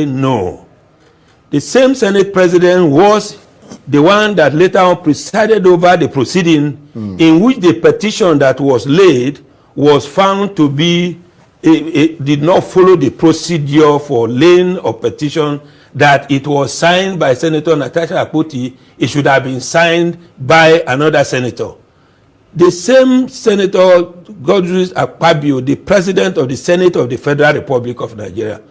No. The same Senate president was the one that later on presided over the proceeding in which the petition that was laid was found to be, did not follow the procedure for laying a petition, that it was signed by Senator Natasha Akpoti. It should have been signed by another senator. The same Senator Godwin Akpabio, the president of the Senate of the Federal Republic of Nigeria,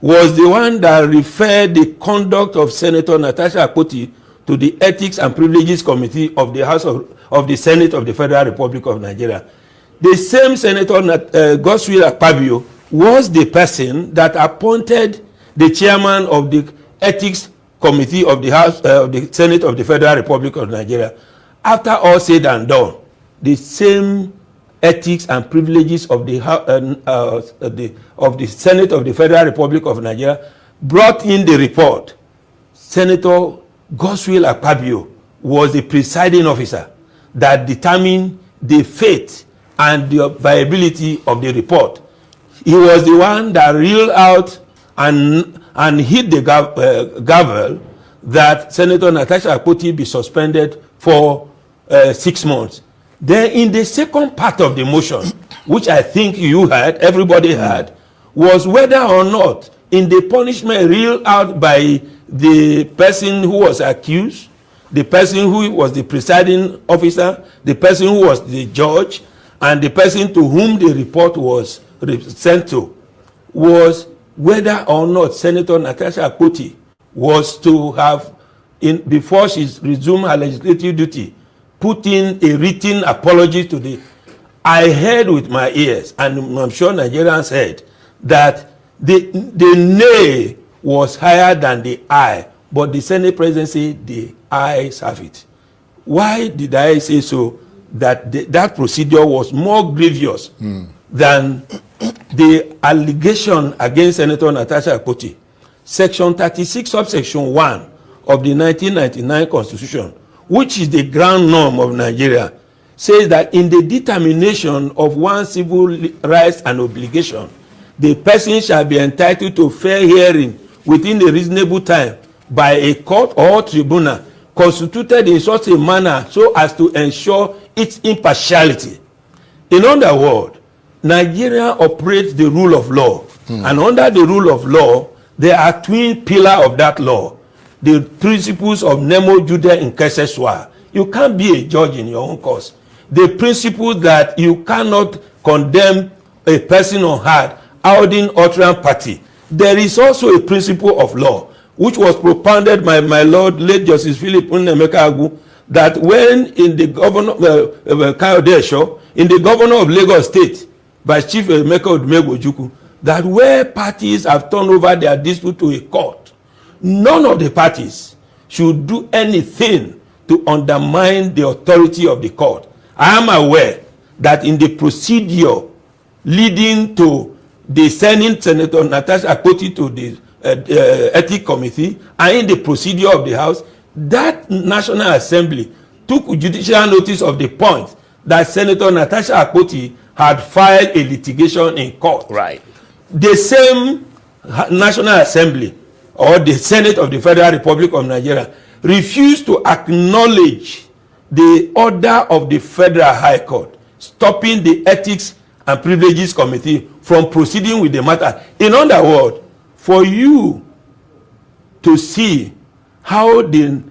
was the one that referred the conduct of Senator Natasha Akpoti to the Ethics and Privileges Committee of the House of the Senate of the Federal Republic of Nigeria. The same Senator Godwin Akpabio was the person that appointed the chairman of the Ethics Committee of the House of the Senate of the Federal Republic of Nigeria. After all said and done, the same Ethics and Privileges of the Senate of the Federal Republic of Nigeria brought in the report. Senator Godwin Akpabio was the presiding officer that determined the fate and the viability of the report. He was the one that reeled out and hit the gavel that Senator Natasha Akpoti be suspended for 6 months. Then in the second part of the motion, which I think you had, everybody had, was whether or not in the punishment reeled out by the person who was accused, the person who was the presiding officer, the person who was the judge, and the person to whom the report was sent to, was whether or not Senator Natasha Akpoti was to have, before she resumed her legislative duty, put in a written apology to the... I heard with my ears, and I'm sure Nigerians heard, that the nay was higher than the I, but the Senate President said the ayes have it. Why did I say so? That that procedure was more grievous than the allegation against Senator Natasha Akpoti. Section 36, subsection 1 of the 1999 Constitution, which is the ground norm of Nigeria, says that in the determination of one's civil rights and obligation, the person shall be entitled to fair hearing within a reasonable time by a court or tribunal constituted in such a manner so as to ensure its impartiality. In other words, Nigeria operates the rule of law, and under the rule of law, there are twin pillars of that law. The principles of nemo jude in casu sua. You can't be a judge in your own cause. The principle that you cannot condemn a person on hard holding utterance party. There is also a principle of law which was propounded by my Lord late Justice Philip Nnemeka Agu, that when in the governor in the governor of Lagos State by Chief Emeka Odumegwu, that where parties have turned over their dispute to a court, none of the parties should do anything to undermine the authority of the court. I am aware that in the procedure leading to the sending Senator Natasha Akpoti to the Ethics Committee and in the procedure of the House, that National Assembly took judicial notice of the point that Senator Natasha Akpoti had filed a litigation in court. Right. The same National Assembly or the Senate of the Federal Republic of Nigeria refused to acknowledge the order of the Federal High Court stopping the Ethics and Privileges Committee from proceeding with the matter. In other words, for you to see how the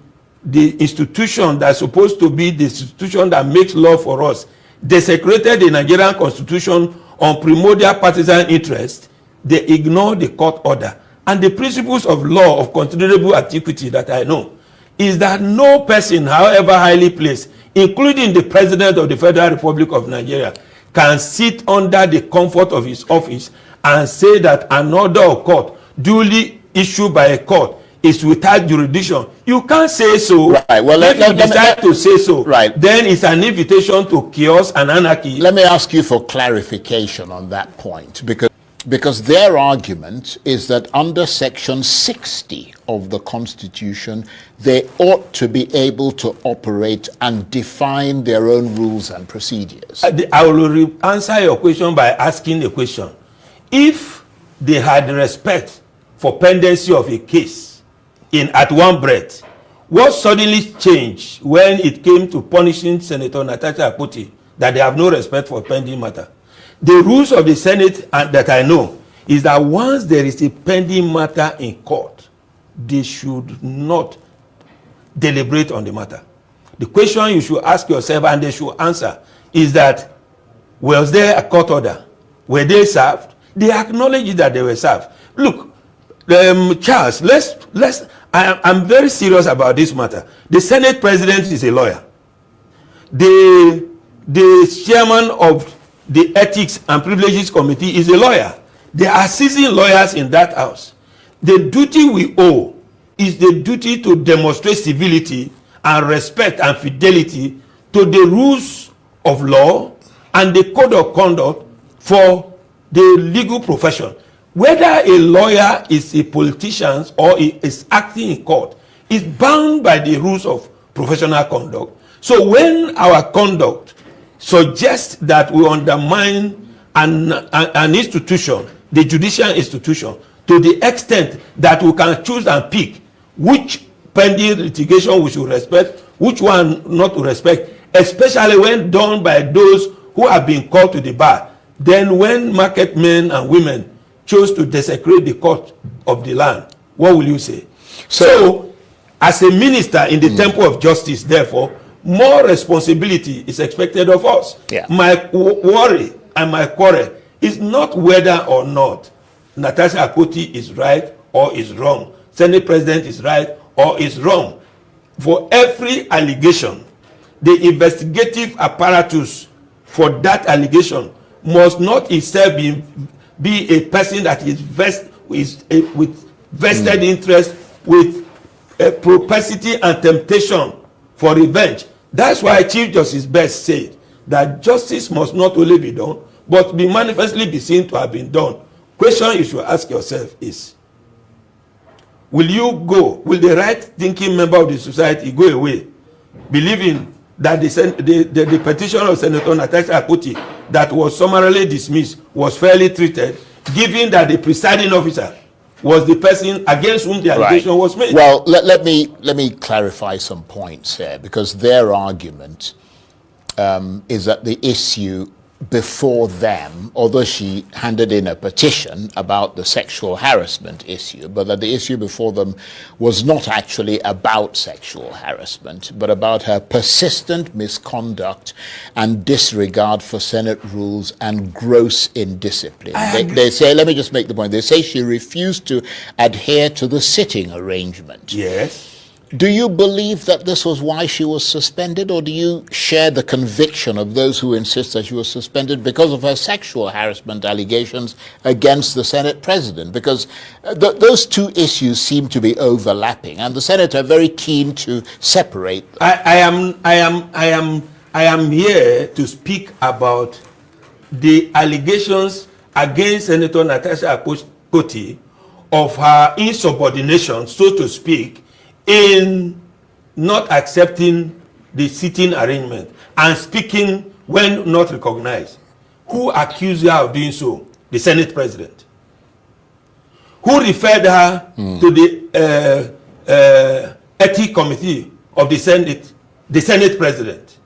institution that's supposed to be the institution that makes law for us desecrated the Nigerian Constitution on primordial partisan interest, they ignore the court order. And the principles of law of considerable antiquity that I know is that no person, however highly placed, including the President of the Federal Republic of Nigeria, can sit under the comfort of his office and say that an order of court duly issued by a court is without jurisdiction. You can't say so. Right. Well, if you decide to say so, right, then it's an invitation to chaos and anarchy. Let me ask you for clarification on that point, because their argument is that under Section 60 of the Constitution, they ought to be able to operate and define their own rules and procedures. I will answer your question by asking a question. If they had respect for pendency of a case at one breath. What suddenly changed when it came to punishing Senator Natasha Akpoti that they have no respect for pending matter? The rules of the Senate that I know is that once there is a pending matter in court, they should not deliberate on the matter. The question you should ask yourself, and they should answer, is that was there a court order? Were they served? They acknowledge that they were served. Look, Charles, I'm very serious about this matter. The Senate president is a lawyer. The chairman of the Ethics and Privileges Committee is a lawyer. There are seasoned lawyers in that house. The duty we owe is the duty to demonstrate civility and respect and fidelity to the rules of law and the code of conduct for the legal profession. Whether a lawyer is a politician or is acting in court is bound by the rules of professional conduct. So when our conduct suggests that we undermine an institution, the judicial institution, to the extent that we can choose and pick which pending litigation we should respect, which one not to respect, especially when done by those who have been called to the bar, then when market men and women chose to desecrate the court of the land, what will you say? So as a minister in the temple of justice, therefore, more responsibility is expected of us. Yeah. My worry and my quarrel is not whether or not Natasha Akpoti is right or is wrong, Senate President is right or is wrong. For every allegation, the investigative apparatus for that allegation must not itself be a person that is with vested interest, with a propensity and temptation for revenge. That's why Chief Justice Best said that justice must not only be done, but be manifestly be seen to have been done. Question you should ask yourself is, will the right-thinking member of the society go away, believing that the petition of Senator Natasha Akpoti that was summarily dismissed was fairly treated, given that the presiding officer was the person against whom the allegation was made? Well, let me clarify some points here, because their argument is that the issue before them, although she handed in a petition about the sexual harassment issue, but that the issue before them was not actually about sexual harassment, but about her persistent misconduct and disregard for Senate rules and gross indiscipline. They say, let me just make the point, they say she refused to adhere to the sitting arrangement. Yes. Do you believe that this was why she was suspended, or do you share the conviction of those who insist that she was suspended because of her sexual harassment allegations against the Senate president? Because those two issues seem to be overlapping, and the Senate are very keen to separate them. I am here to speak about the allegations against Senator Natasha Akpoti of her insubordination, so to speak, in not accepting the sitting arrangement and speaking when not recognized. Who accused her of doing so? The Senate president. Who referred her to the ethics committee of the Senate president?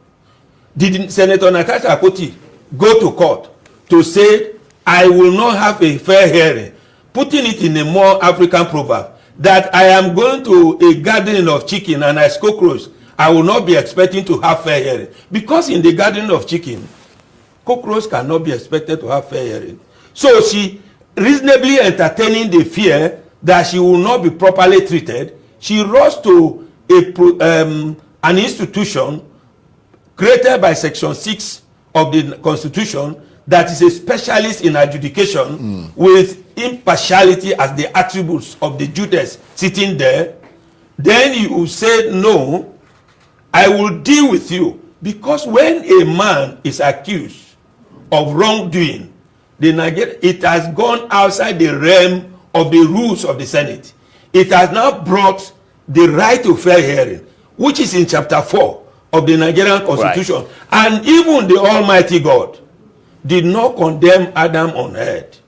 Did Senator Natasha Akpoti go to court to say, I will not have a fair hearing, putting it in a more African proverb, that I am going to a garden of chicken and I cockroach, I will not be expecting to have fair hearing? Because in the garden of chicken, cockroach cannot be expected to have fair hearing. So she, reasonably entertaining the fear that she will not be properly treated, she rushed to an institution created by Section 6 of the Constitution that is a specialist in adjudication with impartiality as the attributes of the judges sitting there. Then you say, no, I will deal with you. Because when a man is accused of wrongdoing, it has gone outside the realm of the rules of the Senate. It has now brought the right to fair hearing, which is in chapter 4 of the Nigerian Constitution. Right. And even the Almighty God did not condemn Adam on earth.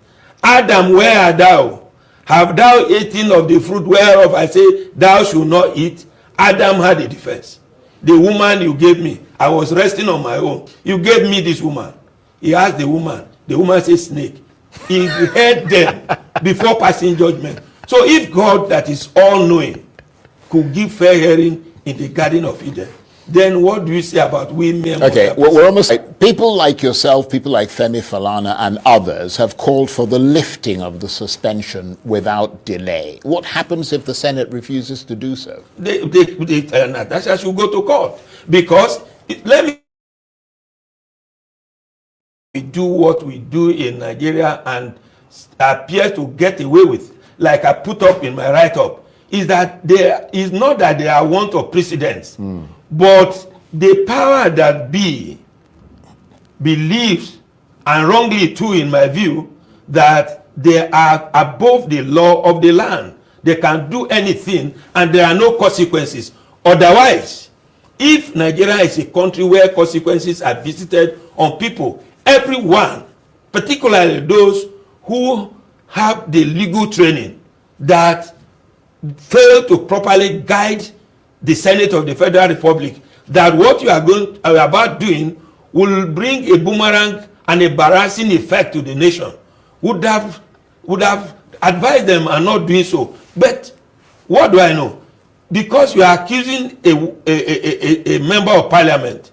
Adam, where art thou? have thou eaten of the fruit whereof I say thou should not eat? Adam had a defense. The woman you gave me, I was resting on my own. You gave me this woman. He asked the woman. The woman said snake. He heard them before passing judgment. So if God that is all-knowing could give fair hearing in the Garden of Eden, then what do you say about women? Okay, we're almost people like yourself, people like Femi Falana and others have called for the lifting of the suspension without delay. What happens if the Senate refuses to do so? Natasha should go to court, because let me do what we do in Nigeria and appear to get away with, like I put up in my write-up, is that there is not that there are want of precedents, but the power that be believes, and wrongly too in my view, that they are above the law of the land. They can do anything and there are no consequences. Otherwise, if Nigeria is a country where consequences are visited on people, everyone, particularly those who have the legal training, that fail to properly guide the Senate of the Federal Republic, that what you are about doing will bring a boomerang and embarrassing effect to the nation, would have advised them and not doing so. But what do I know? Because you are accusing a member of parliament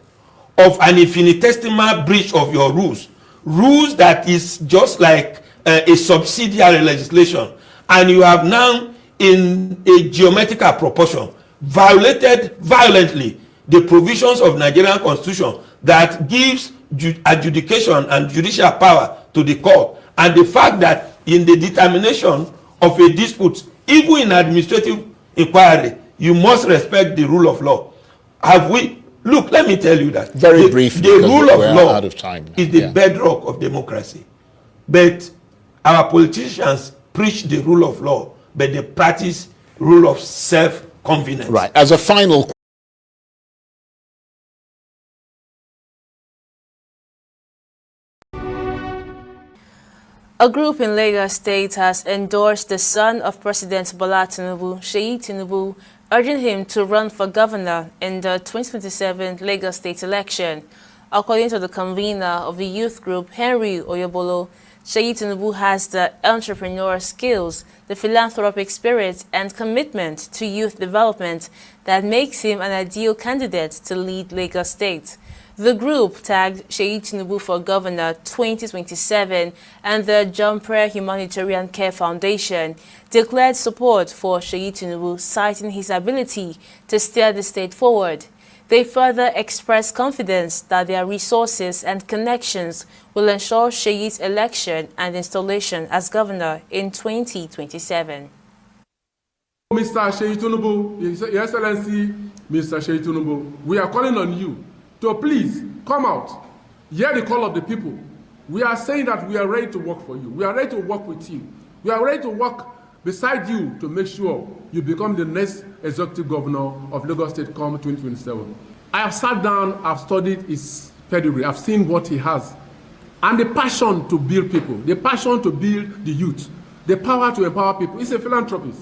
of an infinitesimal breach of your rules that is just like a subsidiary legislation, and you have now in a geometrical proportion violated violently the provisions of Nigerian constitution that gives adjudication and judicial power to the court, and the fact that in the determination of a dispute, even in administrative inquiry, you must respect the rule of law. Have we? Look, let me tell you that very briefly, the rule of law out of time is the bedrock of democracy. But our politicians preach the rule of law, but they practice rule of self-convenience. Right. As a final A group in Lagos State has endorsed the son of President Bola Tinubu, Seyi Tinubu, urging him to run for governor in the 2027 Lagos State election. According to the convener of the youth group, Henry Oyebolo, Seyi Tinubu has the entrepreneurial skills, the philanthropic spirit, and commitment to youth development that makes him an ideal candidate to lead Lagos State. The group tagged Seyi Tinubu for Governor 2027, and the John Prayer Humanitarian Care Foundation declared support for Seyi Tinubu, citing his ability to steer the state forward. They further expressed confidence that their resources and connections will ensure Seyi's election and installation as governor in 2027. Mr. Seyi Tinubu, Your Excellency, Mr. Seyi Tinubu, we are calling on you to please come out, hear the call of the people. We are saying that we are ready to work for you. We are ready to work with you. We are ready to work beside you to make sure you become the next executive governor of Lagos State come 2027. I have sat down, I've studied his pedigree, I've seen what he has. And the passion to build people, the passion to build the youth, the power to empower people. He's a philanthropist.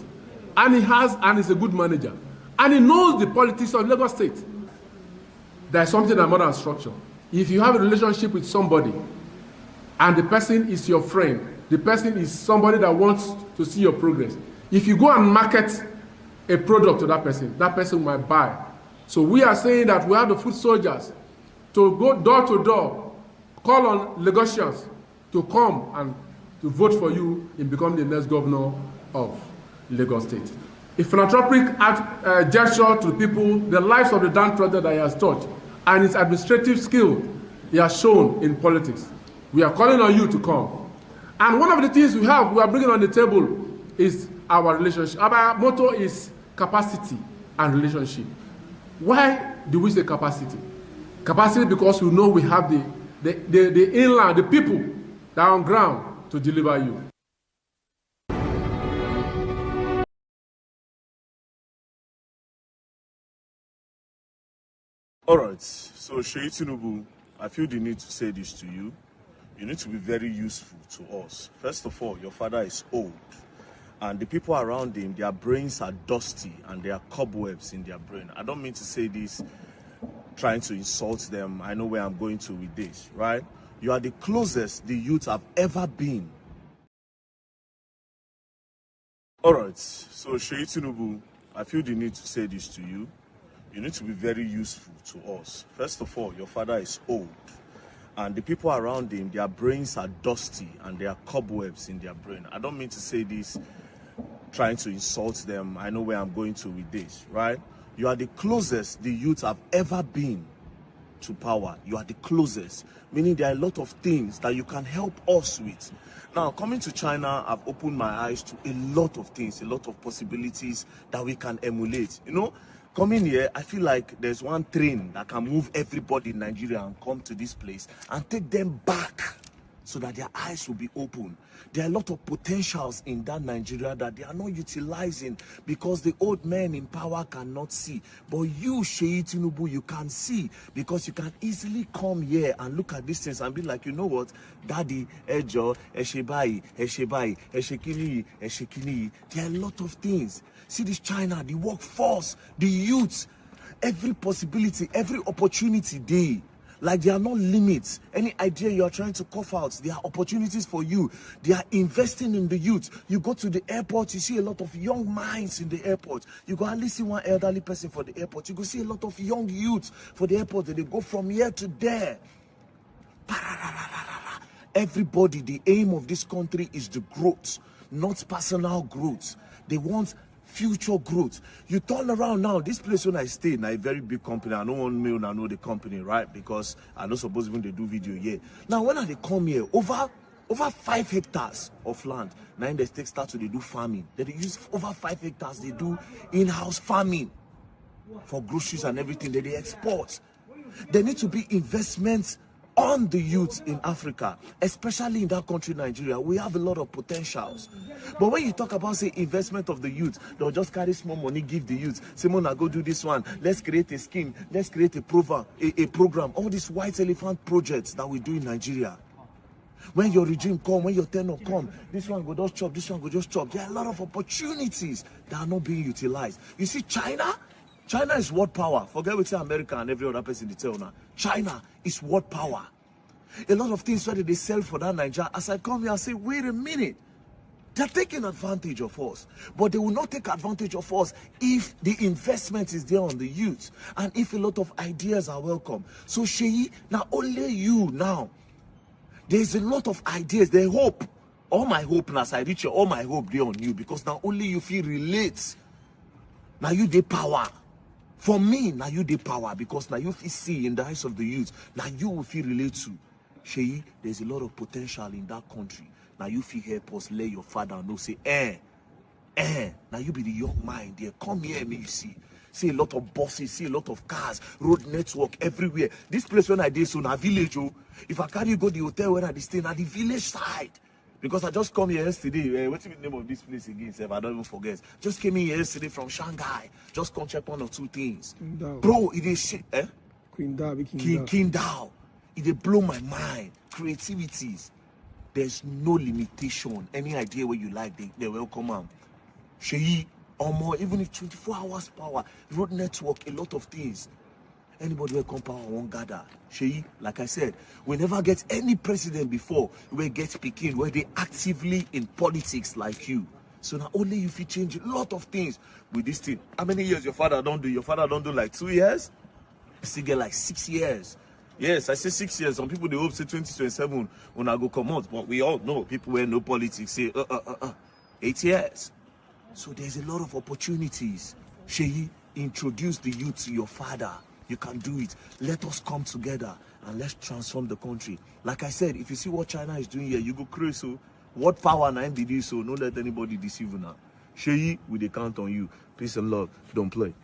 And he's a good manager. And he knows the politics of Lagos State. There's something that more than structure. If you have a relationship with somebody and the person is your friend, the person is somebody that wants to see your progress, if you go and market a product to that person might buy. So we are saying that we have the foot soldiers to go door to door, call on Lagosians to come and to vote for you in becoming the next governor of Lagos State. A philanthropic gesture to the people, the lives of the downtrodden that he has taught, and his administrative skill he has shown in politics. We are calling on you to come. And one of the things we are bringing on the table is our relationship. Our motto is capacity and relationship. Why do we say capacity? Capacity because we know we have the inland, the people that are on ground to deliver you. All right, so Seyi Tinubu, I feel the need to say this to you. You need to be very useful to us. First of all, your father is old, And the people around him, their brains are dusty and there are cobwebs in their brain. I don't mean to say this trying to insult them. I know where I'm going to with this, right? You are the closest the youth have ever been. All right, so Seyi Tinubu, I feel the need to say this to you. You need to be very useful to us. First of all, your father is old. And the people around him, their brains are dusty and there are cobwebs in their brain. I don't mean to say this trying to insult them. I know where I'm going to with this, right? You are the closest the youth have ever been to power. You are the closest, meaning there are a lot of things that you can help us with. Now, coming to China, I've opened my eyes to a lot of things, a lot of possibilities that we can emulate. You know, coming here, I feel like there's one train that can move everybody in Nigeria and come to this place and take them back so that their eyes will be open. There are a lot of potentials in that Nigeria that they are not utilizing because the old men in power cannot see. But you, Seyi Tinubu, you can see because you can easily come here and look at these things and be like, you know what, Daddy, Ejo, Eshebai, Eshebai, Eshekini, Eshekini. There are a lot of things. See this China, the workforce, the youth, every possibility, every opportunity there. Like there are no limits. Any idea you are trying to cough out, there are opportunities for you. They are investing in the youth. You go to the airport, you see a lot of young minds in the airport. You go hardly see one elderly person for the airport. You go see a lot of young youths for the airport. They go from here to there. Everybody, the aim of this country is the growth, not personal growth. They want future growth. You turn around now, this place when I stay in a very big company, I don't want me to know the company, right? Because I don't suppose even they do video here. Now when they come here, over 5 hectares of land, now in the state start to they do farming. They use over 5 hectares, they do in-house farming for groceries and everything that they export. There need to be investments on the youth in Africa, especially in that country, Nigeria. We have a lot of potentials. But when you talk about, say, investment of the youth, they'll just carry small money, give the youth. Say, Mona, go do this one. Let's create a scheme. Let's create a program. All these white elephant projects that we do in Nigeria. When your regime come, when your tenure come, this one go just chop, this one go just chop. There are a lot of opportunities that are not being utilized. You see, China is world power. Forget what America and every other person they tell now. China is world power. A lot of things where they sell for that Nigeria. As I come here, I say, wait a minute. They're taking advantage of us. But they will not take advantage of us if the investment is there on the youth. And if a lot of ideas are welcome. So Seyi, now only you now. There's a lot of ideas. They hope. All my hope now, as I reach you, all my hope there on you. Because now only you feel relate. Now you the power. For me, now you the power, because now you feel see in the eyes of the youth. Now you will feel relate to. Seyi, there's a lot of potential in that country. Now you feel help us, let your father know, say, now you be the young mind there. Come here, me you see. See a lot of buses, see a lot of cars, road network everywhere. This place when I did so na village, oh. If I carry you go the hotel where I stay, na the village side. Because I just come here yesterday. What's the name of this place again? Sir? I don't even forget. Just came in here yesterday from Shanghai. Just come check 1 or 2 things. Bro, it is shit. Qingdao. It blow my mind. Creativities. There's no limitation. Any idea where you like, they welcome them. Seyi, or more, even if 24 hours power, road network, a lot of things. Anybody will come power won't gather. Seyi, like I said, we never get any president before we get Peking where they actively in politics like you. So now only if you change a lot of things with this thing. How many years your father don't do? Your father don't do like 2 years? You still get like 6 years. Yes, I say 6 years. Some people they hope say 2027 when I go come out, but we all know people where no politics say 8 years. So there's a lot of opportunities. Seyi, introduce the youth to your father. You can do it. Let us come together and let's transform the country. Like I said, if you see what China is doing here, you go crazy. So what power and MBD, so don't let anybody deceive you now. Seyi, we dey count on you. Peace and love. Don't play.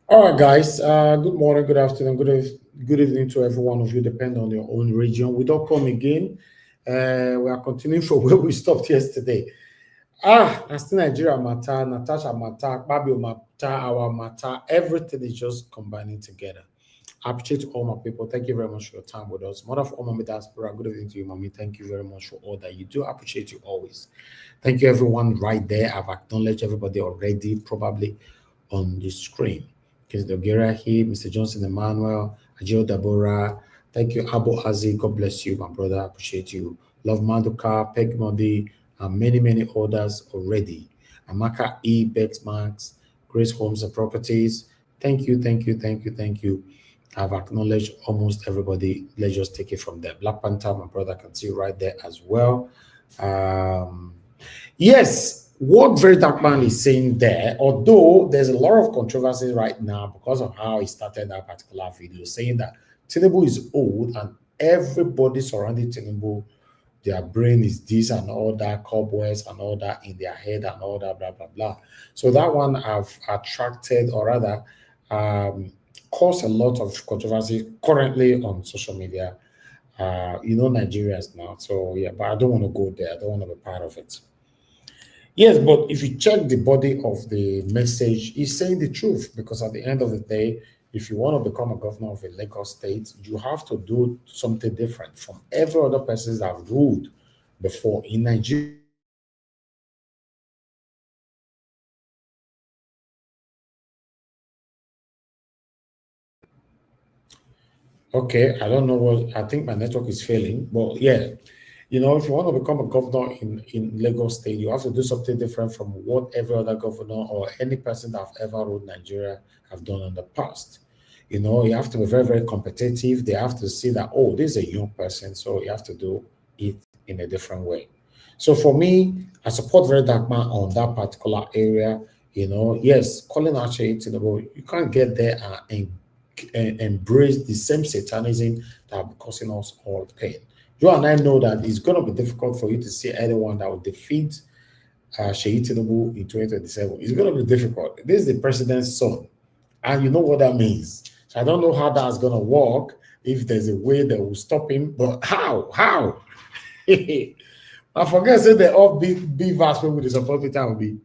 All right, guys. Good morning, good afternoon, good evening to every one of you, depending on your own region. We don't come again. We are continuing from where we stopped yesterday. That's Nigeria matter, Natasha matter, Babio matter, our matter. Everything is just combining together. I appreciate all my people. Thank you very much for your time with us. Mother of all Mommy Diaspora, good evening to you, Mommy. Thank you very much for all that you do. I appreciate you always. Thank you, everyone, right there. I've acknowledged everybody already, probably on the screen. Because Dogera here, Mr. Johnson Emmanuel, Ajio Dabora. Thank you, Abu Azi. God bless you, my brother. I appreciate you. Love Maduka, Peg Modi, and many others already. Amaka E. Bex Max, Grace Homes and Properties. Thank you. I've acknowledged almost everybody. Let's just take it from there. Black Panther, my brother, can see right there as well. Yes, what Very Dark Man is saying there, although there's a lot of controversy right now because of how he started that particular video, saying that Tinubu is old and everybody surrounding Tinubu, their brain is this and all that, cobwebs and all that in their head and all that, blah, blah, blah. So that one have attracted, or rather, caused a lot of controversy currently on social media. Nigerians now. So yeah, but I don't want to go there. I don't want to be part of it. Yes, but if you check the body of the message, he's saying the truth, because at the end of the day, if you want to become a governor of a Lagos state, you have to do something different from every other person that have ruled before in Nigeria. Okay, I don't know what, I think my network is failing, but yeah, if you want to become a governor in Lagos State, you have to do something different from what every other governor or any person that have ever ruled Nigeria have done in the past. You have to be very competitive. They have to see that, oh, this is a young person, so you have to do it in a different way. So for me, I support Very Dark Man on that particular area. Yes, calling out Seyi Tinubu, you can't get there and embrace the same satanism that will be causing us all pain. You and I know that it's going to be difficult for you to see anyone that will defeat Seyi Tinubu in 2027. It's going to be difficult. This is the president's son, and you know what that means. So I don't know how that's going to work, if there's a way that will stop him, but how? I forget say the all big verse with the support it will be.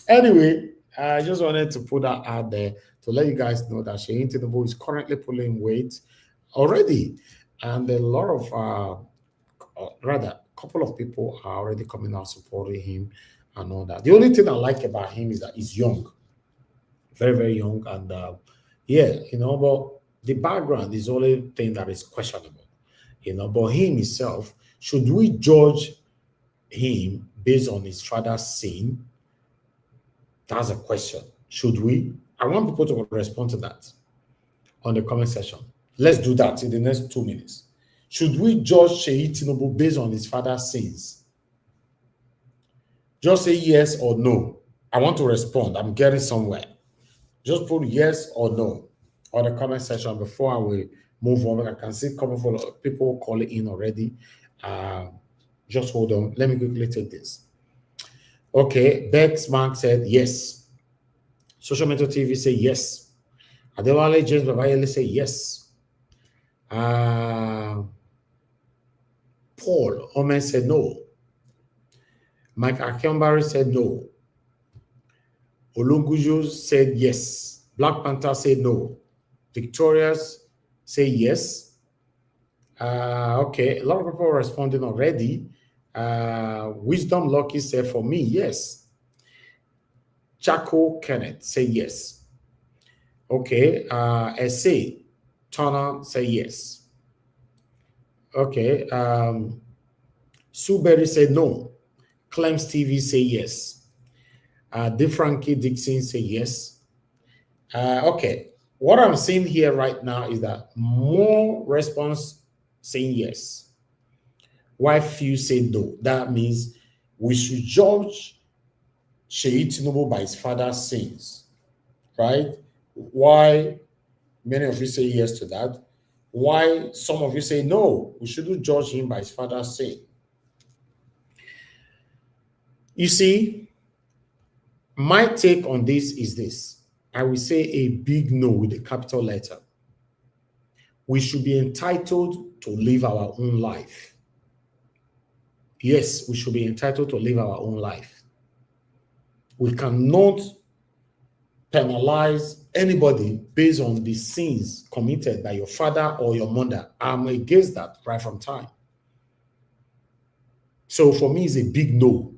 Anyway, I just wanted to put that out there to let you guys know that Seyi Tinubu is currently pulling weight already, and a lot of a couple of people are already coming out supporting him and all that. The only thing I like about him is that he's young, very young, and but the background is the only thing that is questionable, but him himself, should we judge him based on his father's sin? That's a question. Should we? I want people to respond to that on the comment section. Let's do that in the next 2 minutes. Should we judge Seyi Tinubu based on his father's sins? Just say yes or no. I want to respond. I'm getting somewhere. Just put yes or no on the comment section before I will move on. I can see a couple of people calling in already. Just hold on. Let me quickly take this. Okay, Bex Mark said yes. Social Media TV say yes. Adewale James Babayele say yes. Paul Omen said no. Mike Akembari said no. Olunguju said yes. Black Panther said no. Victoria's say yes. Okay, a lot of people are responding already. Wisdom Lucky said for me, yes. Chaco Kenneth say yes. Okay, Essay Turner say yes. Okay, Sue Berry said no. Clems TV say yes. DeFrankie Dixon say yes. Okay, what I'm seeing here right now is that more response saying yes, while few say no. That means we should judge Seyi Tinubu by his father's sins, right? Why many of you say yes to that? Why some of you say no, we shouldn't judge him by his father's sin? You see, my take on this is this. I will say a big no with a capital letter. We should be entitled to live our own life. Yes, we should be entitled to live our own life. We cannot penalize anybody based on the sins committed by your father or your mother. I'm against that right from time. So for me, it's a big no.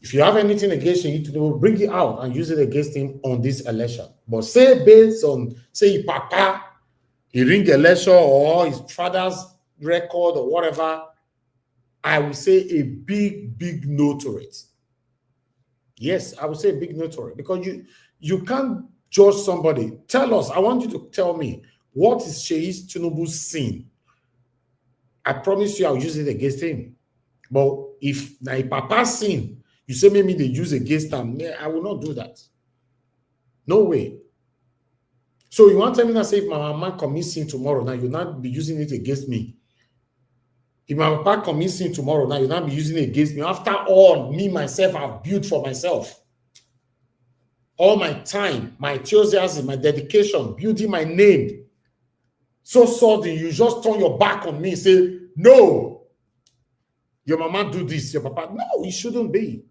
If you have anything against Seyi Tinubu, bring it out and use it against him on this election. But say based on, say, Papa, he ring election or his father's record or whatever, I will say a big no to it. Yes, I would say a big no to it, because you can't judge somebody. Tell us, I want you to tell me, what is Seyi Tinubu's sin? I promise you I'll use it against him. But if my Papa's sin, you say maybe they use against them, I will not do that. No way. So you want to tell me that, say, if my mama commits sin tomorrow, now you'll not be using it against me. If my papa commits sin tomorrow, now you'll not be using it against me. After all, me, myself, I've built for myself. All my time, my enthusiasm, my dedication, building my name. So sudden, you just turn your back on me and say, no, your mama do this, your papa. No, it shouldn't be.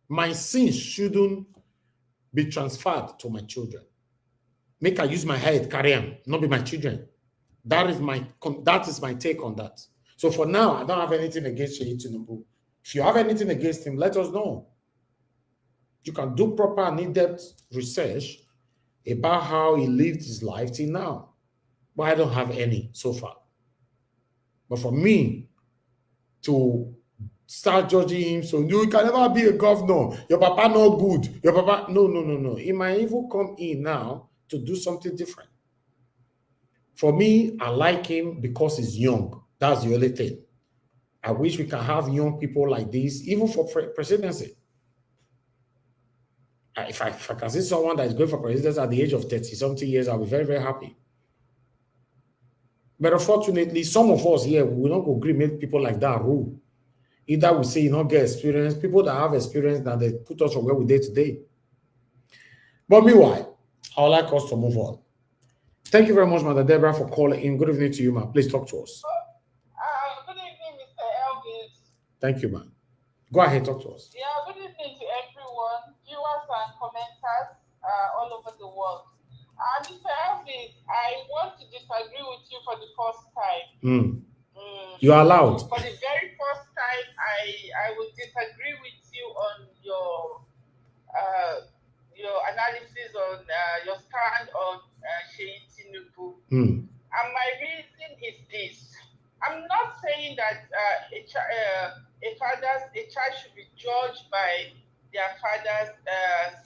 My sins shouldn't be transferred to my children. Make I use my head, carry them, not be my children. That is my take on that. So for now, I don't have anything against Seyi Tinubu. If you have anything against him, let us know. You can do proper and in-depth research about how he lived his life till now. But I don't have any so far. But for me to start judging him, so you can never be a governor, your papa not good, your papa, no. He might even come in now to do something different. For me, I like him because he's young. That's the only thing. I wish we can have young people like this, even for presidency. If I can see someone that is going for presidency at the age of 30-something years, I'll be very, very happy. But unfortunately, some of us here, we don't agree with people like that rule. Either we say you don't get experience, people that have experience, that they put us from where we did today. But meanwhile, I would like us to move on. Thank you very much, Mother Deborah, for calling in. Good evening to you, ma'am. Please talk to us. Good evening, Mr. Elvis. Thank you, ma'am. Go ahead, talk to us. Yeah, good evening to everyone, viewers and commenters all over the world. Mr. Elvis, I want to disagree with you for the first time. You are allowed. For the very first time, I will disagree with you on your analysis on your stand on Seyi Tinubu. And my reason is this. I'm not saying that a child should be judged by their father's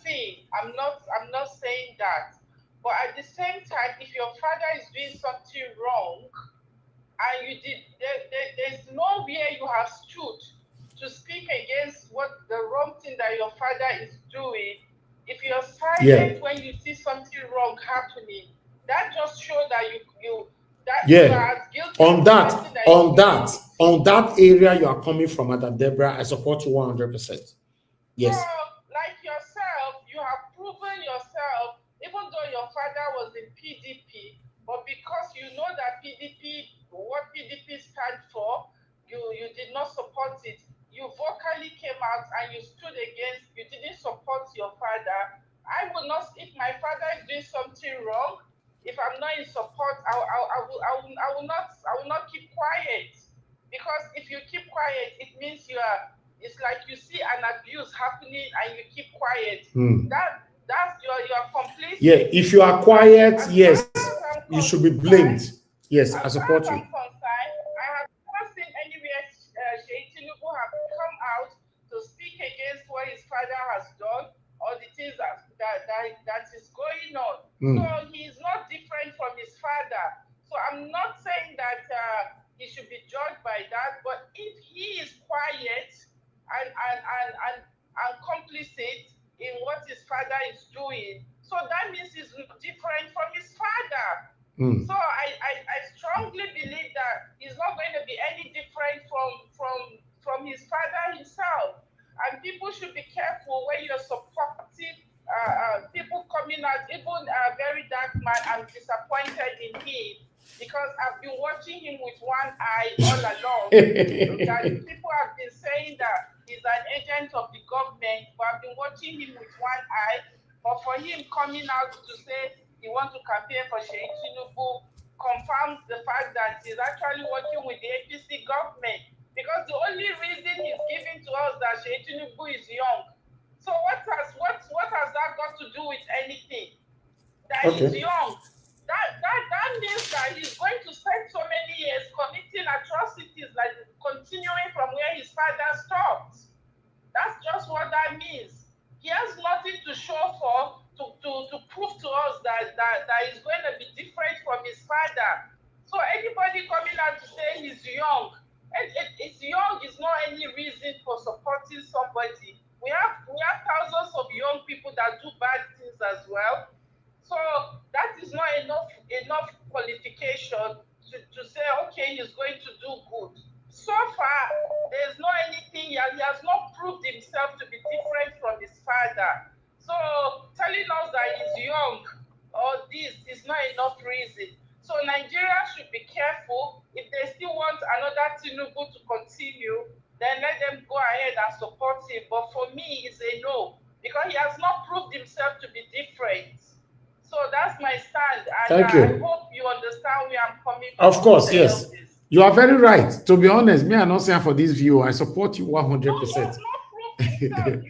sin. I'm not saying that. But at the same time, if your father is doing something wrong, and you did, there's nowhere you have stood to speak against what the wrong thing that your father is doing. If you're silent when you see something wrong happening, that just shows that you are as guilty. On that area you are coming from, Madam Deborah, I support you 100%. Yes. So, like yourself, you have proven yourself, even though your father was in PDP, but because you know that what PDP stands for, you did not support it. You vocally came out and you stood against, you didn't support your father. I will not, if my father is doing something wrong, if I'm not in support, I will not keep quiet. Because if you keep quiet, it means it's like you see an abuse happening and you keep quiet. That's you're complicit. Yeah, if you are quiet, yes, you should be blamed. Yes, I support you. I have never seen anywhere Seyi Tinubu have come out to speak against what his father has done or the things that is going on. So he is not different from his father. So I'm not saying that he should be judged by that, but if he is quiet and complicit in what his father is doing, so that means he's different from his father. So I strongly believe that he's not going to be any different from his father himself. And people should be careful when you're supporting people coming out, even a very dark man. I'm disappointed in him because I've been watching him with one eye all along. That people have been saying that he's an agent of the government. But I've been watching him with one eye. But for him coming out to say he wants to campaign for Seyi Tinubu confirms the fact that he's actually working with the APC government. Because the only reason he's giving to us that Seyi Tinubu is young. So what has that got to do with anything? That he's young. That means that he's going to spend so many years committing atrocities, like continuing from where his father stopped. That's just what that means. He has nothing to show for to prove to us that he's going to be different from his father. So anybody coming out to say he's young, it's young is not any reason for supporting somebody. We have thousands of young people that do bad things as well. So that is not enough qualification to say, okay, he's going to do good. So far, there's not anything, he has not proved himself to be different from his father. So telling us that he's young or this is not enough reason. So Nigeria should be careful. If they still want another Tinubu to continue, then let them go ahead and support him. But for me, it's a no, because he has not proved himself to be different. So that's my stand, and Thank you. I hope you understand where I'm coming from. Of course, yes. You are very right. To be honest, me, I'm not saying for this view. I support you 100%. No, you have not proved yourself.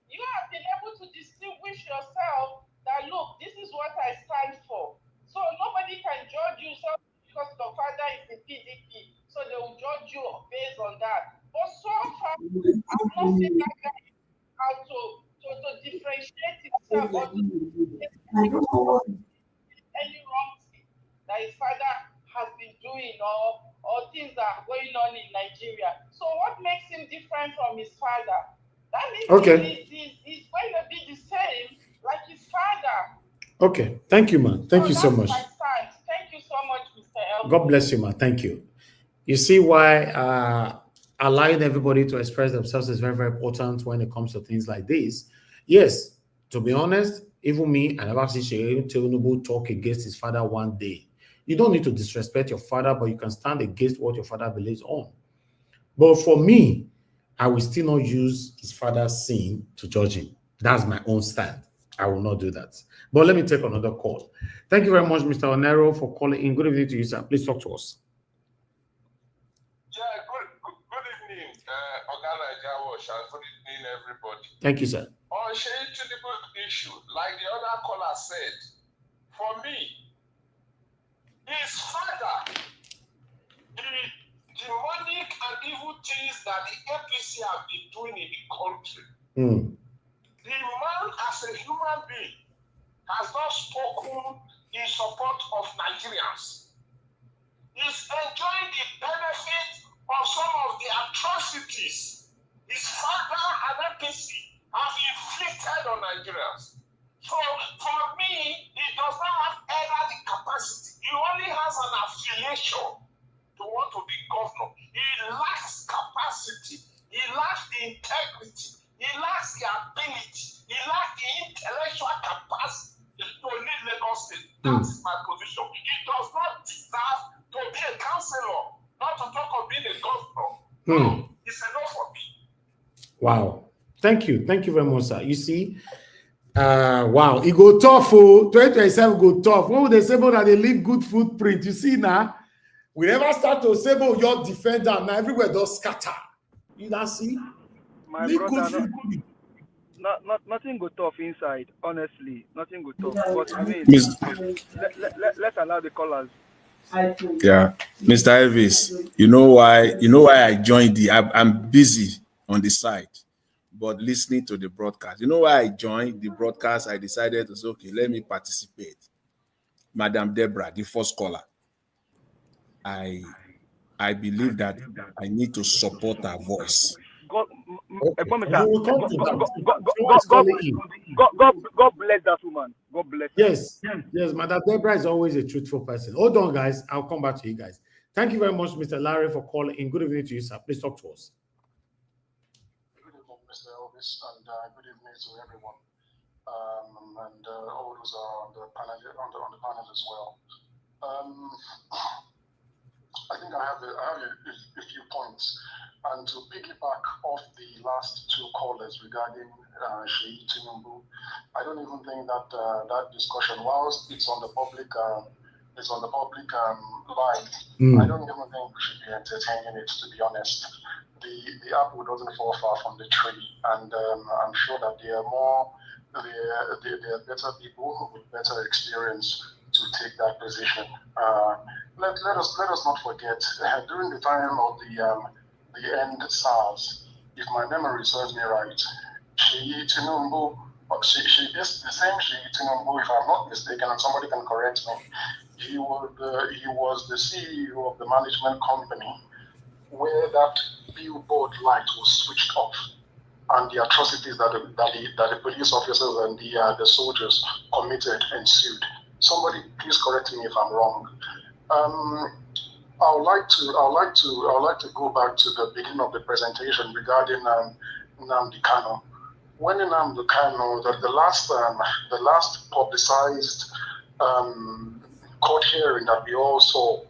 You have been able to distinguish yourself that, look, this is what I stand for. So nobody can judge you because your father is in PDP. So they will judge you based on that. But so far, I've not seen that guy how to differentiate himself or to any wrong thing that his father has been doing or things that are going on in Nigeria. So what makes him different from his father? That means he's going to be the same like his father. Okay. Thank you, man. Thank you so much. Thank you so much, Mr. Elton. God bless you, man. Thank you. You see why allowing everybody to express themselves is very, very important when it comes to things like this. Yes, to be honest, even me, I never see Seyi Tinubu talk against his father one day. You don't need to disrespect your father, but you can stand against what your father believes on. But for me, I will still not use his father's sin to judge him. That's my own stand. I will not do that. But let me take another call. Thank you very much, Mr. Onero, for calling in. Good evening to you, sir. Please talk to us. Yeah, good evening, good evening, everybody. Thank you, sir. On Seyi Tinubu issue, like the other caller said, for me, his father, the demonic and evil things that the APC have been doing in the country, the man as a human being has not spoken in support of Nigerians. He's enjoying the benefit of some of the atrocities his father and APC have inflicted on Nigerians. So for me, he does not have either the capacity. He only has an affiliation to want to be governor. He lacks capacity. He lacks the integrity. He lacks the ability. He lacks the intellectual capacity to lead Lagos State. That's my position. He does not deserve to be a councillor, not to talk of being a governor. No, it's a no for me. Wow. Thank you. Thank you very much, sir. You see, wow, it go tough. 2027 go tough. When would they say that they leave good footprint? You see now, we never start to say, oh, your defender now everywhere does scatter. You don't see? My brother, nothing go tough inside. Honestly, nothing go tough. But I mean, let's allow the callers. Yeah, Mr. Elvis, you know why I joined I'm busy on the side, but listening to the broadcast. You know why I joined the broadcast? I decided to say, okay, let me participate. Madam Deborah, the first caller. I believe that I need to support her voice. God bless that woman. God bless her. Yes, Madam Deborah is always a truthful person. Hold on, guys. I'll come back to you guys. Thank you very much, Mr. Larry, for calling in. Good evening to you, sir. Please talk to us. Good evening, Mr. Elvis, and good evening to everyone, and all those are on the panel as well. I think I have a few points. And to piggyback off the last two callers regarding Seyi Tinubu, I don't even think that that discussion, whilst it's on the public line, I don't even think we should be entertaining it, to be honest. The apple doesn't fall far from the tree, and I'm sure that there are better people with better experience to take that position. Let us not forget, during the time of the end SARS, if my memory serves me right, Seyi Tinubu, the same Seyi Tinubu, if I'm not mistaken, and somebody can correct me, he was the CEO of the management company where that billboard light was switched off, and the atrocities that the police officers and the soldiers committed ensued. Somebody please correct me if I'm wrong. I would like to go back to the beginning of the presentation regarding Nnamdi Kanu. When Nnamdi Kanu, the last publicized court hearing that we all saw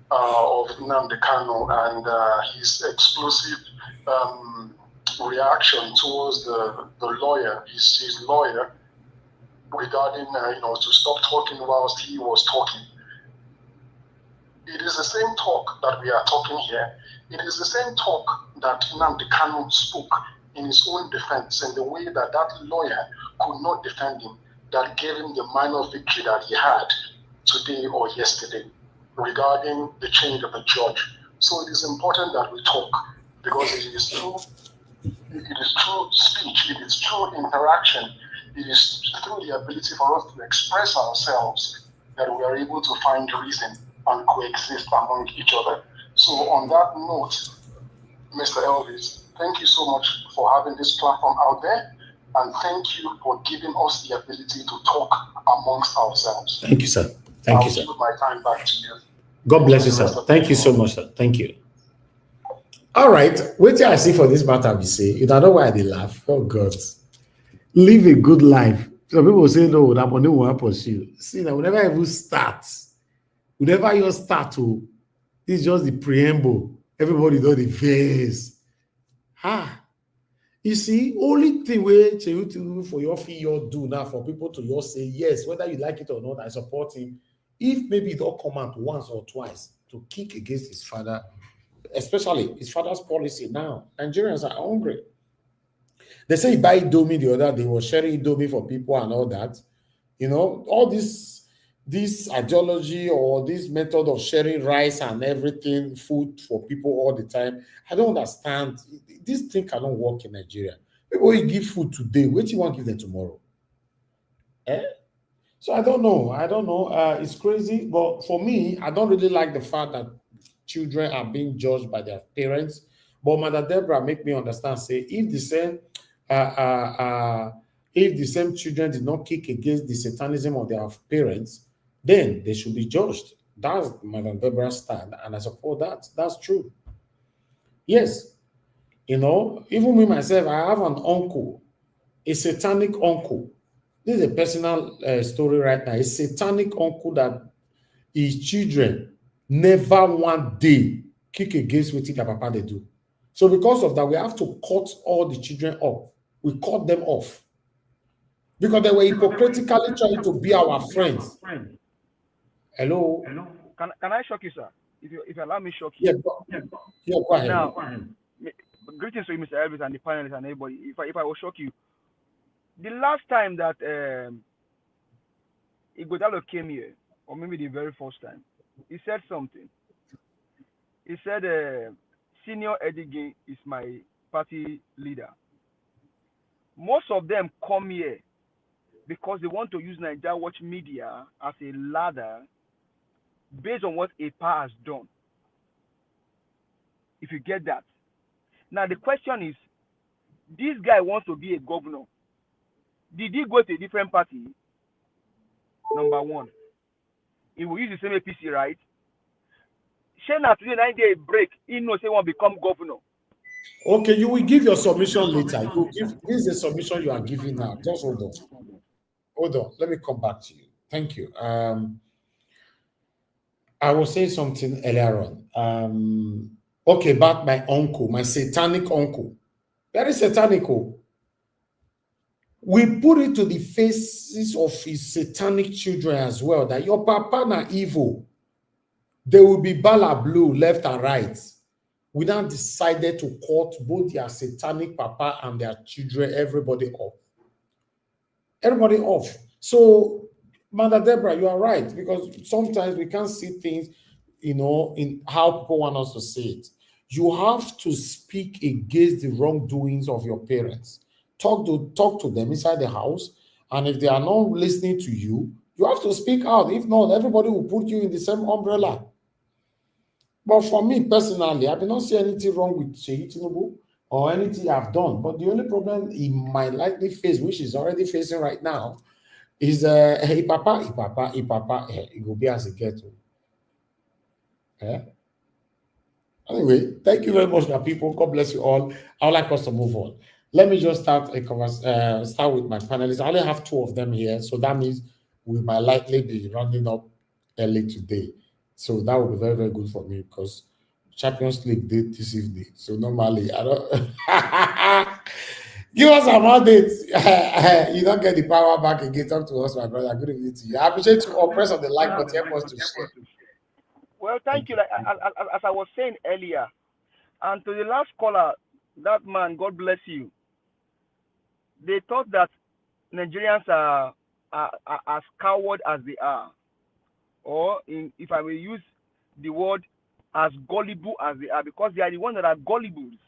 of Nnamdi Kanu and his explosive reaction towards the lawyer, his lawyer, regarding to stop talking whilst he was talking. It is the same talk that we are talking here. It is the same talk that Nnamdi Kanu spoke in his own defense, and the way that lawyer could not defend him, that gave him the minor victory that he had today or yesterday regarding the change of a judge. So it is important that we talk, because it is true speech, it is true interaction, it is through the ability for us to express ourselves that we are able to find reason and coexist among each other. So on that note, Mr. Elvis, thank you so much for having this platform out there, and thank you for giving us the ability to talk amongst ourselves. Thank you, sir. Thank you, sir. I'll give my time back to you. God bless you, sir. Thank you so much, sir. Thank you. All right. Wait till I see for this matter, we say. You don't know why they laugh. Oh, God. Live a good life. Some people say, no, that money won't pursue. See, now, whenever you start to, this is just the preamble. Everybody does the face. You see, only thing where Seyi Tinubu for your fee you do now for people to just say yes, whether you like it or not, I support him. If maybe it don't come out once or twice to kick against his father, especially his father's policy now, Nigerians are hungry. They say he buy Indomie the other day, was sharing Indomie for people and all that. All this ideology or this method of sharing rice and everything, food for people all the time, I don't understand. This thing cannot work in Nigeria. People will give food today, what do you want to give them tomorrow? So I don't know. It's crazy, but for me, I don't really like the fact that children are being judged by their parents. But Mother Deborah make me understand, say, if the same children did not kick against the satanism of their parents, then they should be judged. That's Mother Deborah's stand, and I support that. That's true. Yes. Even me myself, I have an uncle, a satanic uncle. This is a personal story right now. A satanic uncle that his children never one day kick against what their papa they do. So because of that, we have to cut all the children off. We cut them off. Because they were hypocritically trying to be our friends. Hello? Can I shock you, sir? If you allow me shock you. Yeah, go ahead. Now, greetings to you, Mr. Elvis, and the panelists and everybody. If I will shock you, the last time that Ighodalo came here, or maybe the very first time, he said something. He said, Senior Edigay is my party leader. Most of them come here because they want to use Nigeria Watch Media as a ladder based on what EPA has done. If you get that. Now the question is, this guy wants to be a governor. Did he go to a different party? Number one. He will use the same APC, right? Shena today 9 day break, he knows he won't become governor. Okay, you will give your submission later. This is a submission you are giving now. Just hold on. Hold on. Let me come back to you. Thank you. I was saying something earlier on. Okay, about my uncle, my satanic uncle. Very satanical. We put it to the faces of his satanic children as well that your papa na evil. They will be bala blue left and right. We now decided to cut both their satanic papa and their children, everybody off. Everybody off. So, Mother Deborah, you are right, because sometimes we can't see things, in how people want us to see it. You have to speak against the wrongdoings of your parents. Talk to them inside the house, and if they are not listening to you, you have to speak out. If not, everybody will put you in the same umbrella. But for me personally, I do not see anything wrong with Seyi Tinubu or anything I've done. But the only problem he might likely face, which he's already facing right now, is hey papa, it will be as a ghetto. Eh? Anyway, thank you very much, my people. God bless you all. I would like us to move on. Let me just start start with my panelists. I only have two of them here, so that means we might likely be running up early today. So that will be very, very good for me because Champions League date this evening. So normally I don't give us a mandate. You don't get the power back again. Talk to us, my brother. Good evening to you. I appreciate you all. Press on the like button. Help us to share. Well, thank you. Like as I was saying earlier, and to the last caller, that man, God bless you. They thought that Nigerians are as coward as they are, or if I may use the word, as gullible as they are, because they are the ones that are gullibles.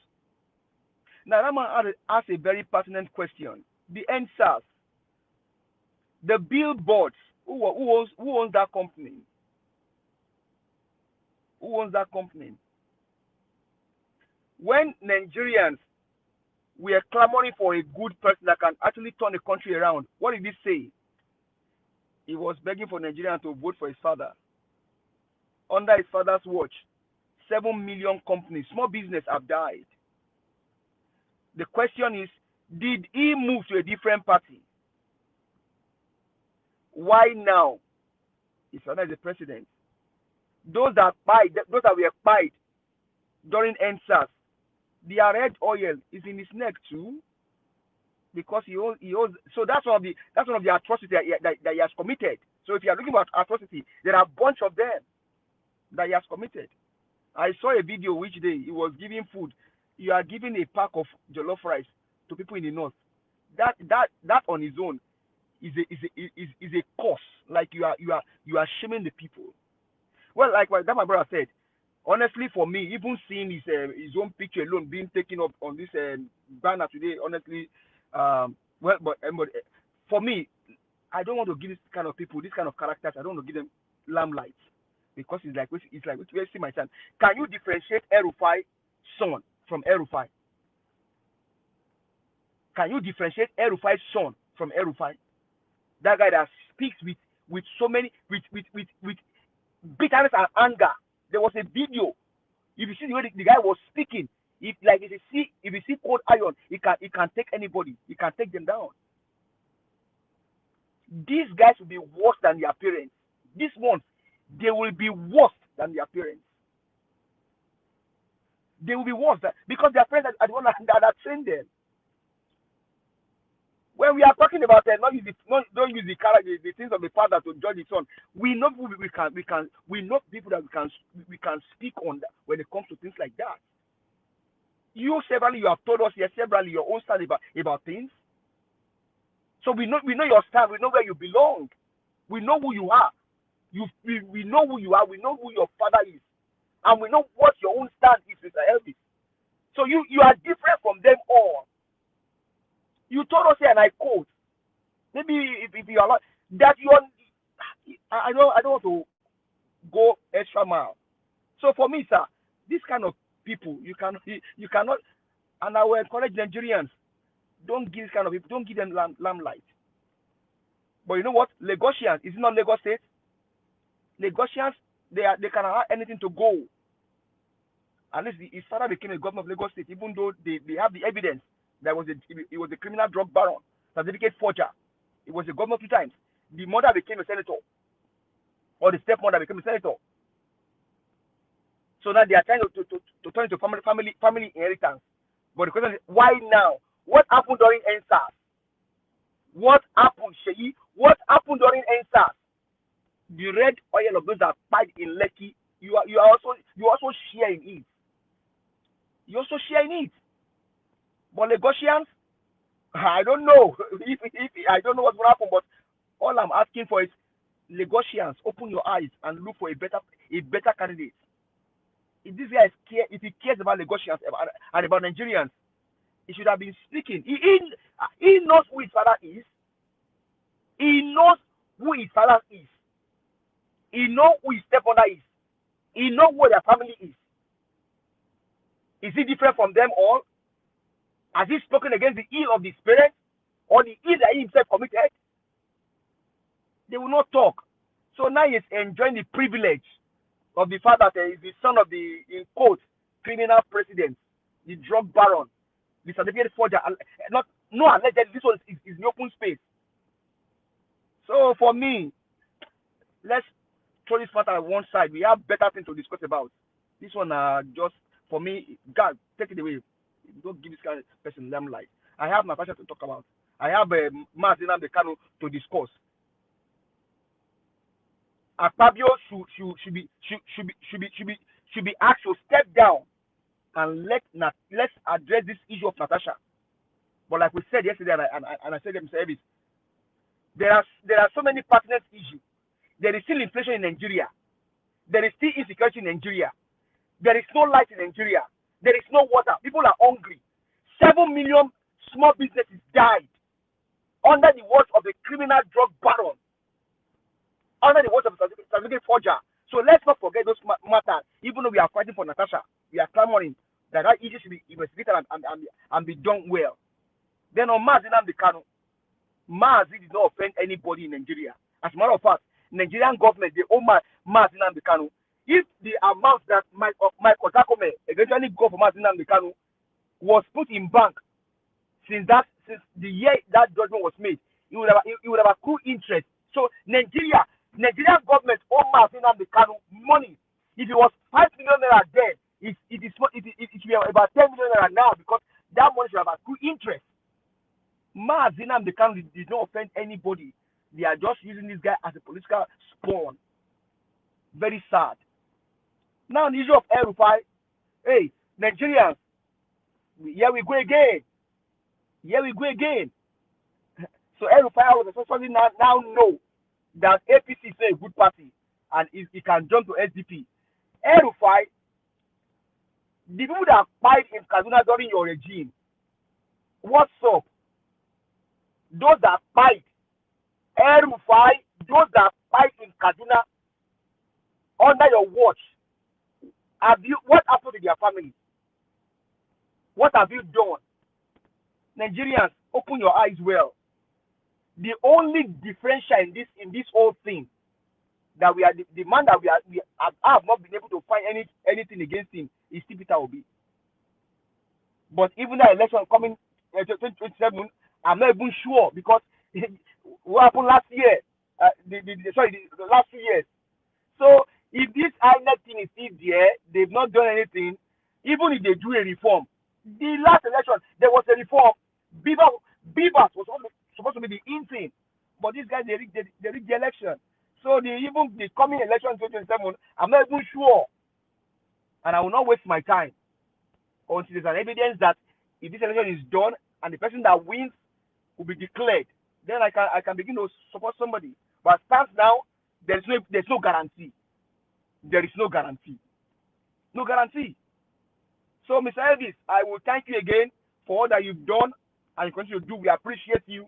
Now, that man asked a very pertinent question. The NSAS, the billboards, who owns that company? Who owns that company? When Nigerians were clamoring for a good person that can actually turn the country around, what did he say? He was begging for Nigerians to vote for his father. Under his father's watch, 7 million companies, small business have died. The question is, did he move to a different party? Why now? His father is the president. Those that were pied during NSAS, their red oil is in his neck too, because he owes. So that's one of the atrocities that he has committed. So if you are looking at atrocity, there are a bunch of them that he has committed. I saw a video which day he was giving food. You are giving a pack of jollof rice to people in the north. That on its own is a curse. Like you are shaming the people. Well, like that my brother said. Honestly, for me, even seeing his own picture alone being taken up on this banner today, honestly, but for me, I don't want to give this kind of people, this kind of characters. I don't want to give them limelight because it's like wasting my time. Can you differentiate El-Rufai son from El-Rufai? Can you differentiate El-Rufai son from El-Rufai? That guy that speaks with so many with bitterness and anger. There was a video. If you see the way the guy was speaking, if you see cold iron, he can take anybody. He can take them down. These guys will be worse than their parents. This month, they will be worse than their parents. They will be worse because their parents are the ones that trained them. When we are talking about don't use the character, the things of the father to judge the son. We know people we know people that we can speak on that when it comes to things like that. You severally, you have told us here severally your own stand about things. So we know your stand. We know where you belong. We know who you are. We know who you are. We know who your father is, and we know what your own stand is, Mr. Elvis. So you are different from them all. You told us here, and I quote, maybe if you are not, that you are. I don't want to go extra mile. So for me, sir, this kind of people you cannot, and I will encourage Nigerians, don't give this kind of people, don't give them limelight. But you know what? Lagosians, is it not Lagos State? Lagosians, they can have anything to go. At least his father became a governor of Lagos State, even though they have the evidence that it was a criminal drug baron, certificate forger. It was a governor 2 times. The mother became a senator, or the stepmother became a senator. So now they are trying to turn into family inheritance. But the question is, why now? What happened during NSAS? What happened, Seyi? What happened during NSAS? The red oil of those that fight in Lekki, you also share in it. You also share in it. But Lagosians, I don't know if I don't know what's gonna happen, but all I'm asking for is Lagosians, open your eyes and look for a better candidate. If this guy if he cares about Lagosians and about Nigerians, he should have been speaking. He knows who his father is. He knows who his father is. He knows who his stepfather is. He knows who their family is. Is he different from them all? Has he spoken against the ill of his parents or the ill that he himself committed? They will not talk. So now he's enjoying the privilege of the fact that he is the son of the, in quote, criminal president, the drug baron, the certificate forger. No, allegedly, this one is in open space. So for me, let's throw this matter on one side. We have better things to discuss about. This one, just for me, God, take it away. Don't give this kind of person limelight. I have my passion to talk about. I have Mazina Bekano to discuss. Akpabio should be asked to step down and let's address this issue of Natasha. But like we said yesterday, and I said in service, there are so many pertinent issues. There is still inflation in Nigeria. There is still insecurity in Nigeria. There is no light in Nigeria. There is no water. People are hungry. 7 million small businesses died under the watch of a criminal drug baron, under the watch of a certificate forger. So let's not forget those matters. Even though we are fighting for Natasha, we are clamoring that issue should be investigated and be done well. Then on Mazina Bekano, Mazi did not offend anybody in Nigeria. As a matter of fact, Nigerian government, they owe Mazina Bekano. If the amount that Michael Takome eventually go for Mazina Bekano was put in bank since the year that judgment was made, it would have accrued interest. So Nigerian government owe Mazina Bekano money. If it was 5 million naira then, it should be about 10 million naira now, because that money should have accrued interest. Mazina Bekano did not offend anybody. They are just using this guy as a political spawn. Very sad. Now the issue of El-Rufai, hey, Nigerians, here we go again. Here we go again. So El-Rufai was especially now know that APC is a good party and he can jump to SDP. El-Rufai, the people that fight in Kaduna during your regime, what's up? Those that fight, El-Rufai, those that fight in Kaduna under your watch, what happened to their family? What have you done? Nigerians, open your eyes well. The only differential in this whole thing that we are the man that we have not been able to find anything against him is Peter Obi. But even that election coming 2027, I'm not even sure, because what happened last year, the last 2 years. So if this INEC thing is still there, they've not done anything. Even if they do a reform, the last election there was a reform. Bivas was supposed to be the in thing, but these guys they rigged the election. So even the coming election 2027, I'm not even sure, and I will not waste my time until there's an evidence that if this election is done and the person that wins will be declared, then I can begin to support somebody. But stands now, there's no guarantee. There is no guarantee. No guarantee. So, Mr. Elvis, I will thank you again for all that you've done and you continue to do. We appreciate you,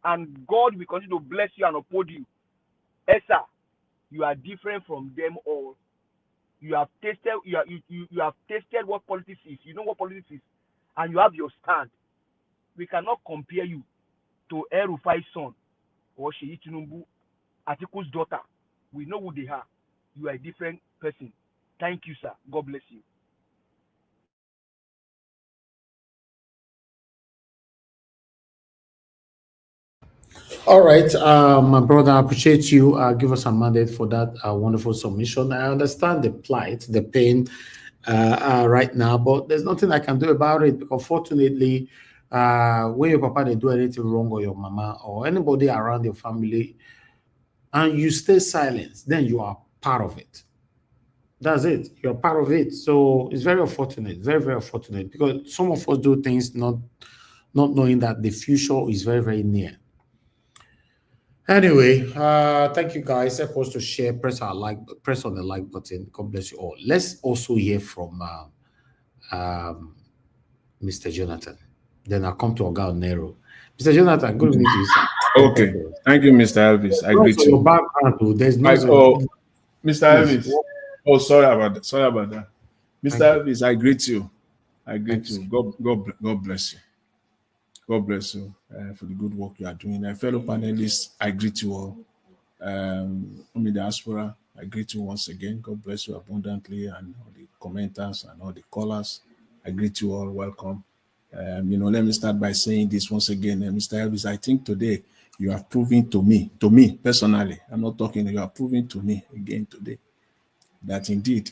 and God will continue to bless you and uphold you. Esther, you are different from them all. You have tasted you have tasted what politics is. You know what politics is, and you have your stand. We cannot compare you to El-Rufai's son or Seyi Tinubu, Atiku's daughter. We know who they are. You are a different person. Thank you, sir. God bless you. All right, my brother, I appreciate you. Give us a mandate for that wonderful submission. I understand the plight, the pain right now, but there's nothing I can do about it because, fortunately, when your papa they do anything wrong or your mama or anybody around your family, and you stay silent, then you are part of it. That's it. You're part of it. So it's very unfortunate, very, very unfortunate because some of us do things not knowing that the future is very, very near. Anyway, thank you guys. Help us to share, press on the like button. God bless you all. Let's also hear from Mr. Jonathan. Then I'll come to Oga Nero. Mr. Jonathan, good evening to you, sir. Okay. Thank you, Mr. Elvis. I greet Your you. background, though. There's no. Mr. Elvis. Oh, sorry about that. Mr. Elvis, I greet you. Thanks. You. God bless you. God bless you for the good work you are doing. And fellow panelists, I greet you all. From the diaspora, I greet you once again. God bless you abundantly, and all the commenters and all the callers. I greet you all. Welcome. Let me start by saying this once again, Mr. Elvis. I think today you have proven to me personally, I'm not talking. You have proven to me again today that indeed,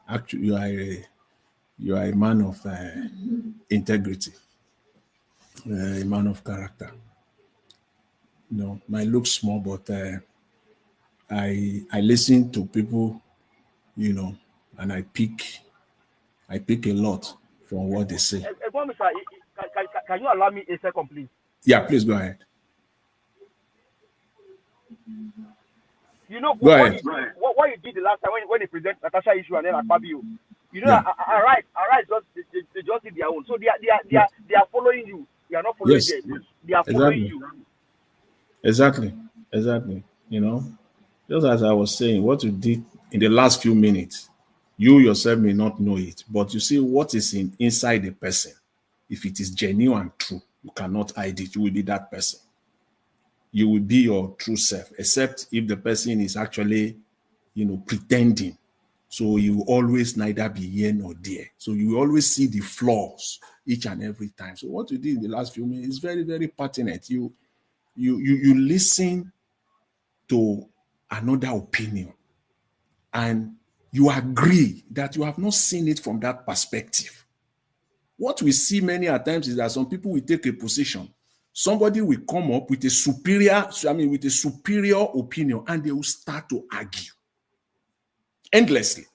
actually, you are a man of integrity, a man of character. Might look small, but I listen to people, and I pick a lot from what they say. Can you allow me a second, please? Yeah, please go ahead. You know Go what ahead. you did the last time when they present Natasha issue and then Akpabio. You know, Yeah. Arise they just did their own. So they are following you. They are not following Yes. them. They are following you. Exactly. Just as I was saying, what you did in the last few minutes, you yourself may not know it, but you see what is inside the person. If it is genuine and true, you cannot hide it. You will be that person. You will be your true self, except if the person is actually, pretending. So you will always neither be here nor there. So you will always see the flaws each and every time. So what you did in the last few minutes is very, very pertinent. You listen to another opinion and you agree that you have not seen it from that perspective. What we see many a times is that some people will take a position. Somebody will come up with a superior opinion, and they will start to argue endlessly.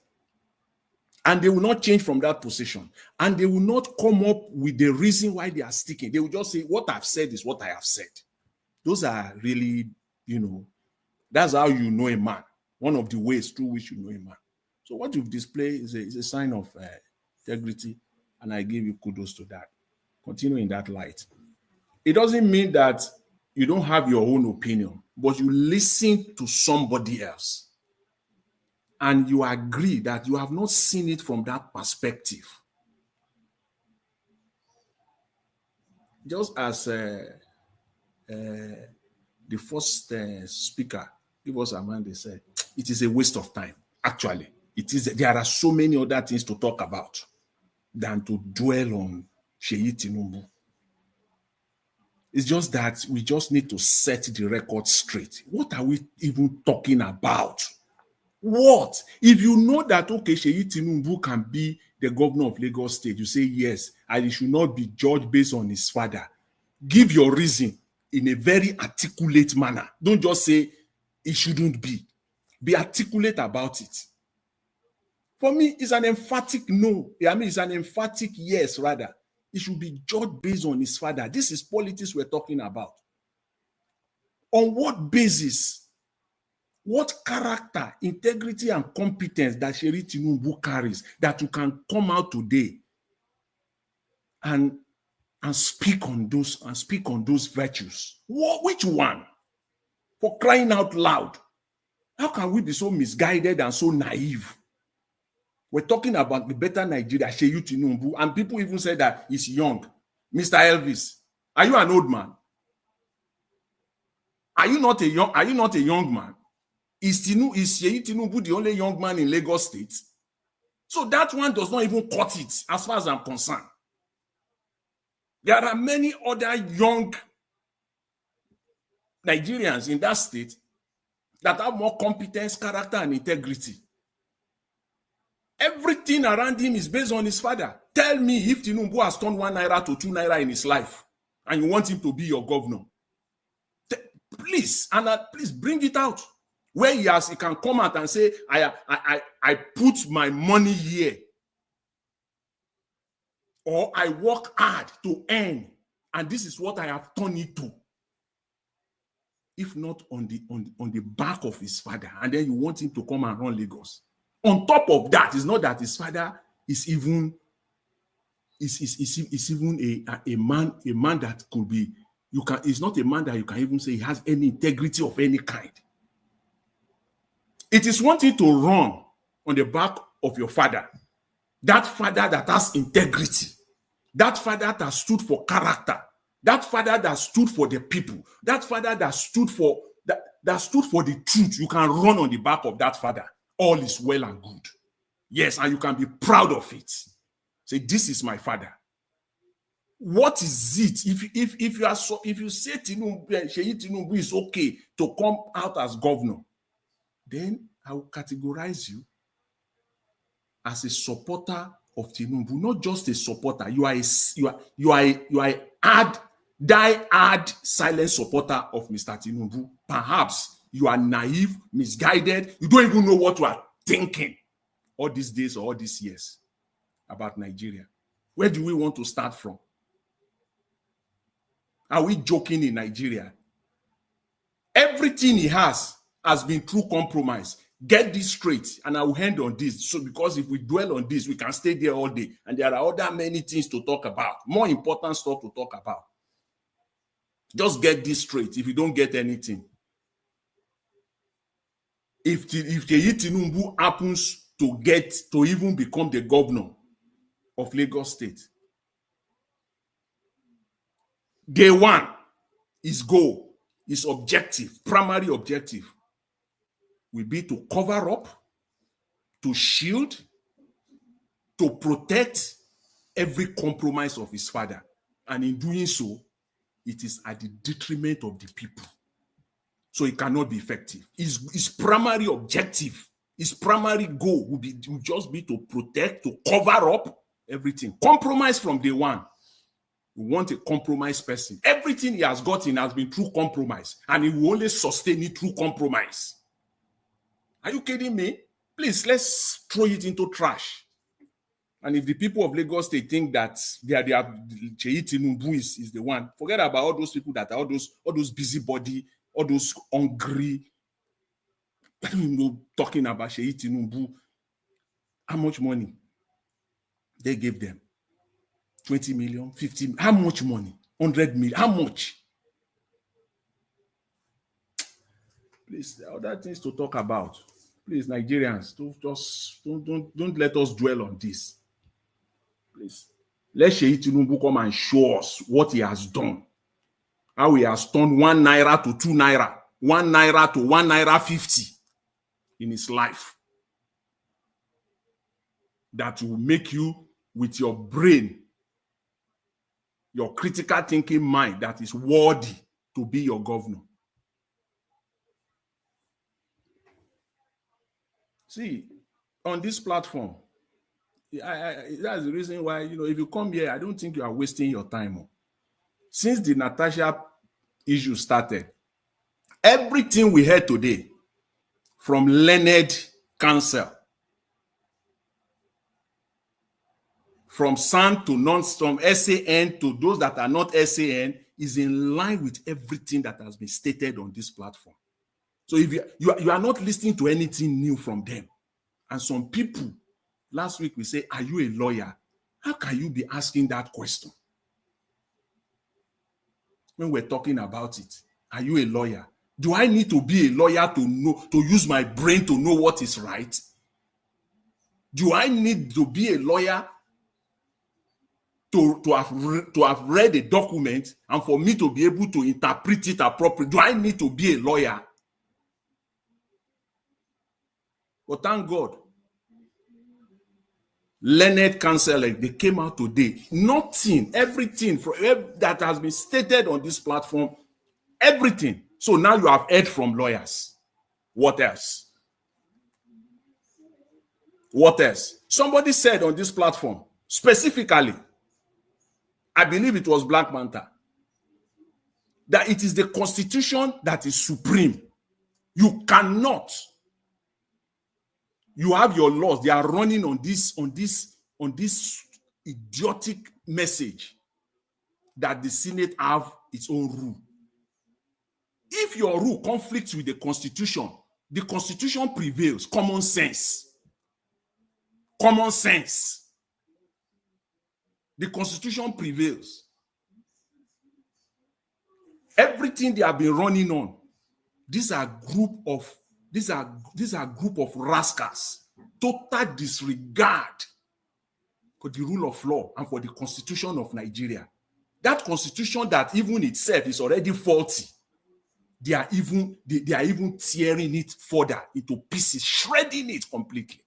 And they will not change from that position. And they will not come up with the reason why they are sticking. They will just say, what I've said is what I have said. Those are really, that's how you know a man. One of the ways through which you know a man. So what you've displayed is a sign of integrity, and I give you kudos to that. Continue in that light. It doesn't mean that you don't have your own opinion, but you listen to somebody else and you agree that you have not seen it from that perspective. Just as the first speaker, give us a man, they said, it is a waste of time. Actually, it is. There are so many other things to talk about than to dwell on Seyi Tinubu. It's just that we just need to set the record straight. What are we even talking about? What? If you know that, okay, Seyi Tinubu can be the governor of Lagos State, you say yes, and he should not be judged based on his father. Give your reason in a very articulate manner. Don't just say it shouldn't be. Be articulate about it. For me, it's an emphatic no. It's an emphatic yes, rather. It should be judged based on his father. This is politics we're talking about. On what basis? What character, integrity, and competence that Seyi Tinubu carries that you can come out today and speak on those virtues? Which one? For crying out loud. How can we be so misguided and so naive? We're talking about the better Nigeria, Seyi Tinubu, and people even say that he's young. Mr. Elvis, are you an old man? Are you not a young man? Is Seyi Tinubu the only young man in Lagos State? So that one does not even cut it, as far as I'm concerned. There are many other young Nigerians in that state that have more competence, character, and integrity. Everything around him is based on his father. Tell me if Tinubu has turned 1 naira to 2 naira in his life and you want him to be your governor. Please, and please bring it out. Where he can come out and say, I put my money here. Or I work hard to earn. And this is what I have turned it to. If not on the back of his father. And then you want him to come and run Lagos. On top of that, it's not that his father is even a man that could be, it's not a man that you can even say he has any integrity of any kind. It is one thing to run on the back of your father. That father that has integrity. That father that stood for character. That father that stood for the people. That father that stood for the truth. You can run on the back of that father. All is well and good. Yes, and you can be proud of it. Say, this is my father. What is it? If you say Seyi Tinubu is okay to come out as governor, then I will categorize you as a supporter of Tinubu, not just a supporter. You are a die-hard silent supporter of Mr. Tinubu. Perhaps you are naive, misguided. You don't even know what you are thinking all these days or all these years about Nigeria. Where do we want to start from? Are we joking in Nigeria? Everything he has been through compromise. Get this straight, and I will end on this. So, because if we dwell on this, we can stay there all day. And there are other many things to talk about, more important stuff to talk about. Just get this straight if you don't get anything. If Seyi Tinubu happens to even become the governor of Lagos State, day one, his goal, his objective, primary objective, will be to cover up, to shield, to protect every compromise of his father. And in doing so, it is at the detriment of the people. So it cannot be effective. His primary objective, his primary goal will just be to protect, to cover up everything. Compromise from day one. We want a compromised person. Everything he has gotten has been through compromise, and he will only sustain it through compromise. Are you kidding me? Please, let's throw it into trash. And if the people of Lagos State think that Seyi Tinubu is the one, forget about all those people that are all those busybody, all those hungry, I don't even know, talking about Seyi Tinubu. How much money they gave them? 20 million, 50, how much money? 100 million, how much? Please, there are other things to talk about. Please, Nigerians, don't let us dwell on this. Please, let Seyi Tinubu come and show us what he has done. How he has turned 1 naira to 2 naira, 1 naira to 1 naira 50 in his life. That will make you, with your brain, your critical thinking mind, that is worthy to be your governor. See, on this platform, that's the reason why, if you come here, I don't think you are wasting your time. Since the Natasha issue started, everything we heard today from learned counsel, from SAN to from SAN to those that are not SAN, is in line with everything that has been stated on this platform. So if you are not listening to anything new from them, and some people, last week we say, are you a lawyer? How can you be asking that question? When we're talking about it, are you a lawyer? Do I need to be a lawyer to use my brain to know what is right? Do I need to be a lawyer to have read a document and for me to be able to interpret it appropriately? Do I need to be a lawyer? But thank God, learned counselors, they came out today. Nothing, everything that has been stated on this platform, everything So now you have heard from lawyers. What else? What else? Somebody said on this platform, specifically, I believe it was Black Manta, that it is the Constitution that is supreme. You cannot. You have your laws. They are running on this idiotic message that the Senate have its own rule. If your rule conflicts with the Constitution prevails. Common sense. Common sense. The Constitution prevails. Everything they have been running on, these are group of rascals. Total disregard for the rule of law and for the Constitution of Nigeria. That Constitution that even itself is already faulty. They are even tearing it further into pieces, shredding it completely.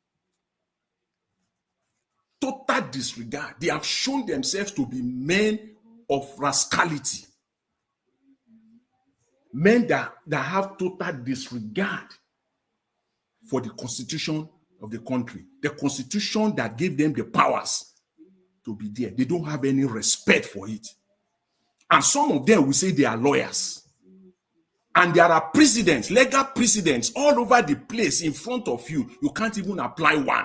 Total disregard. They have shown themselves to be men of rascality. Men that have total disregard for the Constitution of the country. The Constitution that gave them the powers to be there. They don't have any respect for it. And some of them will say they are lawyers. And there are precedents, legal precedents all over the place in front of you. You can't even apply one.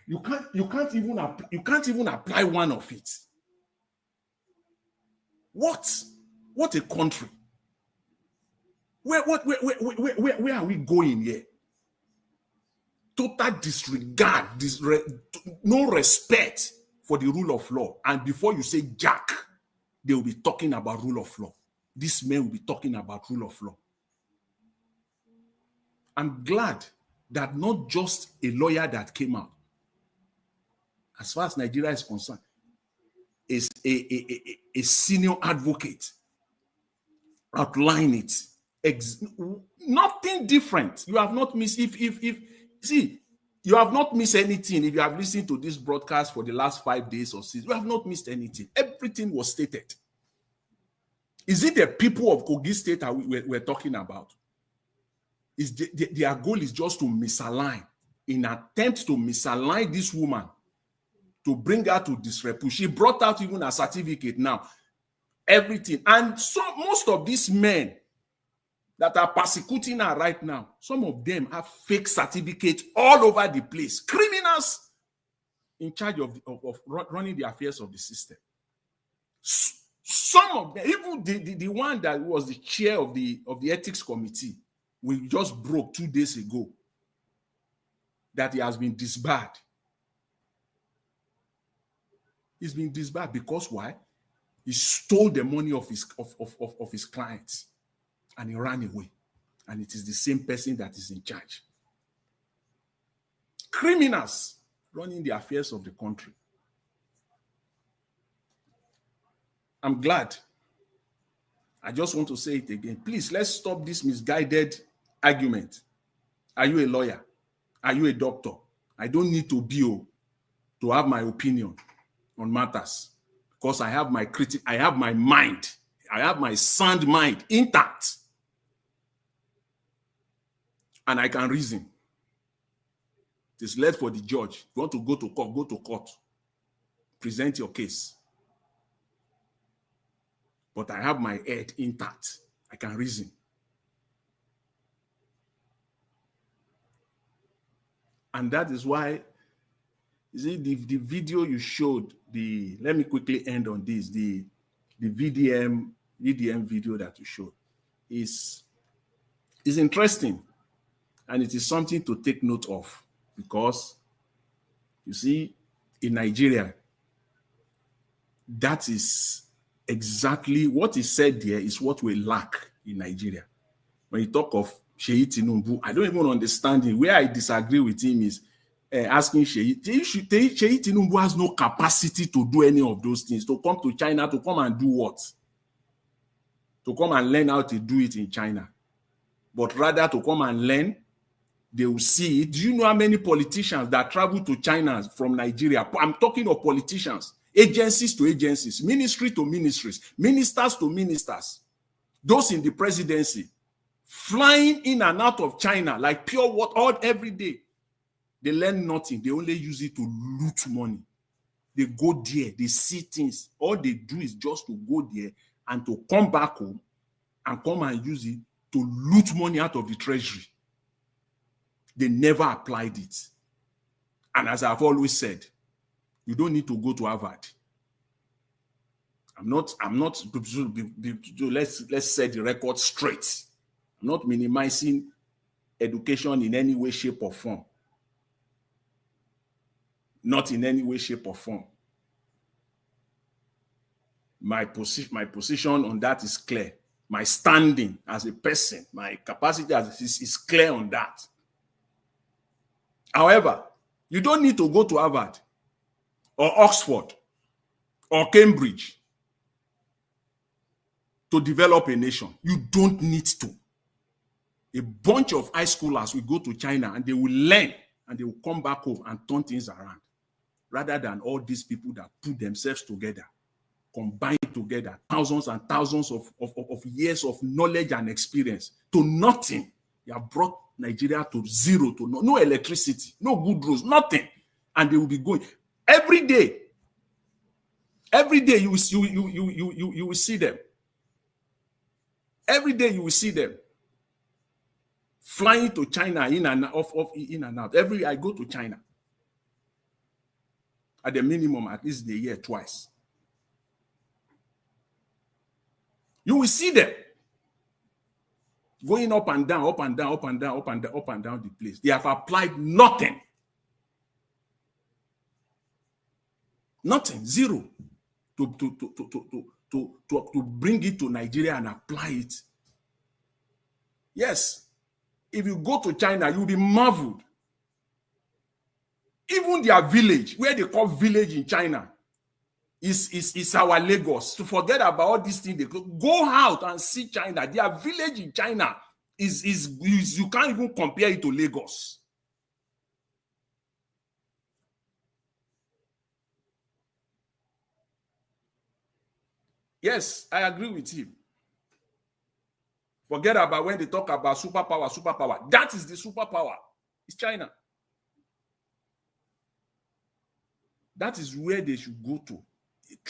You can't even apply one of it. What a country. Where are we going here? Total disregard, no respect for the rule of law. And before you say jack, they will be talking about rule of law. These men will be talking about rule of law. I'm glad that not just a lawyer that came out, as far as Nigeria is concerned, is a senior advocate outline it. Nothing different. You have not missed. You have not missed anything. If you have listened to this broadcast for the last 5 days or 6, you have not missed anything. Everything was stated. Is it the people of Kogi State that we're talking about? Their goal is just to misalign, in attempt to misalign this woman, to bring her to disrepute. She brought out even a certificate now. Everything. And so most of these men that are persecuting her right now, some of them have fake certificates all over the place. Criminals in charge of running the affairs of the system. Some of them, even the one that was the chair of the ethics committee, we just broke 2 days ago, that he has been disbarred. He's been disbarred because why? He stole the money of his clients and he ran away. And it is the same person that is in charge. Criminals running the affairs of the country. I'm glad. I just want to say it again. Please, let's stop this misguided argument. Are you a lawyer? Are you a doctor? I don't need to be to have my opinion on matters, because I have my mind. I have my sound mind intact. And I can reason. It is left for the judge. If you want to go to court, go to court. Present your case. But I have my head intact. I can reason. And that is why, you see, the video you showed, let me quickly end on this, the VDM video that you showed is interesting. And it is something to take note of, because, you see, in Nigeria, that is exactly what is said there is what we lack in Nigeria. When you talk of Seyi Tinubu, I don't even understand it. Where I disagree with him is asking Seyi Tinubu has no capacity to do any of those things, to come to China, to come and do what? To come and learn how to do it in China. But rather to come and learn, they will see it. Do you know how many politicians that travel to China from Nigeria? I'm talking of politicians, agencies to agencies, ministry to ministries, ministers to ministers. those in the presidency, flying in and out of China like pure water all every day. They learn nothing. They only use it to loot money. They go there, they see things. All they do is just to go there and to come back home and come and use it to loot money out of the treasury. They never applied it. And as I've always said, you don't need to go to Harvard. Let's set the record straight. I'm not minimizing education in any way, shape, or form. Not in any way, shape, or form. My position on that is clear. My standing as a person, my capacity is clear on that. However, you don't need to go to Harvard or Oxford or Cambridge to develop a nation. You don't need to. A bunch of high schoolers will go to China and they will learn and they will come back home and turn things around, rather than all these people that put themselves together, combined together, thousands and thousands of years of knowledge and experience to nothing. They have brought Nigeria to zero, to no electricity, no good roads, nothing. And they will be going every day. Every day you will see them. Every day you will see them flying to China in and out. Every I go to China. At the minimum, at least a year twice. You will see them going up and down, up and down, up and down, up and down, up and down the place. They have applied nothing. Nothing, zero, to bring it to Nigeria and apply it. Yes, if you go to China, you'll be marveled. Even their village, where they call village in China, is our Lagos. To forget about all these things, they go out and see China. Their village in China is you can't even compare it to Lagos. Yes, I agree with him. Forget about when they talk about superpower. That is the superpower. It's China. That is where they should go to.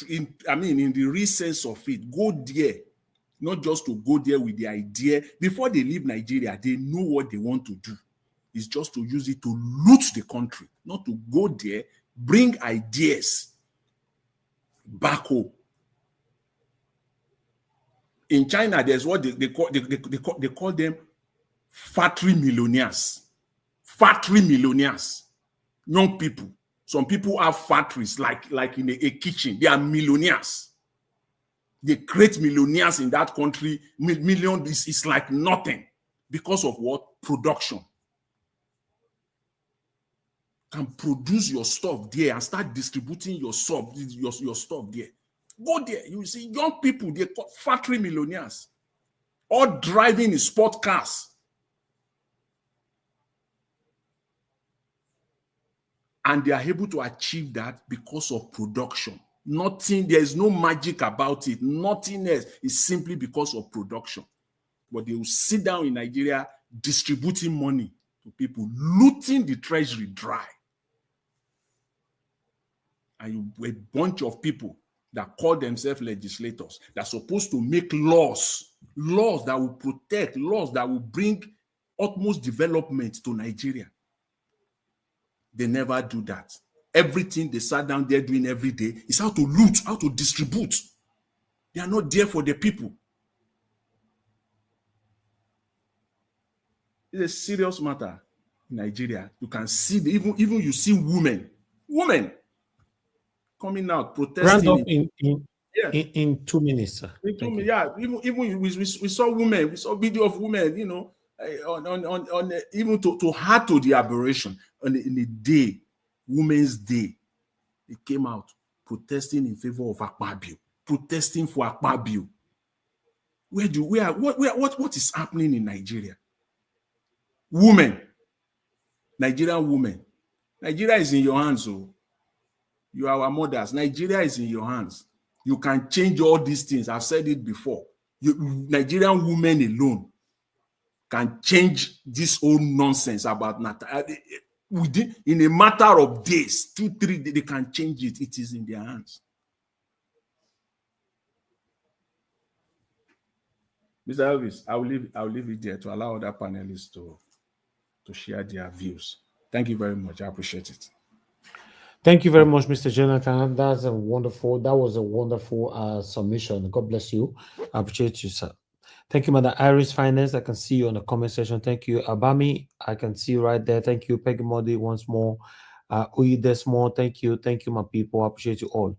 In the real sense of it, go there. Not just to go there with the idea. Before they leave Nigeria, they know what they want to do. It's just to use it to loot the country. Not to go there, bring ideas back home. In China, there's what they call them factory millionaires. Factory millionaires. Young people. Some people have factories like in a kitchen. They are millionaires. They create millionaires in that country. Million is like nothing because of what? Production. Can produce your stuff there and start distributing your stuff there. Go there. You will see young people, they call factory millionaires. All driving in sport cars. And they are able to achieve that because of production. Nothing, there is no magic about it. Nothing else. It's simply because of production. But they will sit down in Nigeria distributing money to people, looting the treasury dry. And a bunch of people that call themselves legislators, that are supposed to make laws that will protect, laws that will bring utmost development to Nigeria. They never do that. Everything they sat down there doing every day is how to loot, how to distribute. They are not there for the people. It's a serious matter in Nigeria. You can see, even you see women coming out protesting. Round up in 2 minutes, sir. Even we saw women, we saw video of women, on even to add to the aberration in the day, Women's Day, they came out protesting in favor of Akpabio, protesting for Akpabio. What is happening in Nigeria? Nigerian women. Nigeria is in your hands, oh. You are our mothers. Nigeria is in your hands. You can change all these things. I've said it before. Nigerian women alone can change this whole nonsense about in a matter of days, 2-3 days, they can change it. It is in their hands. Mr. Elvis, I'll leave it there to allow other panelists to share their views. Thank you very much. I appreciate it. Thank you very much, Mr. Jonathan. That was a wonderful submission. God bless you. I appreciate you, sir. Thank you, Madam Iris Finance. I can see you on the comment section. Thank you, Abami. I can see you right there. Thank you, Peggy Modi once more. Uyi Desmo. Thank you, my people. I appreciate you all.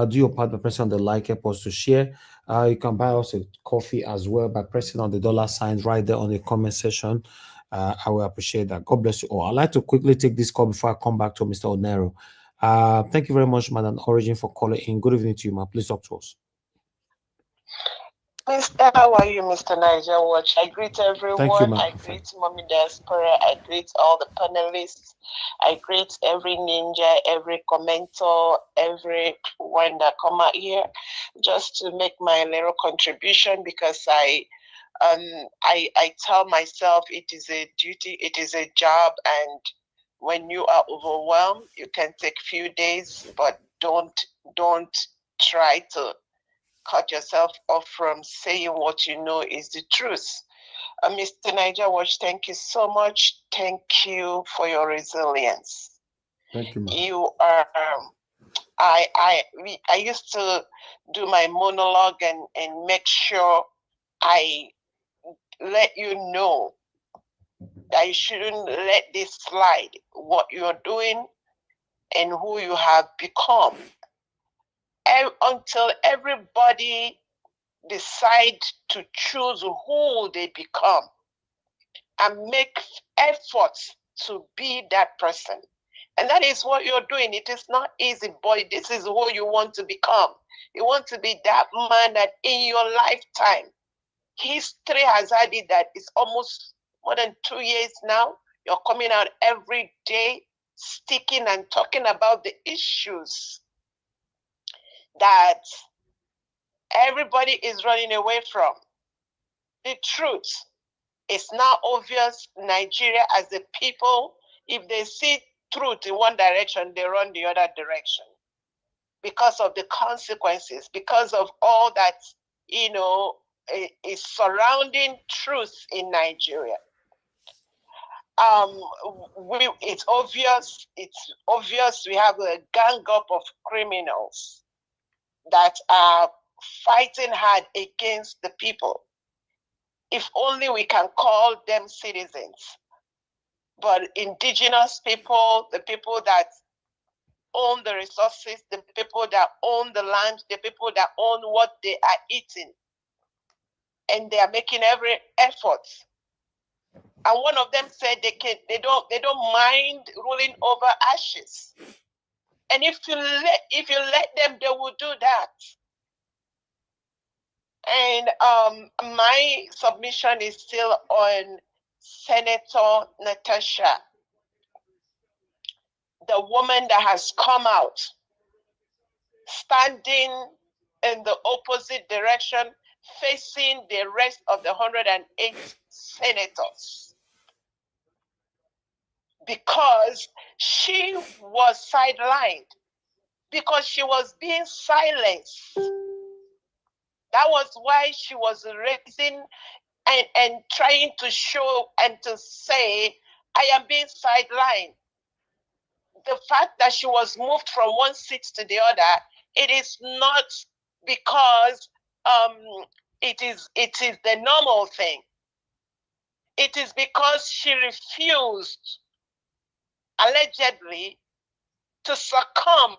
Do your part by pressing on the like, help us to share. You can buy us a coffee as well by pressing on the dollar signs right there on the comment section. I will appreciate that. God bless you all. I'd like to quickly take this call before I come back to Mr. Onero. Thank you very much, Madam Origin, for calling in. Good evening to you, ma. Please talk to us. Mr. How are you, Mr. Niger Watch? I greet everyone. Thank you, I greet Mommy Diaspora. I greet all the panelists. I greet every ninja, every commenter, everyone that come out here just to make my little contribution, because I tell myself it is a duty, it is a job, and when you are overwhelmed, you can take few days, but don't try to cut yourself off from saying what you know is the truth. Mr. Niger Watch, thank you so much. Thank you for your resilience. Thank you, ma'am. You are. I used to do my monologue and make sure I let you know that you shouldn't let this slide, what you're doing and who you have become. And until everybody decide to choose who they become and make efforts to be that person. And that is what you're doing. It is not easy, boy. This is who you want to become. You want to be that man that in your lifetime, history has had it that it's almost more than 2 years now. You're coming out every day, sticking and talking about the issues that everybody is running away from. The truth is now obvious. Nigeria as a people, if they see truth in one direction, they run the other direction because of the consequences, because of all that, is surrounding truth in Nigeria. It's obvious we have a gang up of criminals that are fighting hard against the people. If only we can call them citizens. But indigenous people, the people that own the resources, the people that own the land, the people that own what they are eating, and they are making every effort. And one of them said they don't mind ruling over ashes. And if you let them, they will do that. And my submission is still on Senator Natasha, the woman that has come out, standing in the opposite direction, facing the rest of the 108 senators. Because she was sidelined, because she was being silenced. That was why she was raising and trying to show and to say, I am being sidelined. The fact that she was moved from one seat to the other, it is not because it is the normal thing. It is because she refused, allegedly, to succumb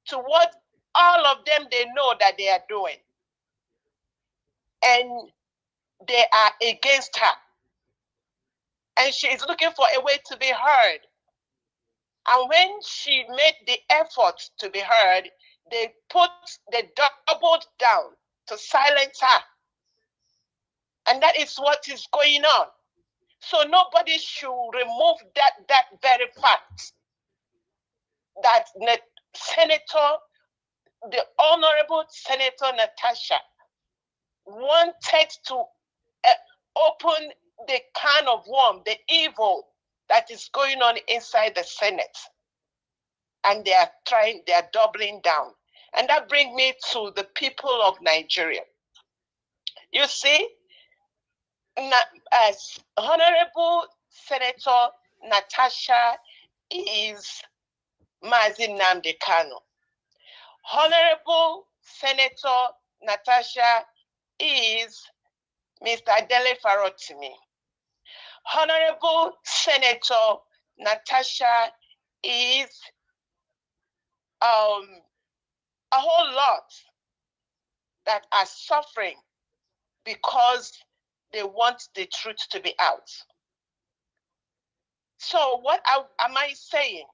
to what all of them they know that they are doing. And they are against her. And she is looking for a way to be heard. And when she made the effort to be heard, they doubled down to silence her. And that is what is going on. So nobody should remove that very fact that the Honorable Senator Natasha wanted to open the can of worm, the evil that is going on inside the Senate. And they are doubling down. And that brings me to the people of Nigeria. You see, as Honorable Senator Natasha is Mazi Nnamdi Kanu. Honorable Senator Natasha is Mr. Dele Farotimi. Honorable Senator Natasha is a whole lot that are suffering because they want the truth to be out. So what am I saying?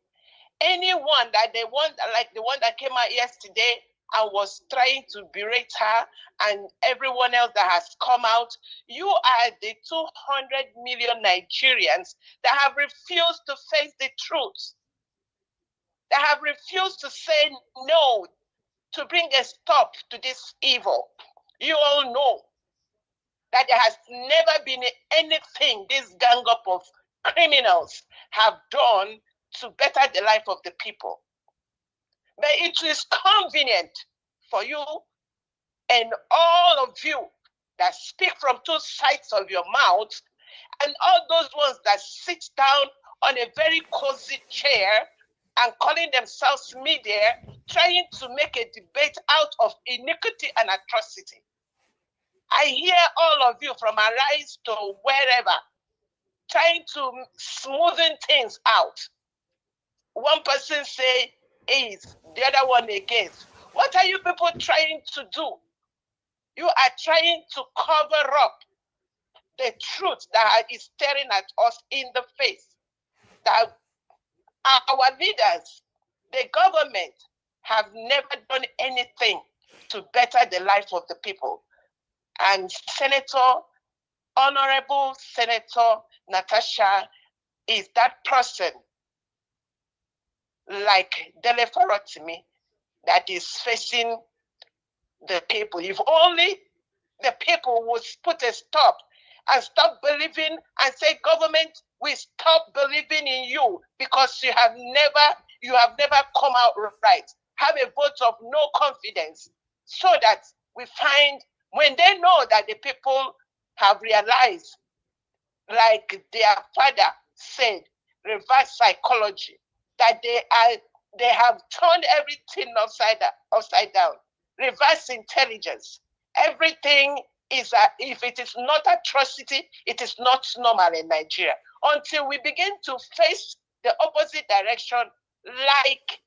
Anyone that they want, like the one that came out yesterday and was trying to berate her, and everyone else that has come out, you are the 200 million Nigerians that have refused to face the truth, that have refused to say no, to bring a stop to this evil. You all know that there has never been anything this gang up of criminals have done to better the life of the people. But it is convenient for you and all of you that speak from two sides of your mouth, and all those ones that sit down on a very cozy chair and calling themselves media, trying to make a debate out of iniquity and atrocity. I hear all of you from Arise to wherever, trying to smoothen things out. One person say is, the other one against. What are you people trying to do? You are trying to cover up the truth that is staring at us in the face. That our leaders, the government, have never done anything to better the life of the people. And Honorable Senator Natasha is that person, like Dele Farotimi, that is facing the people. If only the people would put a stop and stop believing and say, government, we stop believing in you because you have never come out right. Have a vote of no confidence, so that we find, when they know that the people have realized, like their father said, reverse psychology, that they have turned everything upside down. Reverse intelligence. Everything is if it is not atrocity, it is not normal in Nigeria. Until we begin to face the opposite direction, like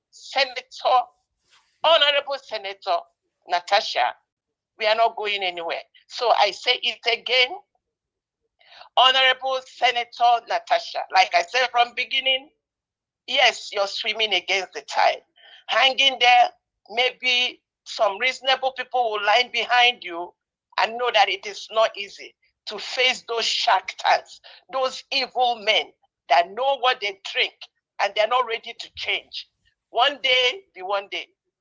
Honorable Senator Natasha, we are not going anywhere. So I say it again, Honorable Senator Natasha, like I said from beginning, yes, you're swimming against the tide. Hanging there, maybe some reasonable people will line behind you and know that it is not easy to face those shark tanks, those evil men that know what they drink and they're not ready to change. One day,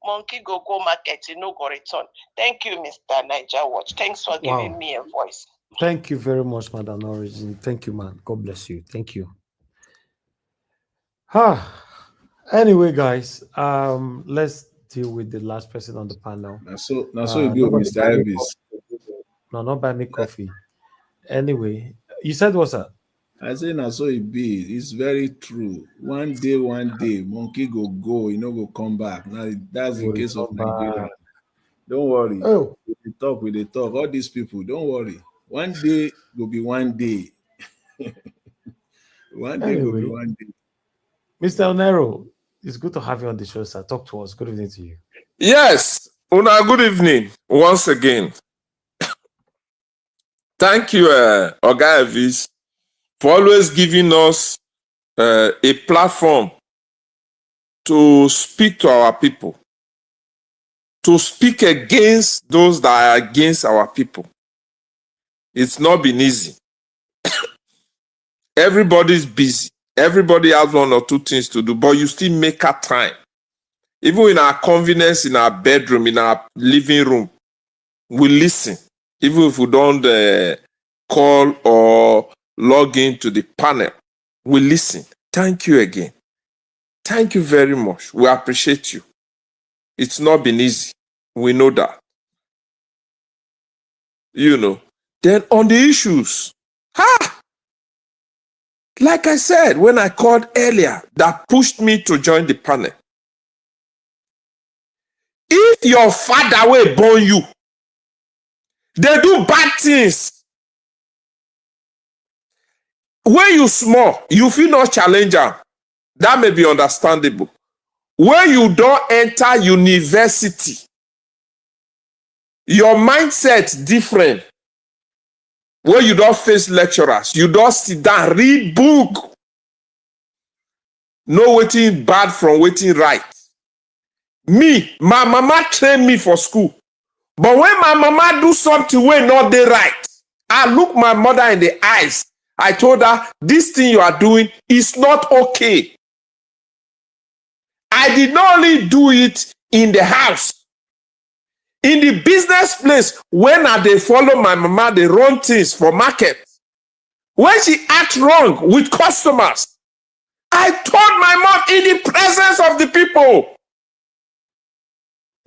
monkey go market, no go return. Thank you, Mr. Niger Watch. Thanks for giving me a voice. Thank you very much, Madam Origin. Thank you, man. God bless you. Thank you. Anyway, guys, let's deal with the last person on the panel. So you go, Mr. Elvis. No, not buy me coffee. Anyway, you said what's up? I say now so it be. It's very true. One day, monkey go, go come back. Now that's the case of Nigeria. Don't worry. Oh, We talk. All these people, don't worry. One day will be one day. One day will be one day. Mr. Onero, it's good to have you on the show, sir. Talk to us. Good evening to you. Yes, Una, good evening once again. Thank you, Oga Elvis, for always giving us a platform to speak to our people, to speak against those that are against our people. It's not been easy. Everybody's busy. Everybody has one or two things to do, but you still make a time. Even in our convenience, in our bedroom, in our living room, we listen. even if we don't call or log into the panel, we listen. Thank you again. Thank you very much. We appreciate you. It's not been easy. We know that. Then on the issues, like I said, when I called earlier, that pushed me to join the panel. If your father will born you, they do bad things. When you small, you feel not challenger. That may be understandable. When you don't enter university, your mindset different. When you don't face lecturers, you don't sit down, read book. No waiting bad from waiting right. Me, my mama trained me for school. But when my mama do something wey not dey right, I look my mother in the eyes. I told her, this thing you are doing is not okay. I did not only do it in the house. In the business place, when I dey follow my mama, they run things for market. When she act wrong with customers, I told my mom in the presence of the people,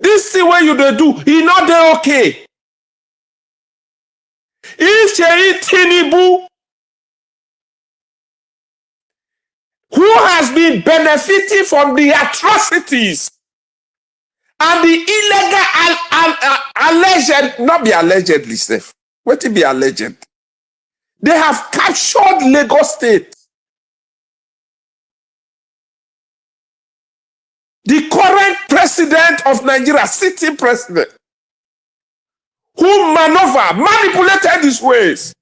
this thing wey you dey do, e not dey okay. If Seyi Tinubu, who has been benefiting from the atrocities and the illegal alleged, not be allegedly safe, what it be alleged? They have captured Lagos State. The current president of Nigeria, sitting president, who manipulated his ways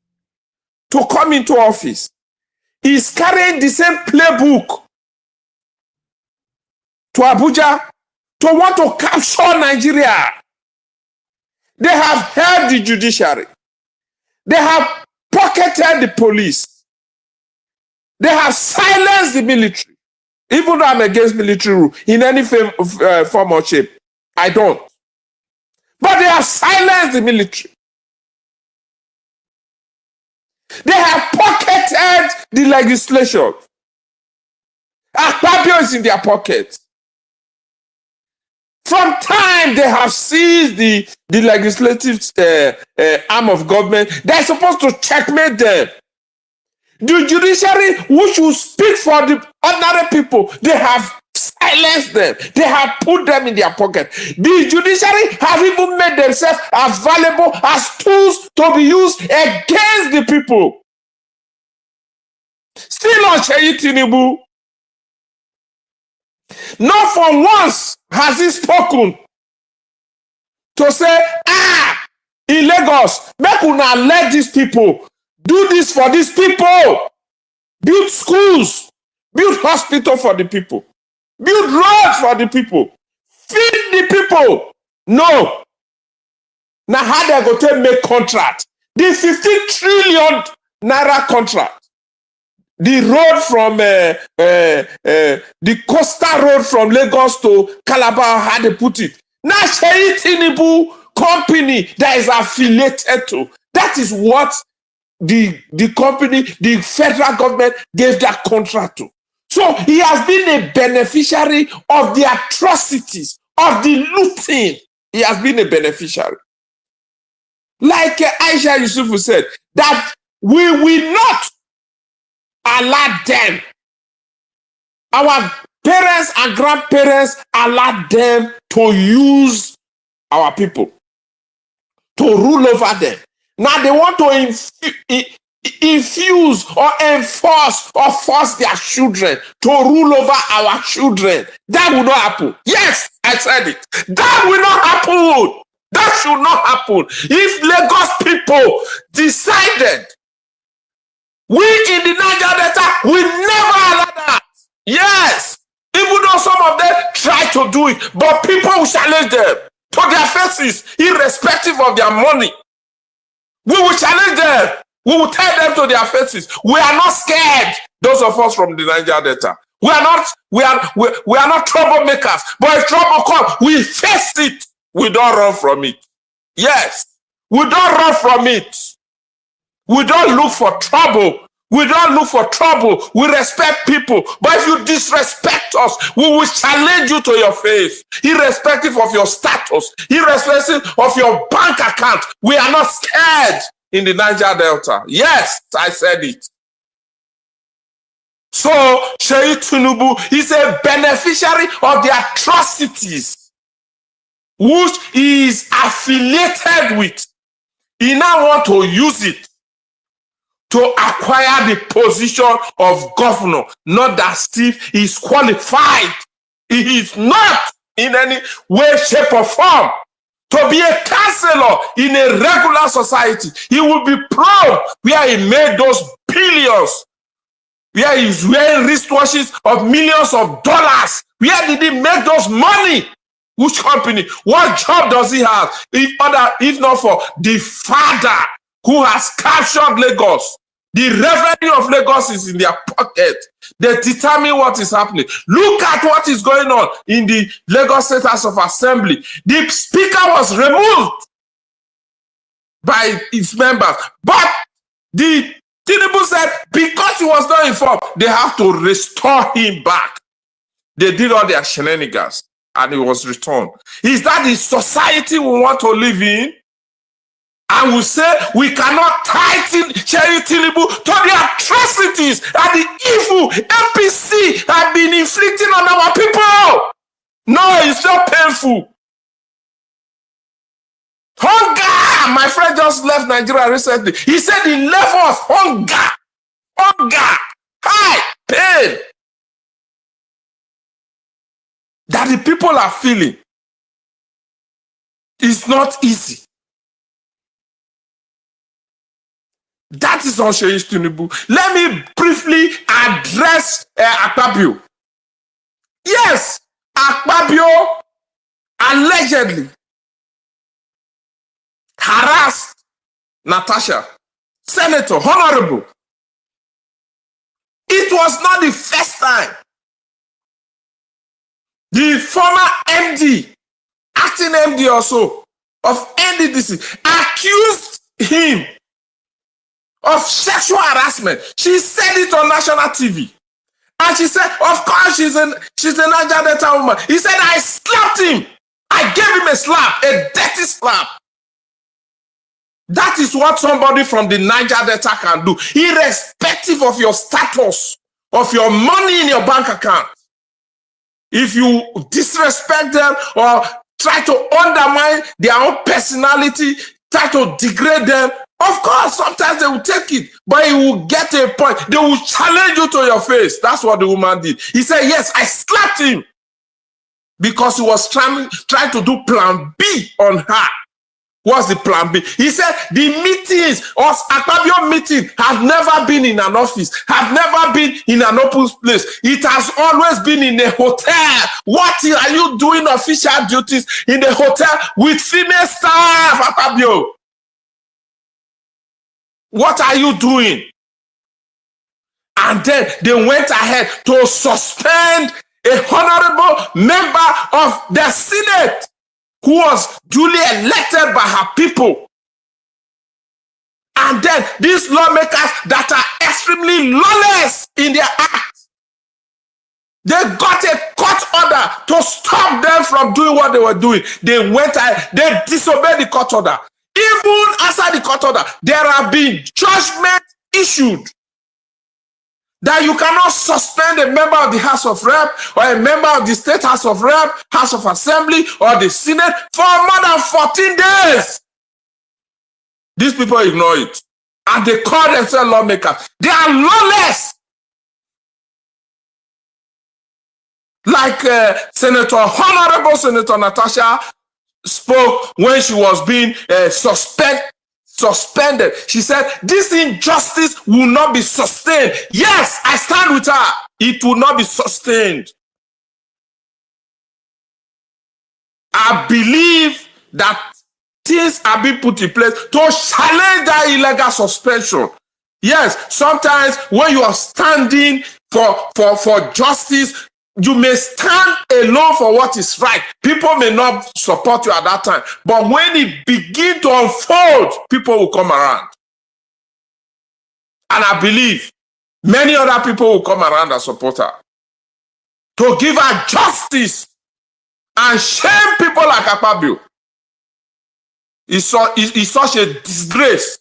to come into office, is carrying the same playbook to Abuja to want to capture Nigeria. They have held the judiciary. They have pocketed the police. They have silenced the military. Even though I'm against military rule in any form or shape, I don't. But they have silenced the military. They have pocketed the legislation. Akpabio is in their pocket. From time they have seized the legislative arm of government, they're supposed to checkmate them. The judiciary, which will speak for the ordinary people, they have silenced them. They have put them in their pocket. The judiciary have even made themselves available as tools to be used against the people. Still on Seyi Tinubu. Not for once has he spoken to say, in Lagos, make una let these people do this for these people. Build schools, build hospital for the people, build roads for the people, feed the people. No. Now how they go to make contract? The 15 trillion naira contract. The road from the coastal road from Lagos to Calabar, how they put it. Now Seyi Tinubu company that is affiliated to. That is what the company, the federal government gave that contract to. So he has been a beneficiary of the atrocities, of the looting. He has been a beneficiary. Like Aisha Yusufu said, that we will not allow them, our parents and grandparents allowed them to use our people, to rule over them. Now they want to infuse or enforce or force their children to rule over our children. That will not happen. Yes, I said it. That will not happen. That should not happen. If Lagos people decided, we in the Niger Delta will never allow that. Yes, even though some of them try to do it, but people will challenge them to their faces, irrespective of their money. We will challenge them. We will tell them to their faces. We are not scared. Those of us from the Niger Delta, we are not troublemakers. But if trouble comes, we face it. We don't run from it. Yes, We don't run from it. We don't look for trouble. We don't look for trouble. We respect people. But if you disrespect us, we will challenge you to your face, irrespective of your status, irrespective of your bank account. We are not scared in the Niger Delta. Yes, I said it. So, Seyi Tinubu is a beneficiary of the atrocities which he is affiliated with. He now wants to use it to acquire the position of governor, not that if he's qualified. He is not in any way, shape, or form to be a counselor in a regular society. He will be proud where he made those billions, where he's wearing wristwatches of millions of dollars. Where did he make those money? Which company? What job does he have? If not for the father who has captured Lagos. The revenue of Lagos is in their pocket. They determine what is happening. Look at what is going on in the Lagos State House of Assembly. The speaker was removed by its members. But the Tinubu said because he was not informed, they have to restore him back. They did all their shenanigans and he was returned. Is that the society we want to live in? And we say we cannot tighten Seyi Tinubu to the atrocities and the evil APC have been inflicting on our people. No, it's not painful. Hunger! My friend just left Nigeria recently. He said the level of hunger, high, pain that the people are feeling is not easy. That is on Seyi Tinubu. Let me briefly address Akpabio. Yes, Akpabio allegedly harassed Natasha, Senator, Honorable. It was not the first time. The former MD, acting MD also, of NDDC, accused him of sexual harassment. She said it on national TV. And she said, of course, she's a Niger Delta woman. He said, I slapped him. I gave him a slap, a dirty slap. That is what somebody from the Niger Delta can do, irrespective of your status, of your money in your bank account. If you disrespect them or try to undermine their own personality, try to degrade them, of course, sometimes they will take it, but it will get to a point. They will challenge you to your face. That's what the woman did. He said, yes, I slapped him because he was trying to do plan B on her. What's the plan B? He said the meetings of Akpabio meeting have never been in an office, have never been in an open place. It has always been in a hotel. What are you doing official duties in the hotel with female staff, Akpabio? What are you doing? And then they went ahead to suspend a honorable member of the Senate who was duly elected by her people. And then these lawmakers that are extremely lawless in their acts, they got a court order to stop them from doing what they were doing. They disobeyed the court order. Even outside the court order, there have been judgment issued that you cannot suspend a member of the House of Rep or a member of the State House of Rep, House of Assembly, or the Senate for more than 14 days. These people ignore it. And they call themselves lawmakers. They are lawless. Like Honorable Senator Natasha spoke when she was being suspended. She said, this injustice will not be sustained. Yes, I stand with her. It will not be sustained. I believe that things are being put in place to challenge that illegal suspension. Yes, sometimes when you are standing for justice, You may stand alone for what is right. People may not support you at that time. But when it begins to unfold, people will come around. And I believe many other people will come around and support her. To give her justice and shame people like Akpabio is such a disgrace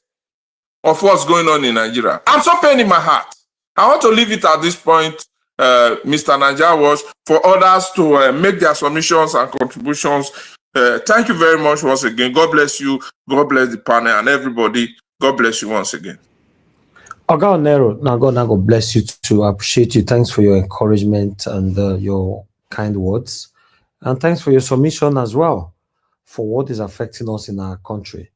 of what's going on in Nigeria. I'm so pain in my heart. I want to leave it at this point, Mr. Naija Watch, for others to make their submissions and contributions. Thank you very much once again. God bless you. God bless the panel and everybody. God bless you once again. Oga Nero, now God bless you too. I appreciate you. Thanks for your encouragement and your kind words. And thanks for your submission as well for what is affecting us in our country.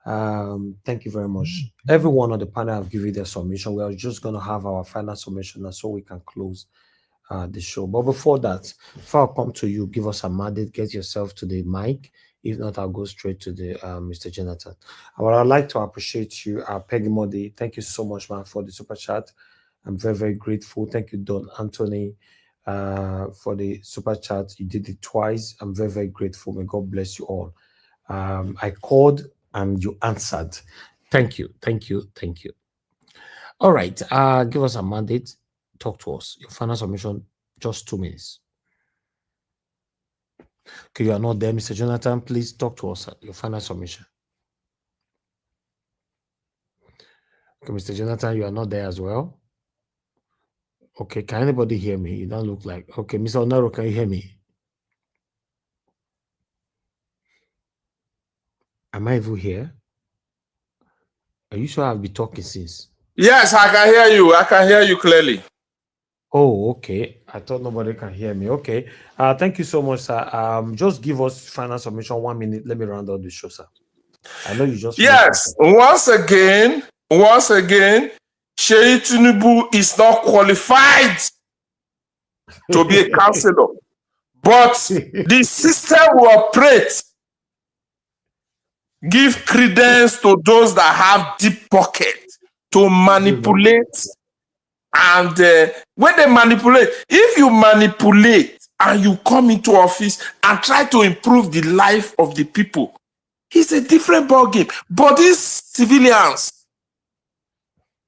Thank you very much. Everyone on the panel have given their submission. We are just going to have our final submission and so we can close the show. But before that, before I come to you, give us a mandate, get yourself to the mic. If not, I'll go straight to the Mr. Jonathan. Well, I'd like to appreciate you, Peggy Modi. Thank you so much, man, for the super chat. I'm very, very grateful. Thank you, Don Anthony, for the super chat. You did it twice. I'm very, very grateful. May God bless you all. I called and you answered. Thank you. Thank you. Thank you. All right. Give us a mandate. Talk to us. Your final submission, just 2 minutes. Okay, you are not there, Mr. Jonathan. Please talk to us. Your final submission. Okay, Mr. Jonathan, you are not there as well. Okay, can anybody hear me? You don't look like. Okay, Mr. Onaro, can you hear me? Am I even here? Are you sure I've been talking since? Yes, I can hear you. I can hear you clearly. Oh, okay. I thought nobody can hear me. Okay. Thank you so much, sir. Just give us final submission 1 minute. Let me round out the show, sir. I know you just. Yes. Once again, Seyi Tinubu is not qualified to be a counselor. But the system will operate. Give credence to those that have deep pockets to manipulate. And when they manipulate, if you manipulate and you come into office and try to improve the life of the people, it's a different ballgame. But these civilians,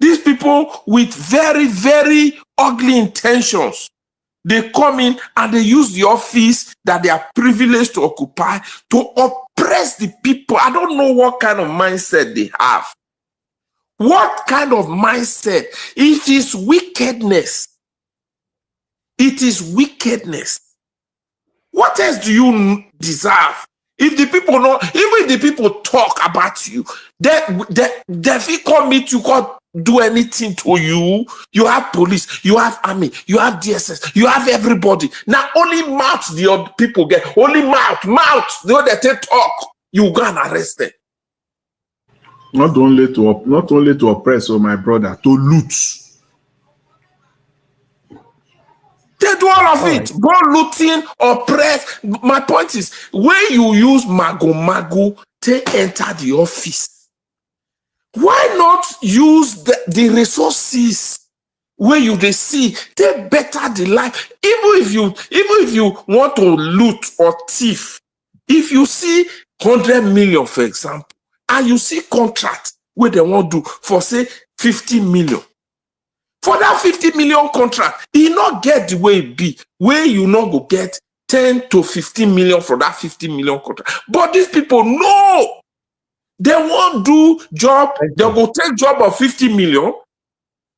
these people with very, very ugly intentions, they come in and they use the office that they are privileged to occupy to oppress the people. I don't know what kind of mindset they have. What kind of mindset? It is wickedness. It is wickedness. What else do you deserve? If the people know, even if the people talk about you, they come meet you, can't do anything to you. You have police, you have army, you have DSS, you have everybody. Now only mouth the other people get, only mouth, the way they talk, you go and arrest them. Not only to oppress, my brother, to loot. They do all of it. Go looting, oppress. My point is, when you use mago to enter the office, why not use the resources where you they see they better the life? Even if you want to loot or thief, if you see 100 million, for example, and you see contract where they want to do for say 50 million. For that 50 million contract, he not get the way it be, where you not go get 10 to 15 million for that 50 million contract. But these people know they won't do job, they'll go take job of 50 million.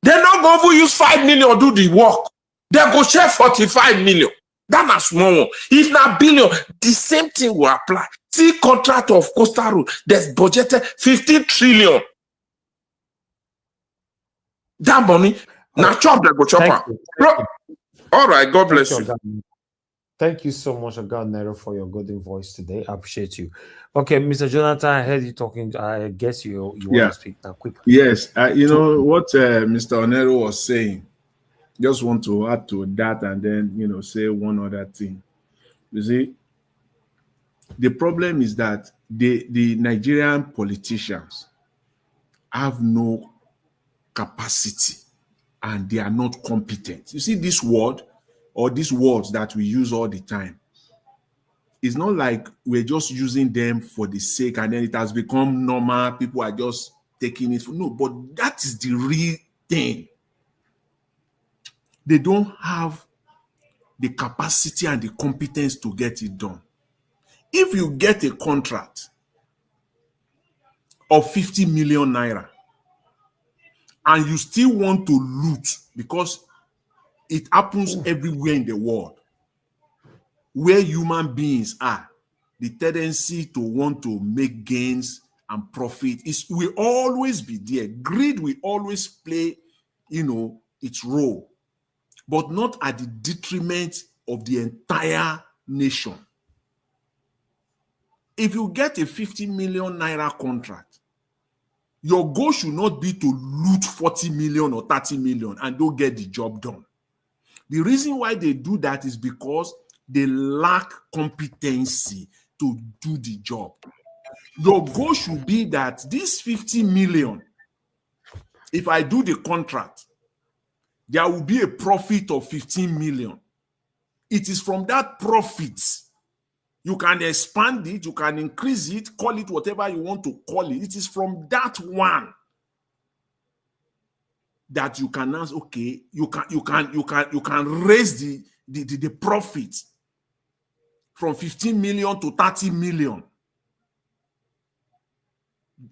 They're not going to use 5 million do the work. They'll go share 45 million. That's a small one. If not billion, the same thing will apply. See contract of Coastal Road, there's budgeted 15 trillion. That money, now chop that go chop. All right, God bless you. Thank you so much, Oga Nero, for your golden voice today. I appreciate you. Okay, Mr. Jonathan, I heard you talking. I guess you want to speak now quickly. Yes, you know what Mr. Onero was saying. Just want to add to that and then, say one other thing. You see, the problem is that the Nigerian politicians have no capacity and they are not competent. You see this word, or these words that we use all the time, it's not like we're just using them for the sake and then it has become normal. People are just taking it. No, but that is the real thing. They don't have the capacity and the competence to get it done. If you get a contract of 50 million naira and you still want to loot, because it happens everywhere in the world where human beings are, the tendency to want to make gains and profit will always be there. Greed will always play, its role, but not at the detriment of the entire nation. If you get a 50 million naira contract, your goal should not be to loot 40 million or 30 million and don't get the job done. The reason why they do that is because they lack competency to do the job. Your goal should be that this 50 million, if I do the contract, there will be a profit of 15 million. It is from that profit, you can expand it, you can increase it, call it whatever you want to call it. It is from that one that you can ask, okay, you can raise the profit from 15 million to 30 million.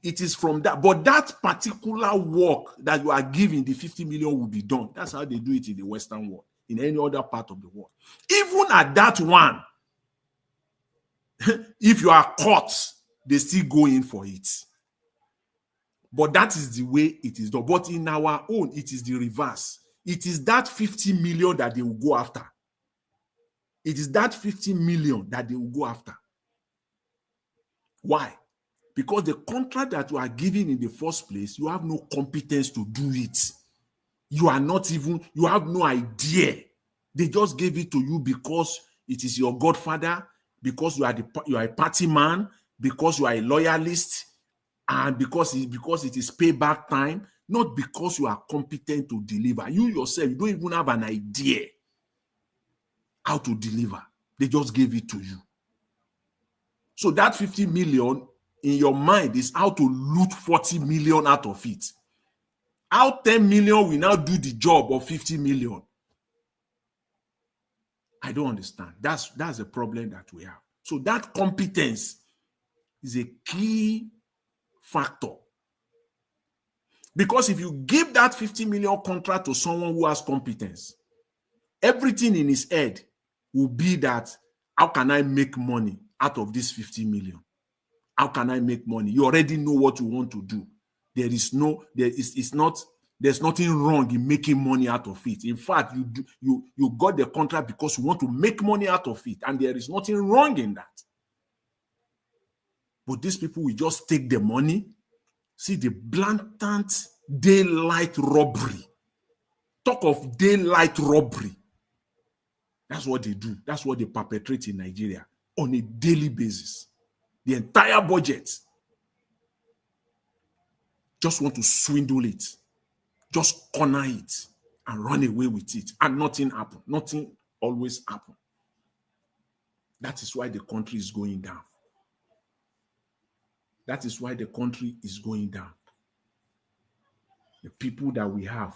It is from that, but that particular work that you are giving, the 50 million will be done. That's how they do it in the Western world, in any other part of the world. Even at that one, if you are caught, they still go in for it. But that is the way it is done. But in our own, it is the reverse. It is that 50 million that they will go after. It is that 50 million that they will go after. Why? Because the contract that you are given in the first place, you have no competence to do it. You have no idea. They just gave it to you because it is your godfather, because you are a party man, because you are a loyalist, and because it is payback time, not because you are competent to deliver. You yourself, you don't even have an idea how to deliver. They just gave it to you. So that 50 million in your mind is how to loot 40 million out of it. How 10 million will now do the job of 50 million? I don't understand. That's the problem that we have. So that competence is a key factor. Because if you give that 50 million contract to someone who has competence, everything in his head will be that, how can I make money out of this 50 million? How can I make money? You already know what you want to do. There's nothing wrong in making money out of it. In fact, you got the contract because you want to make money out of it, and there is nothing wrong in that. But these people will just take the money. See the blatant daylight robbery. Talk of daylight robbery. That's what they do. That's what they perpetrate in Nigeria on a daily basis. The entire budget. Just want to swindle it. Just corner it and run away with it. And nothing happen. Nothing always happen. That is why the country is going down. That is why the country is going down. The people that we have,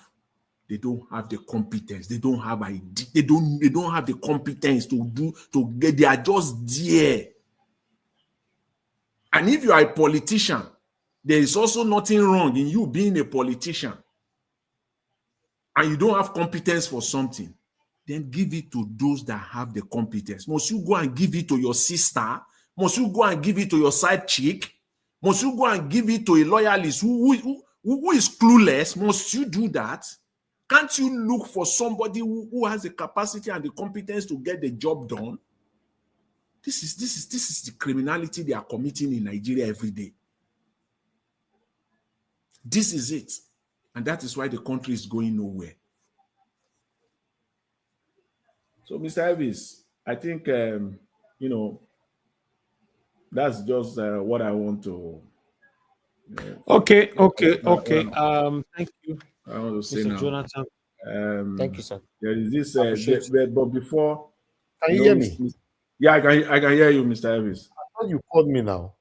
they don't have the competence. They don't have idea. They don't have the competence to get. They are just there. And if you are a politician, there is also nothing wrong in you being a politician. And you don't have competence for something, then give it to those that have the competence. Must you go and give it to your sister? Must you go and give it to your side chick? Must you go and give it to a loyalist who is clueless? Must you do that? Can't you look for somebody who has the capacity and the competence to get the job done? This is the criminality they are committing in Nigeria every day. This is it. And that is why the country is going nowhere. So, Mr. Elvis, I think, that's just what I want to. Okay. Thank you, I want to say Mr. now. Jonathan. Thank you, sir. There is this, Appreciate it. but before, Can you hear me? Yeah, I can hear you, Mr. Elvis. I thought you called me now.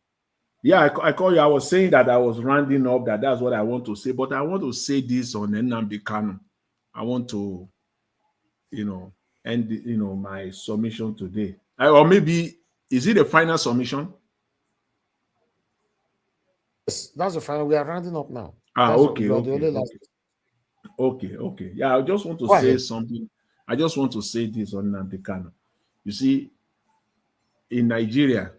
Yeah, I call you. I was saying that I was rounding up. That's what I want to say. But I want to say this on Nnamdi Kanu. I want to, end my submission today. Or maybe is it a final submission? Yes, that's the final. We are rounding up now. Okay. Yeah, I just want to say something. I just want to say this on Nnamdi Kanu. You see, in Nigeria,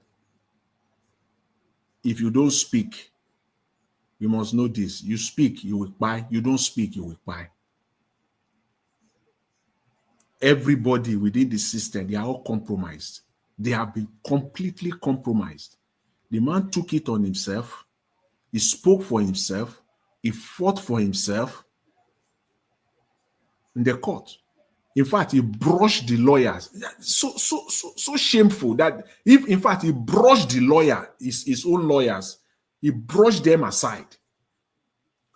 if you don't speak, you must know this. You speak, you will buy. You don't speak, you will buy. Everybody within the system, they are all compromised. They have been completely compromised. The man took it on himself. He spoke for himself. He fought for himself in the court. In fact, he brushed the lawyers. So shameful that if, in fact, he brushed the lawyer, his own lawyers, he brushed them aside.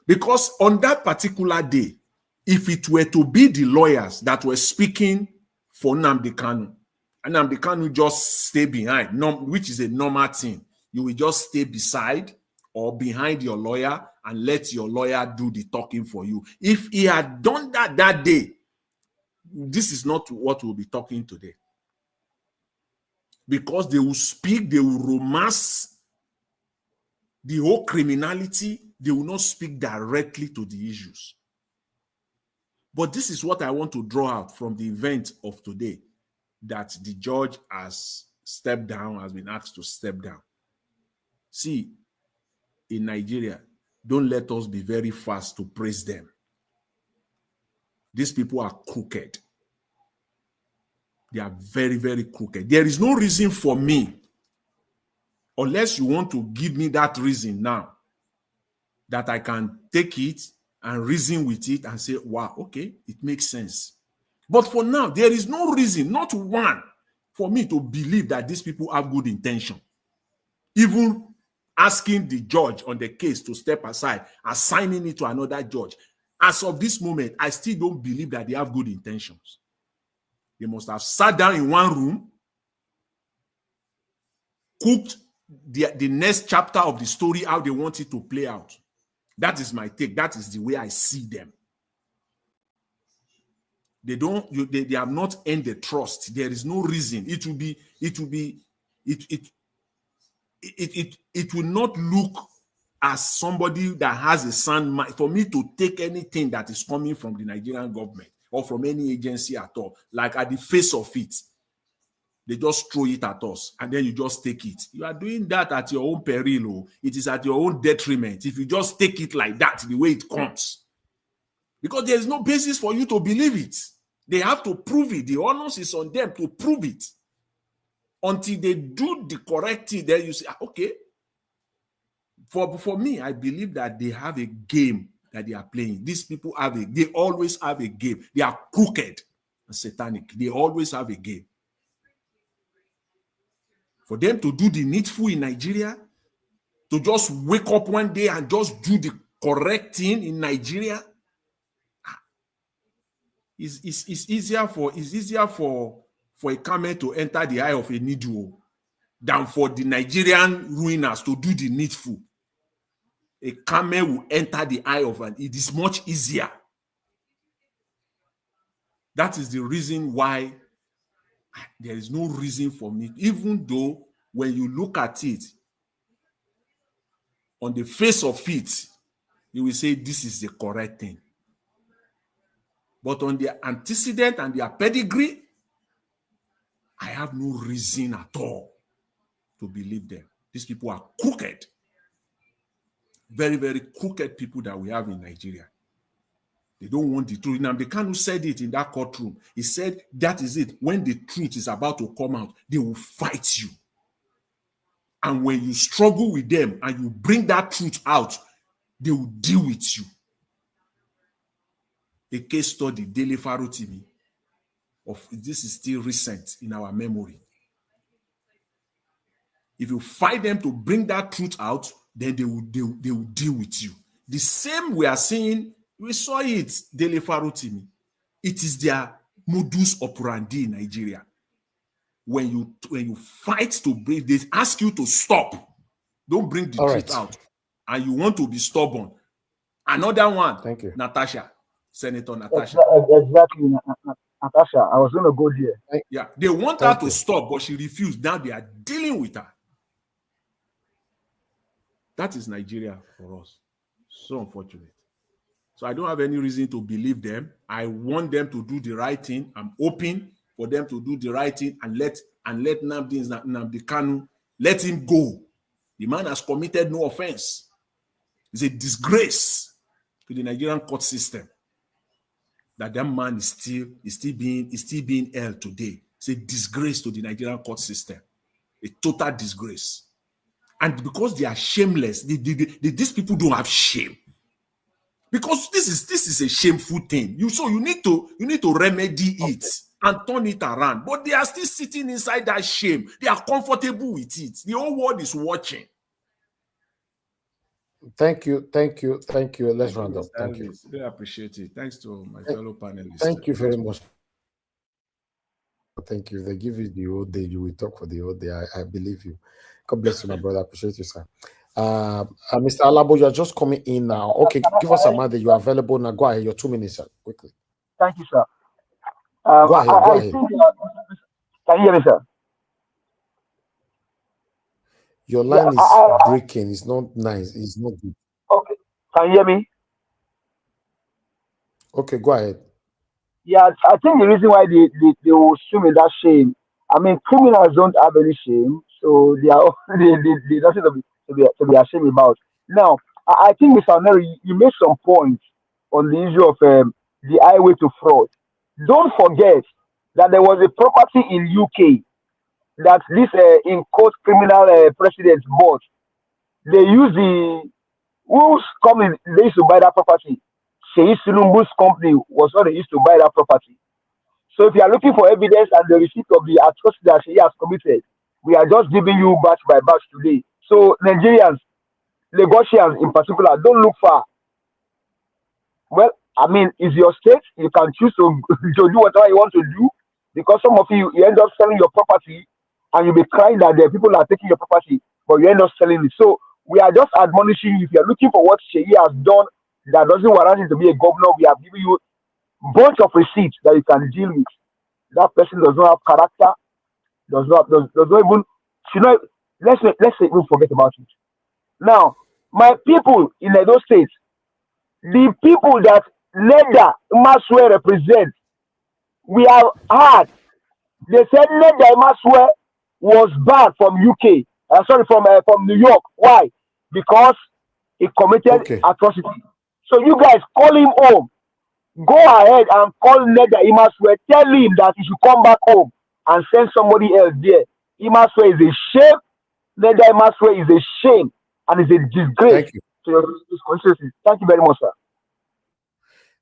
Because on that particular day, if it were to be the lawyers that were speaking for Nnamdi Kanu, and Nnamdi Kanu just stay behind, which is a normal thing. You will just stay beside or behind your lawyer and let your lawyer do the talking for you. If he had done that day, this is not what we'll be talking today. Because they will speak, they will romance the whole criminality. They will not speak directly to the issues. But this is what I want to draw out from the event of today, that the judge has stepped down, has been asked to step down. See, in Nigeria, don't let us be very fast to praise them. These people are crooked. They are very, very crooked. There is no reason for me, unless you want to give me that reason now, that I can take it and reason with it and say, wow, okay, it makes sense. But for now, there is no reason, not one, for me to believe that these people have good intention. Even asking the judge on the case to step aside, assigning it to another judge. As of this moment, I still don't believe that they have good intentions. They must have sat down in one room, cooked the next chapter of the story, how they want it to play out. That is my take. That is the way I see them. They have not earned the trust. There is no reason. It will not look as somebody that has a sound mind for me to take anything that is coming from the Nigerian government or from any agency at all, like at the face of it. They just throw it at us and then you just take it. You are doing that at your own peril. It is at your own detriment if you just take it like that, the way it comes. Because there is no basis for you to believe it. They have to prove it. The onus is on them to prove it. Until they do the correct thing, then you say, okay. For me, I believe that they have a game that they are playing. These people they always have a game. They are crooked and satanic. They always have a game. For them to do the needful in Nigeria, to just wake up one day and just do the correct thing in Nigeria, it's easier for a camel to enter the eye of a needle than for the Nigerian ruiners to do the needful. A camel will enter the eye of an. It is much easier. That is the reason why there is no reason for me, even though when you look at it, on the face of it, you will say this is the correct thing. But on their antecedent and their pedigree, I have no reason at all to believe them. These people are crooked. Very, very crooked people that we have in Nigeria. They don't want the truth. Nnamdi Kanu said it in that courtroom. He said, that is it. When the truth is about to come out, they will fight you. And when you struggle with them and you bring that truth out, they will deal with you. A case study, Dele Farotimi, of this is still recent in our memory. If you fight them to bring that truth out, then they will deal with you. The same we are seeing, we saw it, Dele Farotimi. It is their modus operandi in Nigeria. When you fight to bring, they ask you to stop. Don't bring the All truth right. out. And you want to be stubborn. Another one, Thank you. Natasha, Senator Natasha. Exactly, Natasha. I was going to go there. Yeah, they want her Thank to you. stop, but she refused. Now they are dealing with her. That is Nigeria for us. So unfortunate. So I don't have any reason to believe them. I want them to do the right thing. I'm open for them to do the right thing and let Nnamdi Kanu, let him go. The man has committed no offense. It's a disgrace to the Nigerian court system that man is still being held today. It's a disgrace to the Nigerian court system. A total disgrace. And because they are shameless, these people don't have shame. Because this is a shameful thing. You need to remedy it and turn it around. But they are still sitting inside that shame. They are comfortable with it. The whole world is watching. Thank you. Let's round up. Thank you. Really appreciate it. Thanks to my fellow panelists. Thank you very much. Thank you. If they give you the whole day, you will talk for the whole day. I believe you. God bless you, my brother. I appreciate you, sir. Mr. Alabo, you are just coming in now. Okay, give us a mind. You are available now. Go ahead. Your 2 minutes, sir. Quickly. Thank you, sir. Go ahead. Go ahead. Can you hear me, sir? Your line is breaking. It's not nice. It's not good. Okay. Can you hear me? Okay, go ahead. Yeah, I think the reason why they will swim in that shame, I mean, criminals don't have any shame, so they are they nothing to be ashamed about. Now, I think, Mr. Oneri, you made some points on the issue of the highway to fraud. Don't forget that there was a property in UK that this in court criminal president bought. They use the who's coming. They used to buy that property. Seyi Tinubu's company was what they used to buy that property. So if you are looking for evidence and the receipt of the atrocity that he has committed, we are just giving you batch by batch today. So Nigerians, Lagosians in particular, don't look far. Well, I mean, it's your state. You can choose to do whatever you want to do, because some of you end up selling your property and you'll be crying that the people are taking your property, but you end up selling it. So we are just admonishing you. If you're looking for what Sheyi has done that doesn't warrant him to be a governor, we have given you bunch of receipts that you can deal with. That person does not have character, does not even should not let's say even forget about it. Now, my people in Edo State, the people that Neda Maswe represent, we have heard they said Neda Maswe was banned from UK. Sorry, from New York. Why? Because he committed atrocity. So you guys call him home. Go ahead and call Neda Imaswe. Tell him that he should come back home and send somebody else there. Imaswe is a shame. Neda Imaswe is a shame and is a disgrace to your constituency. Thank you very much, sir.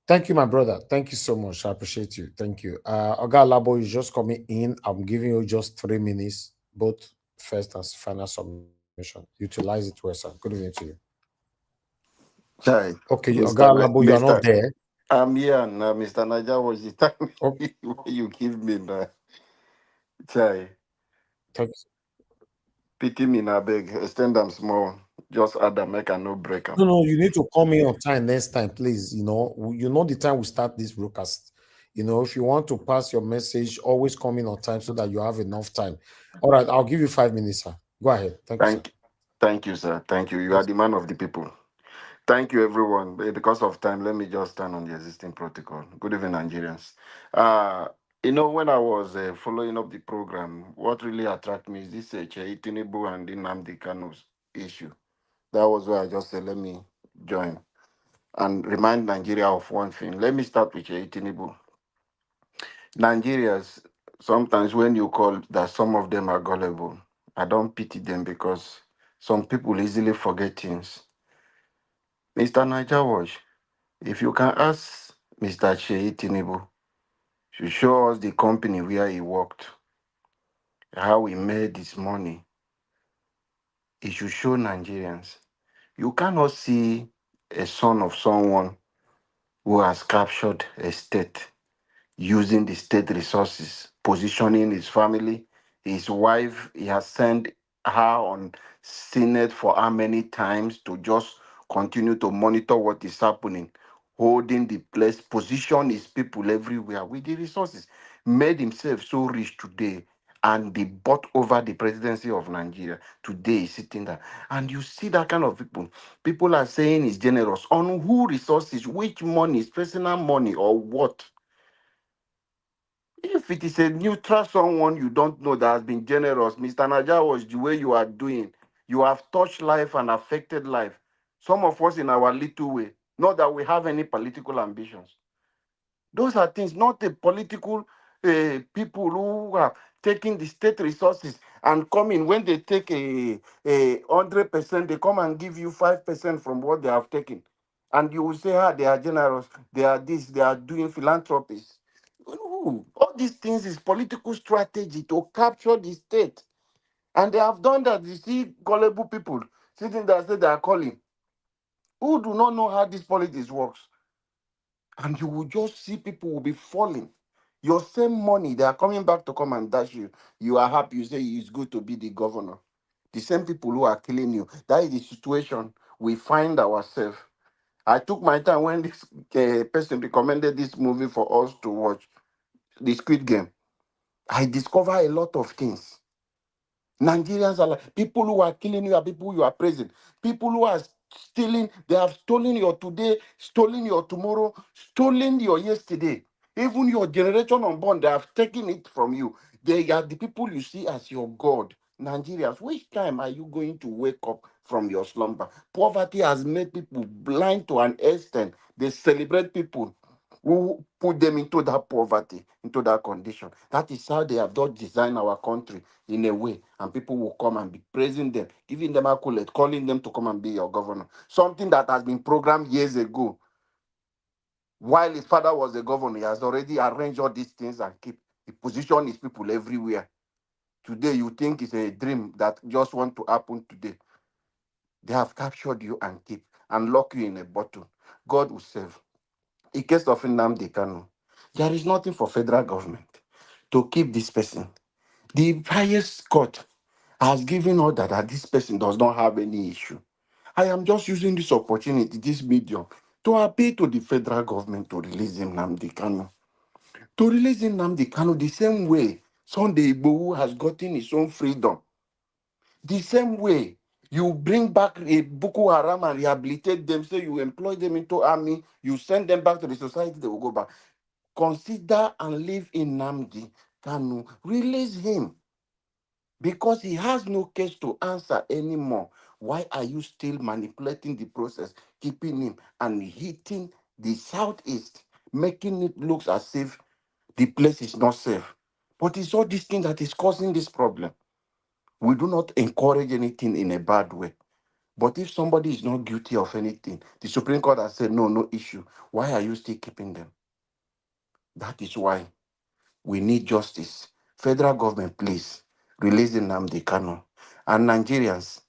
Thank you, my brother. Thank you so much. I appreciate you. Thank you. Oga Labo is just coming in. I'm giving you just 3 minutes, both first and final submission. Utilize it well, sir. Good evening to you. Hi. Okay, Oga Labo, you are not there. I'm here now, Mr. Naja was the time you give me now. Chai. Pity me now, beg. Extend them small. Just add them, make a no break them. No, you need to call me on time next time, please. You know the time we start this broadcast. If you want to pass your message, always come in on time so that you have enough time. All right, I'll give you 5 minutes, sir. Go ahead. Thank you, sir. Thank you. You are the man of the people. Thank you, everyone. Because of time, let me just stand on the existing protocol. Good evening, Nigerians. When I was following up the program, what really attracted me is this Seyi Tinubu and Nnamdi Kanu's issue. That was why I just said, let me join and remind Nigeria of one thing. Let me start with Seyi Tinubu. Nigerians, sometimes when you call that some of them are gullible, I don't pity them because some people easily forget things. Mr. Naija, if you can ask Mr. Seyi Tinubu to show us the company where he worked, how he made his money, he should show Nigerians. You cannot see a son of someone who has captured a state using the state resources, positioning his family, his wife. He has sent her on Senate for how many times to just continue to monitor what is happening, holding the place, position his people everywhere with the resources, made himself so rich today. And they bought over the presidency of Nigeria. Today he's sitting there. And you see that kind of people. People are saying he's generous. On who resources, which money, is personal money or what? If it is a neutral someone you don't know that has been generous, Mr. Naja, was the way you are doing. You have touched life and affected life. Some of us in our little way. Not that we have any political ambitions. Those are things, not the political people who are taking the state resources and coming when they take a 100%, they come and give you 5% from what they have taken. And you will say, they are generous, they are this, they are doing philanthropies. No, all these things is political strategy to capture the state. And they have done that. You see gullible people sitting there say they are calling, who do not know how this politics works. And you will just see people will be falling. Your same money, they are coming back to come and dash you. You are happy. You say it's good to be the governor. The same people who are killing you. That is the situation we find ourselves. I took my time when this person recommended this movie for us to watch, the Squid Game. I discover a lot of things. Nigerians are like people who are killing you are people you are praising. People who are stealing, they have stolen your today, stolen your tomorrow, stolen your yesterday. Even your generation unborn, they have taken it from you. They are the people you see as your God. Nigerians, which time are you going to wake up from your slumber? Poverty has made people blind to an extent. They celebrate people who put them into that poverty, into that condition. That is how they have not designed our country in a way. And people will come and be praising them, giving them accolades, calling them to come and be your governor. Something that has been programmed years ago. While his father was the governor, he has already arranged all these things and keep. He positioned his people everywhere. Today, you think it's a dream that just want to happen today. They have captured you and keep and lock you in a bottle. God will save. In case of Nnamdi Kanu, there is nothing for federal government to keep this person. The highest court has given order that this person does not have any issue. I am just using this opportunity, this medium, to appeal to the federal government to release Nnamdi Kanu. To release Nnamdi Kanu the same way Sunday Igboho has gotten his own freedom. The same way you bring back a Boko Haram and rehabilitate them, so you employ them into army, you send them back to the society, they will go back. Consider and leave in Nnamdi Kanu. Release him. Because he has no case to answer anymore. Why are you still manipulating the process, keeping him and hitting the southeast, making it look as if the place is not safe? But it's all this thing that is causing this problem. We do not encourage anything in a bad way. But if somebody is not guilty of anything, the Supreme Court has said, no, no issue. Why are you still keeping them? That is why we need justice. Federal government, please, release Nnamdi Kanu. And Nigerians,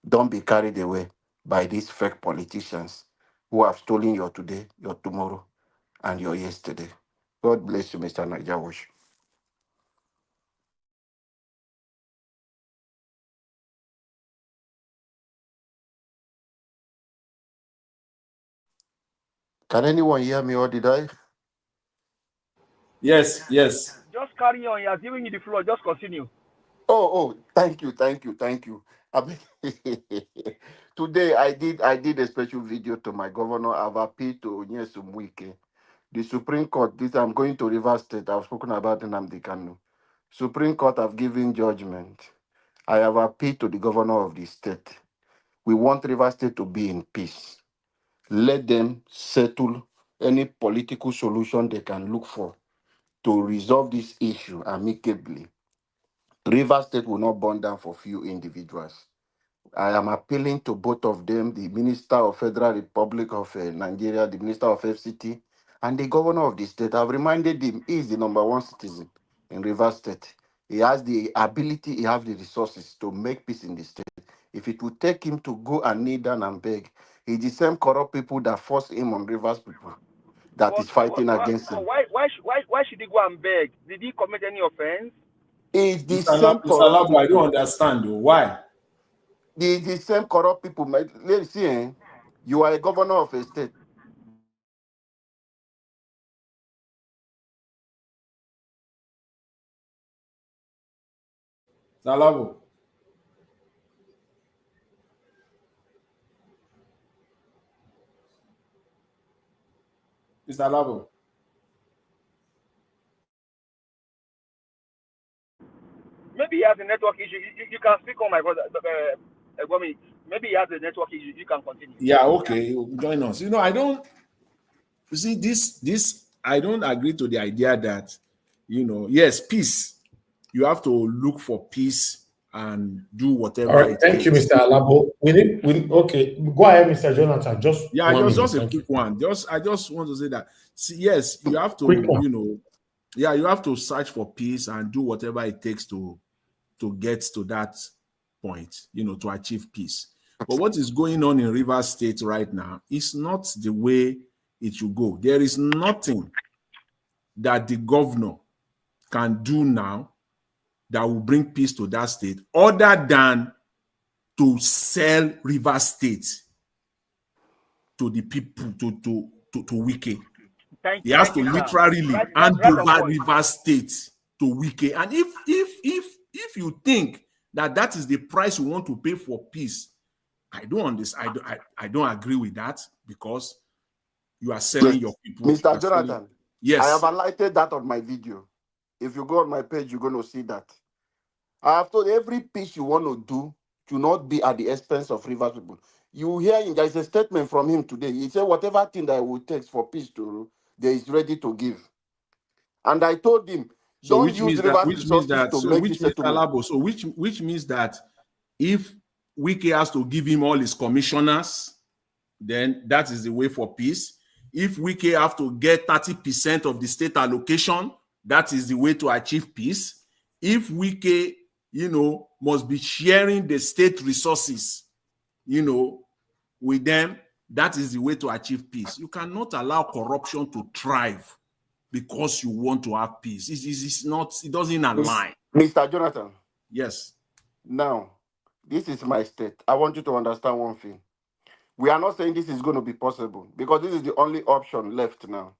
don't be carried away by these fake politicians who have stolen your today, your tomorrow, and your yesterday. God bless you, Mr. Najawash. Can anyone hear me or did I? Yes, yes. Just carry on. He has given you the floor. Just continue. Oh, thank you, thank you, thank you. Today I did a special video to my governor. I've appealed to Nyesom Wike. The Supreme Court, this I'm going to Rivers State. I've spoken about Nnamdi Kanu. Supreme Court have given judgment. I have appealed to the governor of the state. We want Rivers State to be in peace. Let them settle any political solution they can look for to resolve this issue amicably. Rivers State will not burn down for few individuals. I am appealing to both of them, the Minister of Federal Republic of Nigeria, the Minister of FCT, and the Governor of the state. I've reminded him he is the number one citizen in Rivers State. He has the ability, he has the resources to make peace in the state. If it would take him to go and kneel down and beg, it's the same corrupt people that force him on Rivers people. that is fighting against him. Why should he go and beg? Did he commit any offense? It's the Mr. same Mr. corrupt Labo, I people. don't understand though. Why? The same corrupt people. Let's see, you are a governor of a state. Mr. Labo. Mr. Labo. Maybe he has a network issue. You can speak on my brother. Maybe he has a network issue. You can continue. Yeah, okay. Join us. I don't. You see, this I don't agree to the idea that, yes, peace. You have to look for peace and do whatever. All right, thank you, Mr. Alabo. Okay, go ahead, Mr. Jonathan. Just a quick one. I just want to say that. See, yes, you have to, you have to search for peace and do whatever it takes to get to that point, to achieve peace. But what is going on in Rivers State right now is not the way it should go. There is nothing that the governor can do now that will bring peace to that state other than to sell Rivers State to the people, to Wike. He has to literally hand over Rivers State to Wike. And if you think that is the price you want to pay for peace, I don't understand. I don't agree with that, because you are selling your people. Mr. Jonathan, yes. I have highlighted that on my video. If you go on my page, you're going to see that. I have told every peace you want to do to not be at the expense of Rivers people. You hear him, there is a statement from him today. He said, whatever thing that it will take for peace to rule, there is ready to give. And I told him, don't use Rivers resources to make this settlement. So which means that if Wike has to give him all his commissioners, then that is the way for peace. If Wike have to get 30% of the state allocation, that is the way to achieve peace. If Wike, must be sharing the state resources, with them, that is the way to achieve peace. You cannot allow corruption to thrive because you want to have peace. It doesn't align. Mr. Jonathan. Yes. Now, this is my state. I want you to understand one thing. We are not saying this is going to be possible, because this is the only option left now.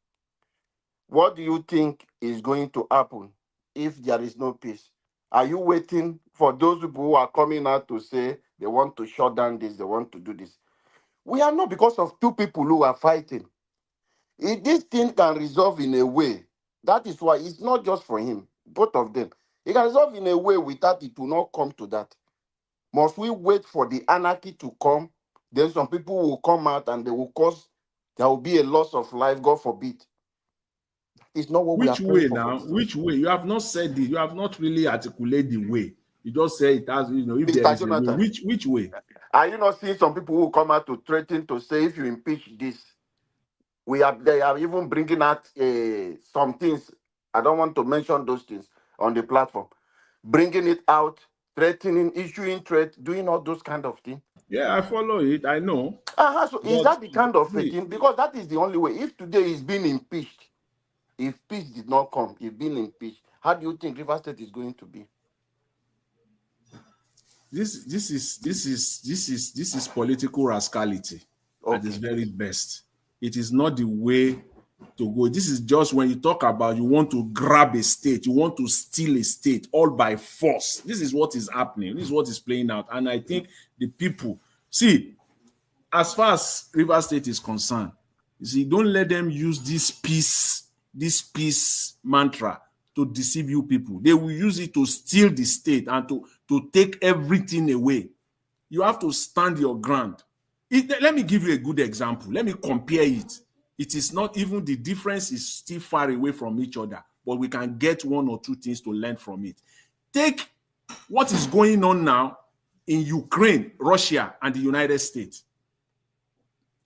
What do you think is going to happen if there is no peace? Are you waiting for those people who are coming out to say they want to shut down this, they want to do this? We are not, because of two people who are fighting. If this thing can resolve in a way, that is why it's not just for him, both of them. It can resolve in a way without it will not come to that. Must we wait for the anarchy to come? Then some people will come out and there will be a loss of life, God forbid. It's not what we are praying for. Which way? You have not said it. You have not really articulated the way. You just say it as, if Mr. there is Jonathan, a way. Which way? Are you not seeing some people who come out to threaten to say if you impeach this, they are even bringing out some things. I don't want to mention those things on the platform. Bringing it out, threatening, issuing threat, doing all those kind of things. Yeah, I follow it. I know. So is that the kind of thing? Because that is the only way. If today is being impeached, if peace did not come, if being impeached, how do you think Rivers State is going to be? This is political rascality at its very best. It is not the way to go. This is just when you talk about you want to grab a state, you want to steal a state all by force. This is what is happening. This is what is playing out. And I think the people, see, as far as Rivers State is concerned, you see, don't let them use this peace mantra to deceive you people. They will use it to steal the state and to take everything away. You have to stand your ground. Let me give you a good example. Let me compare it. It is not even, the difference is still far away from each other, but we can get one or two things to learn from it. Take what is going on now in Ukraine, Russia, and the United States.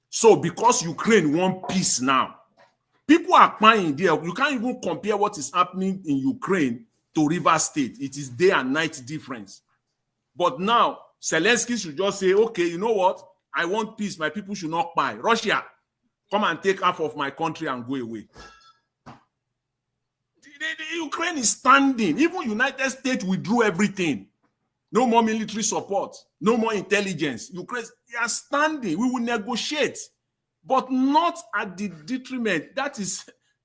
So because Ukraine wants peace now, people are crying there. You can't even compare what is happening in Ukraine to Rivers State. It is day and night difference. But now, Zelensky should just say, okay, you know what? I want peace. My people should not buy. Russia, come and take half of my country and go away. The Ukraine is standing. Even United States withdrew everything. No more military support. No more intelligence. Ukraine, they are standing. We will negotiate, but not at the detriment. That's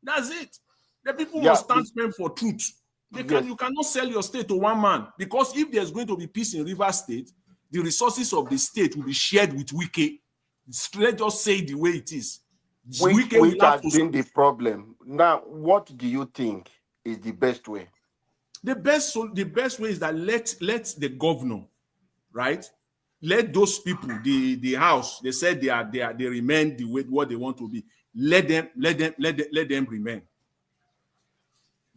it. The people must stand firm for truth. You cannot sell your state to one man, because if there's going to be peace in Rivers State, the resources of the state will be shared with Wike. Let's just say the way it is. Which has been the problem. Now, what do you think is the best way? The best way is that let the governor, right? Let those people, the house, they said they remain the way what they want to be. Let them remain.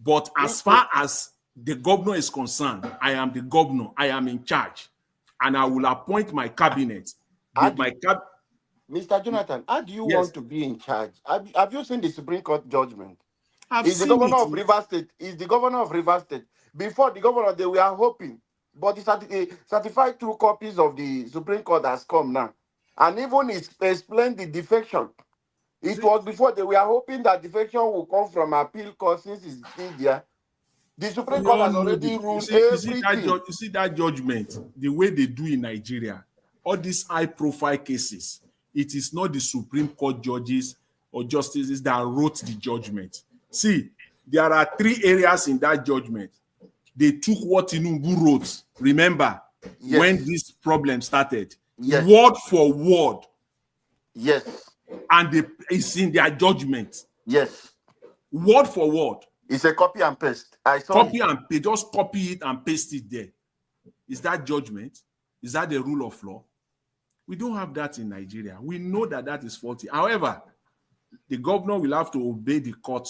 But as far as the governor is concerned, I am the governor. I am in charge, and I will appoint my cabinet. Mr. Jonathan, how do you want to be in charge? Have you seen the Supreme Court judgment? Is the governor of Rivers State? Is the governor of Rivers State? Before the governor, they were hoping, but the certified true copies of the Supreme Court has come now, and even explained the defection. It was before they were hoping that defection will come from appeal court, since it's still there. The Supreme Court has already ruled everything. You see that judgment, the way they do in Nigeria, all these high-profile cases, it is not the Supreme Court judges or justices that wrote the judgment. See, there are 3 areas in that judgment. They took what Tinubu wrote, remember, when this problem started, word for word. Yes. And it's in their judgment. Yes. Word for word. It's a copy and paste. I saw copy and paste. Just copy it and paste it there. Is that judgment? Is that the rule of law? We don't have that in Nigeria. We know that is faulty. However, the governor will have to obey the court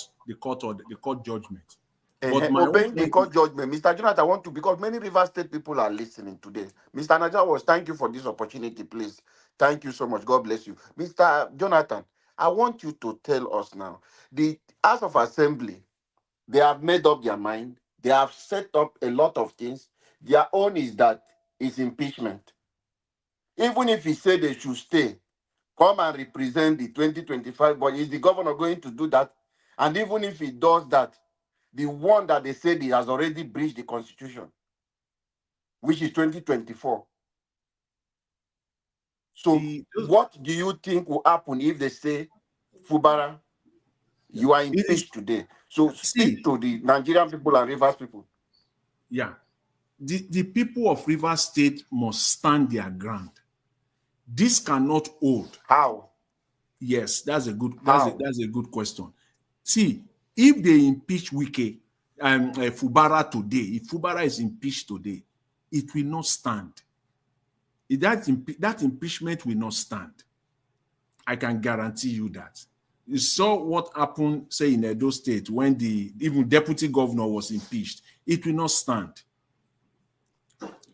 judgment. But obeying the court judgment, Mr. Jonathan, I want to, because many River State people are listening today. Mr. Naja, thank you for this opportunity, please. Thank you so much. God bless you. Mr. Jonathan, I want you to tell us now. The House of Assembly, they have made up their mind. They have set up a lot of things. Their own is impeachment. Even if he said they should stay, come and represent the 2025, but is the governor going to do that? And even if he does that, the one that they said he has already breached the Constitution, which is 2024. So what do you think will happen if they say, Fubara, you are impeached today? So speak to the Nigerian people and Rivers people. Yeah. The people of Rivers State must stand their ground. This cannot hold. How? Yes, that's a good question. See, if they impeach Wike and Fubara today, if Fubara is impeached today, it will not stand. That impeachment will not stand. I can guarantee you that. You saw what happened, say, in Edo State when even deputy governor was impeached. It will not stand.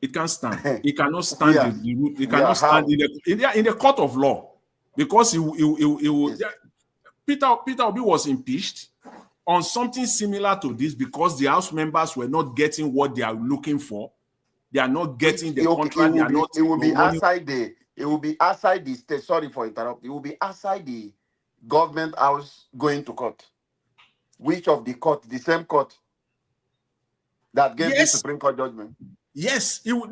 It can't stand. It cannot stand. It cannot stand in the court of law, because Peter Obi was impeached on something similar to this, because the House members were not getting what they are looking for. They are not getting the contract. It will be outside the state. Sorry for interrupting. It will be outside the government house going to court. Which of the court? The same court that gave the Supreme Court judgment. Yes, it will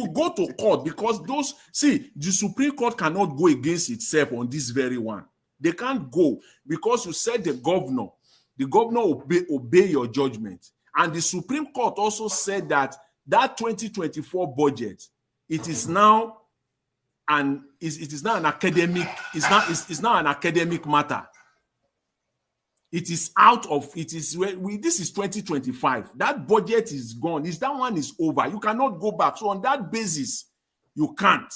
go to court, because the Supreme Court cannot go against itself on this very one. They can't go, because you said the governor obey your judgment. And the Supreme Court also said that 2024 budget, it is now an academic, it's now an academic matter. It is this is 2025. That budget is gone. That one is over. You cannot go back. So on that basis, you can't.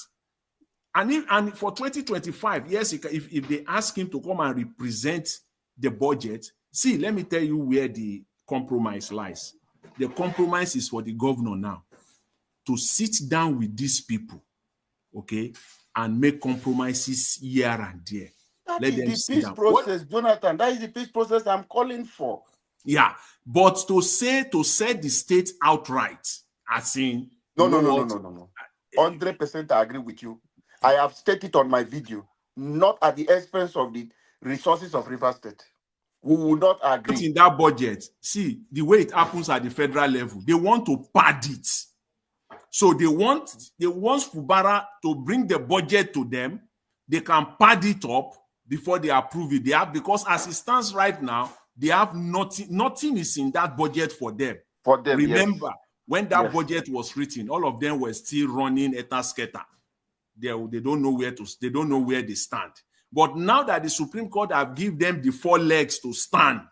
And for 2025, yes, if they ask him to come and represent the budget, see, let me tell you where the compromise lies. The compromise is for the governor now to sit down with these people, okay, and make compromises here and there. That is the peace process, Jonathan. That is the peace process I'm calling for. Yeah, but to set the state outright, as in no. 100% I agree with you. I have stated on my video not at the expense of the resources of Rivers State. We will not agree. In that budget, see the way it happens at the federal level, they want to pad it. So they want Fubara to bring the budget to them. They can pad it up before they approve it. They have, because as it stands right now, they have nothing. Nothing is in that budget for them. For them, remember, yes. When that budget was written, all of them were still running etasketa. They don't know where to. They don't know where they stand. But now that the Supreme Court have given them the 4 legs to stand,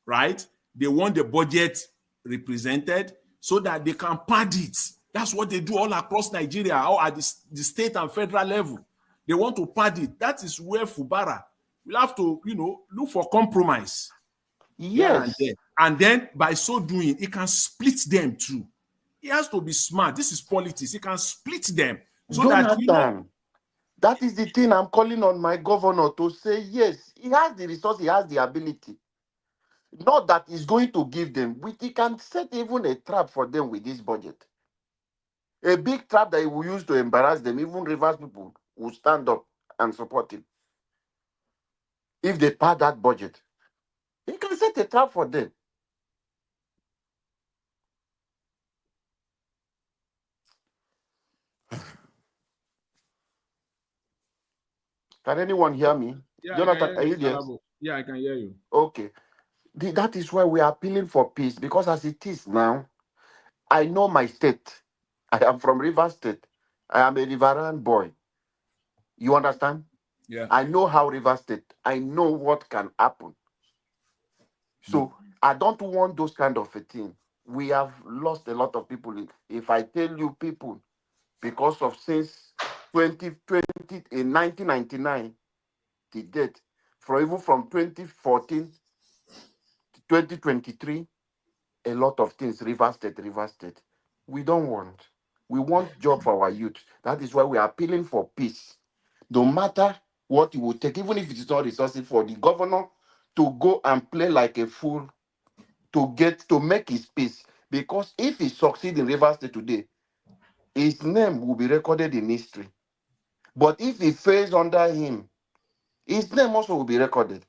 right? They want the budget represented so that they can pad it. That's what they do all across Nigeria, or at the state and federal level. They want to pad it. That is where Fubara will have to, look for compromise. Yes. And then by so doing, it can split them too. He has to be smart. This is politics. He can split them. So Jonathan, that is the thing I'm calling on my governor to say, yes, he has the resource, he has the ability. Not that he's going to give them, but he can set even a trap for them with this budget. A big trap that he will use to embarrass them. Even Rivers people will stand up and support him. If they pad that budget, he can set a trap for them. Can anyone hear me? Yeah, Jonathan, are you there? Yeah, I can hear you. Okay. That is why we are appealing for peace, because as it is now, I know my state. I am from Rivers State. I am a Riverine boy. You understand? Yeah. I know how Rivers State. I know what can happen. So I don't want those kind of a thing. We have lost a lot of people. If I tell you people, because of since 2020 in 1999, the date, even from 2014 to 2023, a lot of things, Rivers State. We don't want. We want job for our youth. That is why we are appealing for peace. No matter what it will take, even if it is not resources, for the governor to go and play like a fool to make his peace. Because if he succeeds in Rivers State today, his name will be recorded in history. But if he fails under him, his name also will be recorded.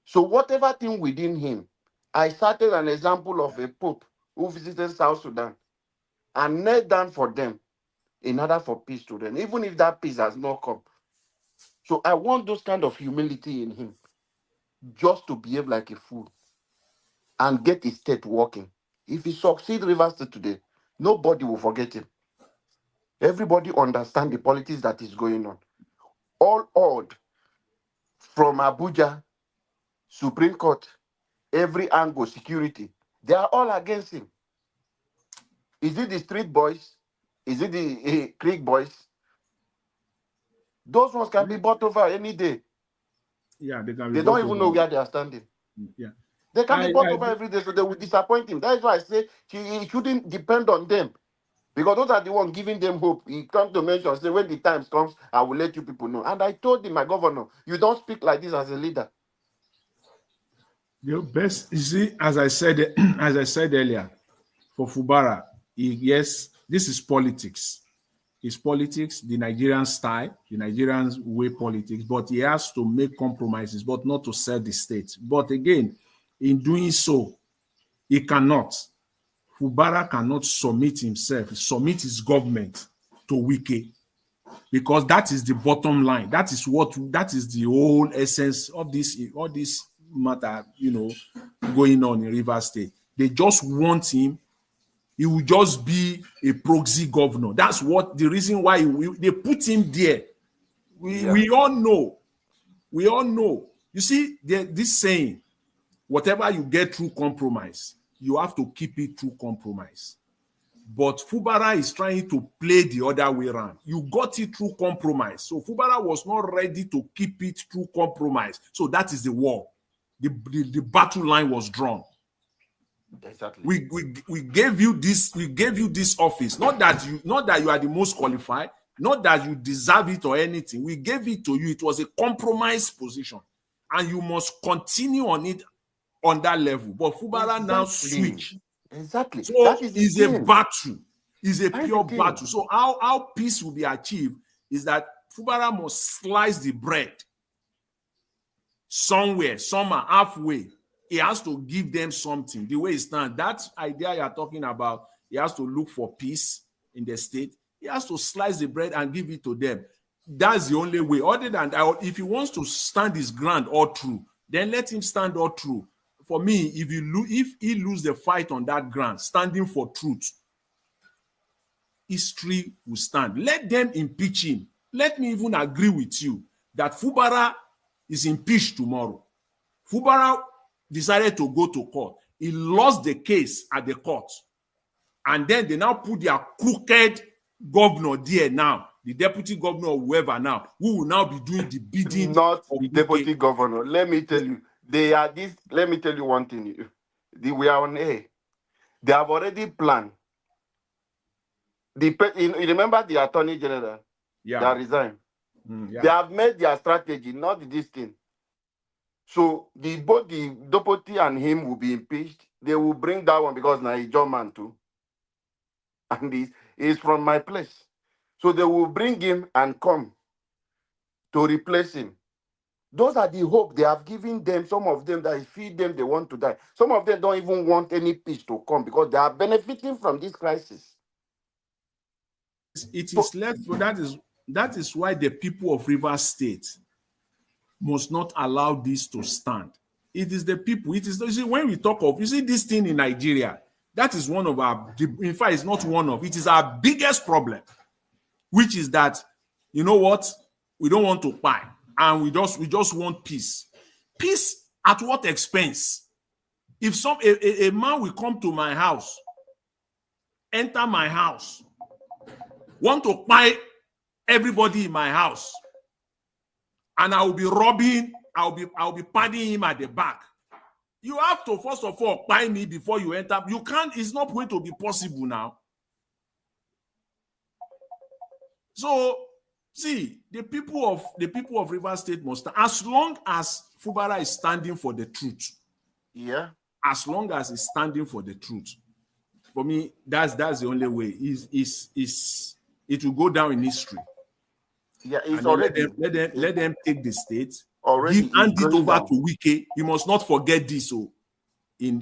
So whatever thing within him, I started an example of a pope who visited South Sudan and knelt down for them in order for peace to them, even if that peace has not come. So I want those kind of humility in him, just to behave like a fool and get his state working. If he succeeds Rivers State today, nobody will forget him. Everybody understand the politics that is going on. All odd from Abuja, Supreme Court, every angle, security, they are all against him. Is it the street boys? Is it the creek boys? Those ones can be bought over any day. Yeah, they can be. They don't even know where they are standing. Yeah, they can be bought over every day, so they will disappoint him. That is why I say he shouldn't depend on them, because those are the ones giving them hope. He comes to mention, say, when the times comes, I will let you people know. And I told him, my governor, you don't speak like this as a leader. The best, you see, as I said earlier, for Fubara, yes, this is politics. It's politics, the Nigerian style, the Nigerian way politics, but he has to make compromises, but not to sell the state. But again, in doing so, he cannot. Fubara cannot submit his government to Wike, because that is the bottom line. That is the whole essence of all this matter, going on in Rivers State. They just want him. He will just be a proxy governor. That's the reason why they put him there. We all know. We all know. You see, this saying, whatever you get through compromise, you have to keep it through compromise. But Fubara is trying to play the other way around. You got it through compromise. So Fubara was not ready to keep it through compromise. So that is the war. The battle line was drawn. Exactly. We gave you this office, not that you are the most qualified, not that you deserve it or anything. We gave it to you. It was a compromise position, and you must continue on it on that level. But Fubara now switch. Exactly. So that is a battle. It's a pure battle. So how peace will be achieved is that Fubara must slice the bread somewhere, somehow, halfway. He has to give them something. The way it stands, that idea you're talking about, he has to look for peace in the state. He has to slice the bread and give it to them. That's the only way. Other than that, if he wants to stand his ground all through, then let him stand all through. For me, if he lose the fight on that ground, standing for truth, history will stand. Let them impeach him. Let me even agree with you that Fubara is impeached tomorrow. Fubara decided to go to court. He lost the case at the court. And then they now put their crooked governor there now, the deputy governor or whoever now, who will now be doing the bidding. Not deputy governor. Let me tell you, they are this. Let me tell you one thing. We are on air. They have already planned. You remember the attorney general that resigned? Yeah. They have made their strategy, not this thing. So both the deputy and him will be impeached. They will bring that one because now he's John man too. And he's from my place. So they will bring him and come to replace him. Those are the hope they have given them. Some of them that feed them, they want to die. Some of them don't even want any peace to come because they are benefiting from this crisis. It is left. That is why the people of Rivers State must not allow this to stand. It is the people. It is, you see, when we talk of, you see, this thing in Nigeria, that is one of our, in fact, it's not one of, it is our biggest problem, which is that, you know what, we don't want to buy, and we just want peace. Peace at what expense? If a man will come to my house, enter my house, want to buy everybody in my house, and I will be robbing, I'll be padding him at the back. You have to first of all buy me before you enter. You can't, it's not going to be possible now. So see, the people of Rivers State must, as long as Fubara is standing for the truth. Yeah. As long as he's standing for the truth. For me, that's the only way. It will go down in history. Yeah, it's already. Let them take the state. Already Hand it over down. to Wike. You must not forget this. So, in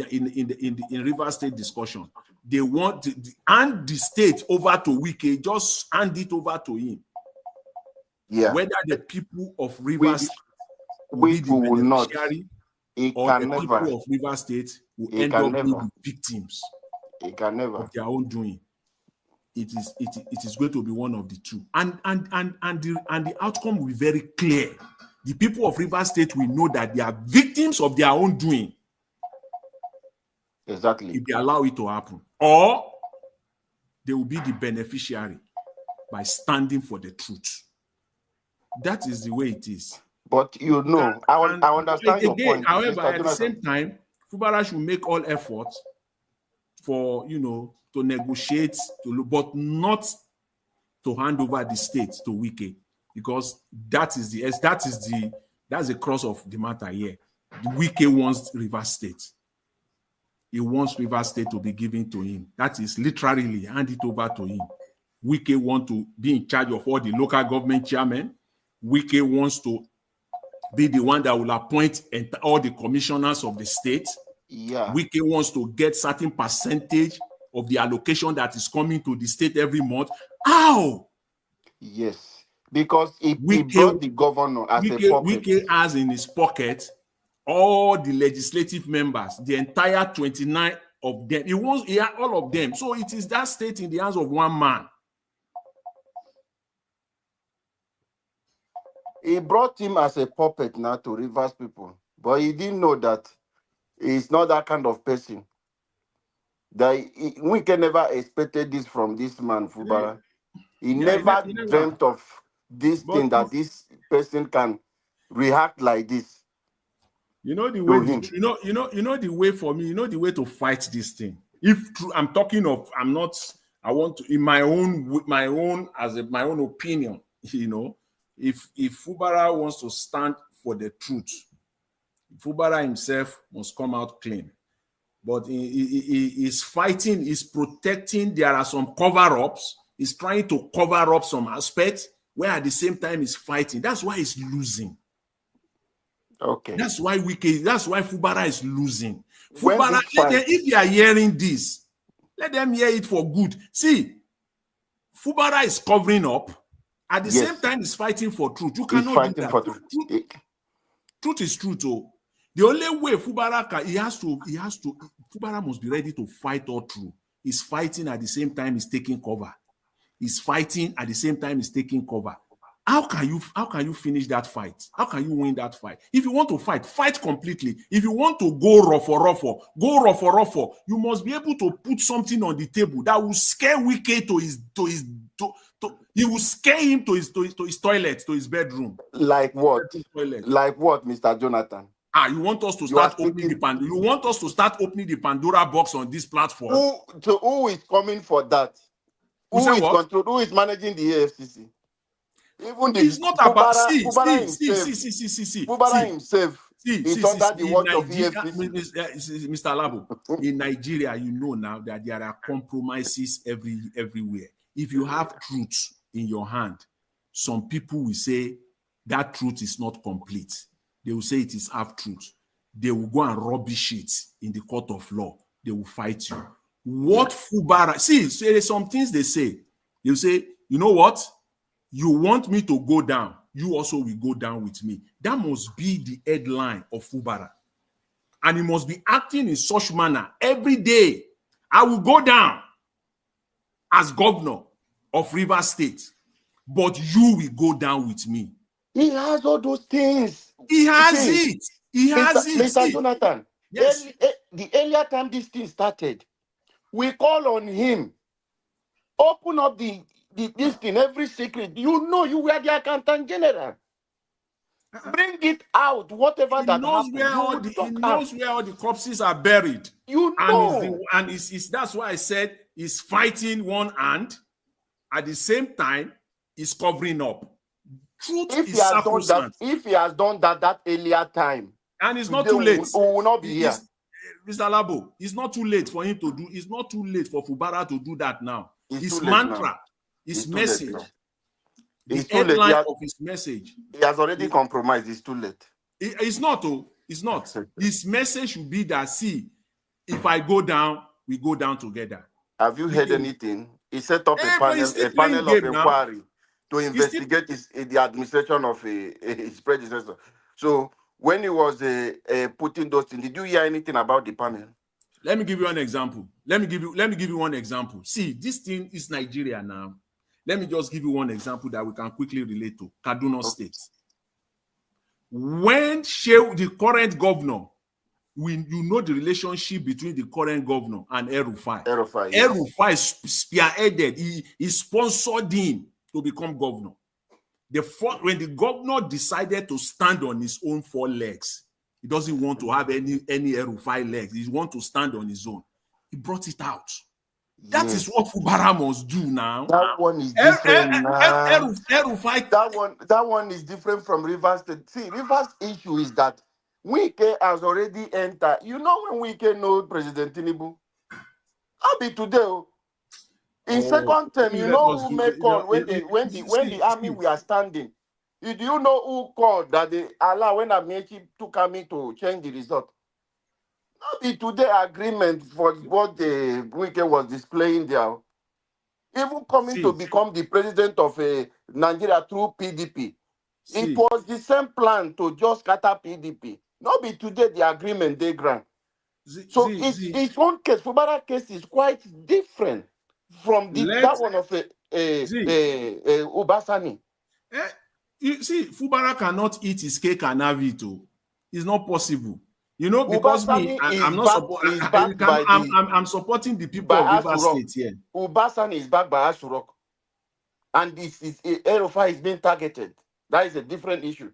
Rivers State discussion, they want to hand the state over to Wike. Just hand it over to him. Yeah. Whether the people of Rivers will be the beneficiary, or the people of Rivers State will end up being the victims of their own doing. It is going to be one of the two, and the outcome will be very clear. The people of Rivers State will know that they are victims of their own doing. Exactly. If they allow it to happen, or they will be the beneficiary by standing for the truth. That is the way it is. But you know, I understand your point. However, at the same time, Fubara should make all efforts for, to negotiate, but not to hand over the state to Wike, because that's the cross of the matter here. The Wike wants Rivers State. He wants Rivers State to be given to him. That is literally hand it over to him. Wike wants to be in charge of all the local government chairmen. Wike wants to be the one that will appoint all the commissioners of the state. Yeah. Wike wants to get certain percentage of the allocation that is coming to the state every month. How? Yes, because he brought the governor as a puppet. Wike has in his pocket all the legislative members, the entire 29 of them. He had all of them. So it is that state in the hands of one man. He brought him as a puppet now to Rivers people, but he didn't know that he's not that kind of person. We can never expected this from this man, Fubara. He never dreamt of this thing, that this person can react like this. You know the way. You know the way for me. You know the way to fight this thing. If true, I'm talking of, I'm not. I want to, in my own opinion. If Fubara wants to stand for the truth, Fubara himself must come out clean. But he is fighting, he's protecting. There are some cover-ups. He's trying to cover up some aspects where at the same time he's fighting. That's why he's losing. Okay. That's why Fubara is losing. When Fubara, this fight, if you are hearing this, let them hear it for good. See, Fubara is covering up. At the same time, he's fighting for truth. You he's cannot do fighting that. for truth. Truth is truth. Oh. The only way Fubara Fubara must be ready to fight all through. He's fighting at the same time he's taking cover. He's fighting at the same time he's taking cover. How can you finish that fight? How can you win that fight? If you want to fight completely. If you want to go rough. You must be able to put something on the table that will scare Wike he will scare him to his toilet, to his bedroom. Like what? Toilet. Like what, Mr. Jonathan? You want us to start opening the Pandora? You want us to start opening the Pandora box on this platform? Who is coming for that? Who is managing the AFCC? Even it's not about Fubara himself is under the watch of EFCC. Mr. Labo, in Nigeria, you know now that there are compromises everywhere. If you have truth in your hand, some people will say that truth is not complete. They will say it is half truth. They will go and rubbish it in the court of law. They will fight you. What Fubara, there's some things they say. They'll say, you know what? You want me to go down, you also will go down with me. That must be the headline of Fubara. And he must be acting in such manner every day. I will go down as governor of Rivers State, but you will go down with me. He has all those things. He has it. He has it. Mr. Jonathan, yes. The earlier time this thing started, we call on him. Open up this thing, every secret. You know you were the accountant general. Bring it out, whatever he that knows happens. He knows where all the corpses are buried. You know. And that's why I said he's fighting one hand. At the same time, he's covering up. Truth is sacrosanct. If he has done that earlier time, and it's not too late. We will not be here. Mr. Labo, it's not too late for him to do. It's not too late for Fubara to do that now. His mantra, his message, the headline of his message. He has already compromised. It's too late. It's not. It's not. His message should be that, see, if I go down, we go down together. Have you heard anything? He set up a panel of inquiry to investigate the administration of his predecessor. So when he was putting those things, did you hear anything about the panel? Let me give you an example. Let me give you one example. See, this thing is Nigeria now. Let me just give you one example that we can quickly relate to. Kaduna State. When the current governor, you know the relationship between the current governor and El-Rufai. El-Rufai spearheaded, he sponsored him to become governor. When the governor decided to stand on his own 4 legs, he doesn't want to have any El-Rufai legs. He wants to stand on his own. He brought it out. That is what Fubara must do now. That one is different. That one is different from Rivers State. See, Rivers' issue is that Wike has already entered. You know when Wike knows President Tinubu? I'll be today. In second term, you know who made call when the army were standing. Do you know who called that they allow when Amici took army to change the result? Not be today agreement for what the Wike was displaying there. Even coming to become the president of Nigeria through PDP. It was the same plan to just scatter PDP. Not be today the agreement they grant. So its own case, Fubara case is quite different from that one of Ubasani. You see, Fubara cannot eat his cake and have it. It's not possible. You know, because I'm supporting the people of Rivers State here. Ubasani is backed by Asurok. And this is El-Rufai is being targeted. That is a different issue.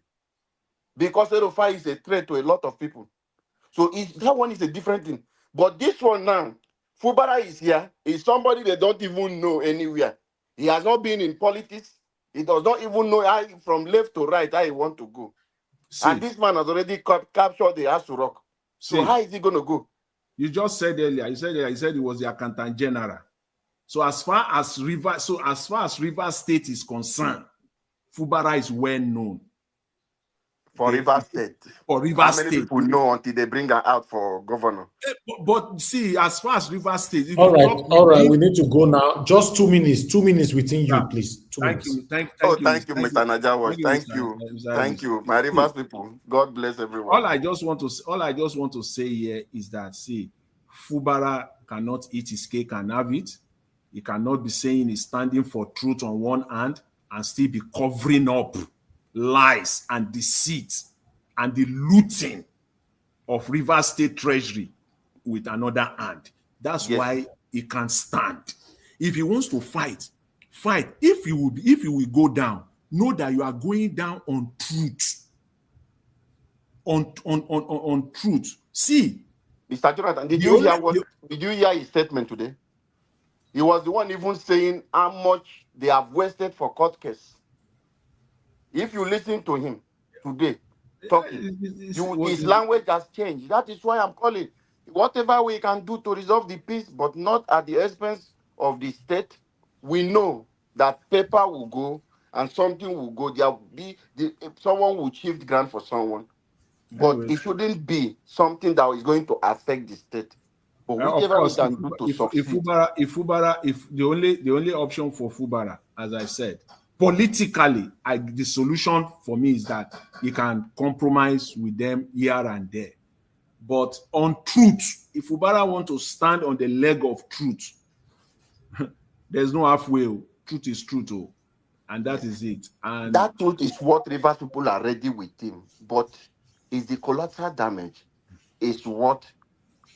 Because El-Rufai is a threat to a lot of people. So that one is a different thing. But this one now, Fubara is here. Is somebody they don't even know anywhere. He has not been in politics. He does not even know how, from left to right, how he want to go. And this man has already captured the Asurok. So how is he going to go? You just said earlier, he said he was the accountant general. So as far as Rivers State is concerned, Fubara is well known. For Rivers State. For How Rivers many State. people know until they bring her out for governor? But see, as far as Rivers State, if All you right, talk, all right. We need to go now. Just 2 minutes. 2 minutes within yeah. you, please. 2 Thank minutes. you, thank Thank you, you, Mr. Najawash. Thank you. Thank you. My See, Rivers people. God bless everyone. all I just want to say here is that, see, Fubara cannot eat his cake and have it. He cannot be saying he's standing for truth on one hand and still be covering up lies and deceit and the looting of Rivers State Treasury with another hand. That's why he can stand. If he wants to fight. If you will go down, know that you are going down on truth. On truth. See, Mr. Jonathan, did you hear his statement today? He was the one even saying how much they have wasted for court case. If you listen to him today talking, his language has changed. That is why I'm calling. Whatever we can do to resolve the peace, but not at the expense of the state, we know that paper will go and something will go. There will be someone will shift grant for someone, but it shouldn't be something that is going to affect the state. But whichever we can do to succeed. If the only option for Fubara, as I said, politically, the solution for me is that he can compromise with them here and there. But on truth, if Fubara want to stand on the leg of truth, there's no halfway. Truth is truth, and that is it. And that truth is what Rivers people are ready with him. But is the collateral damage is what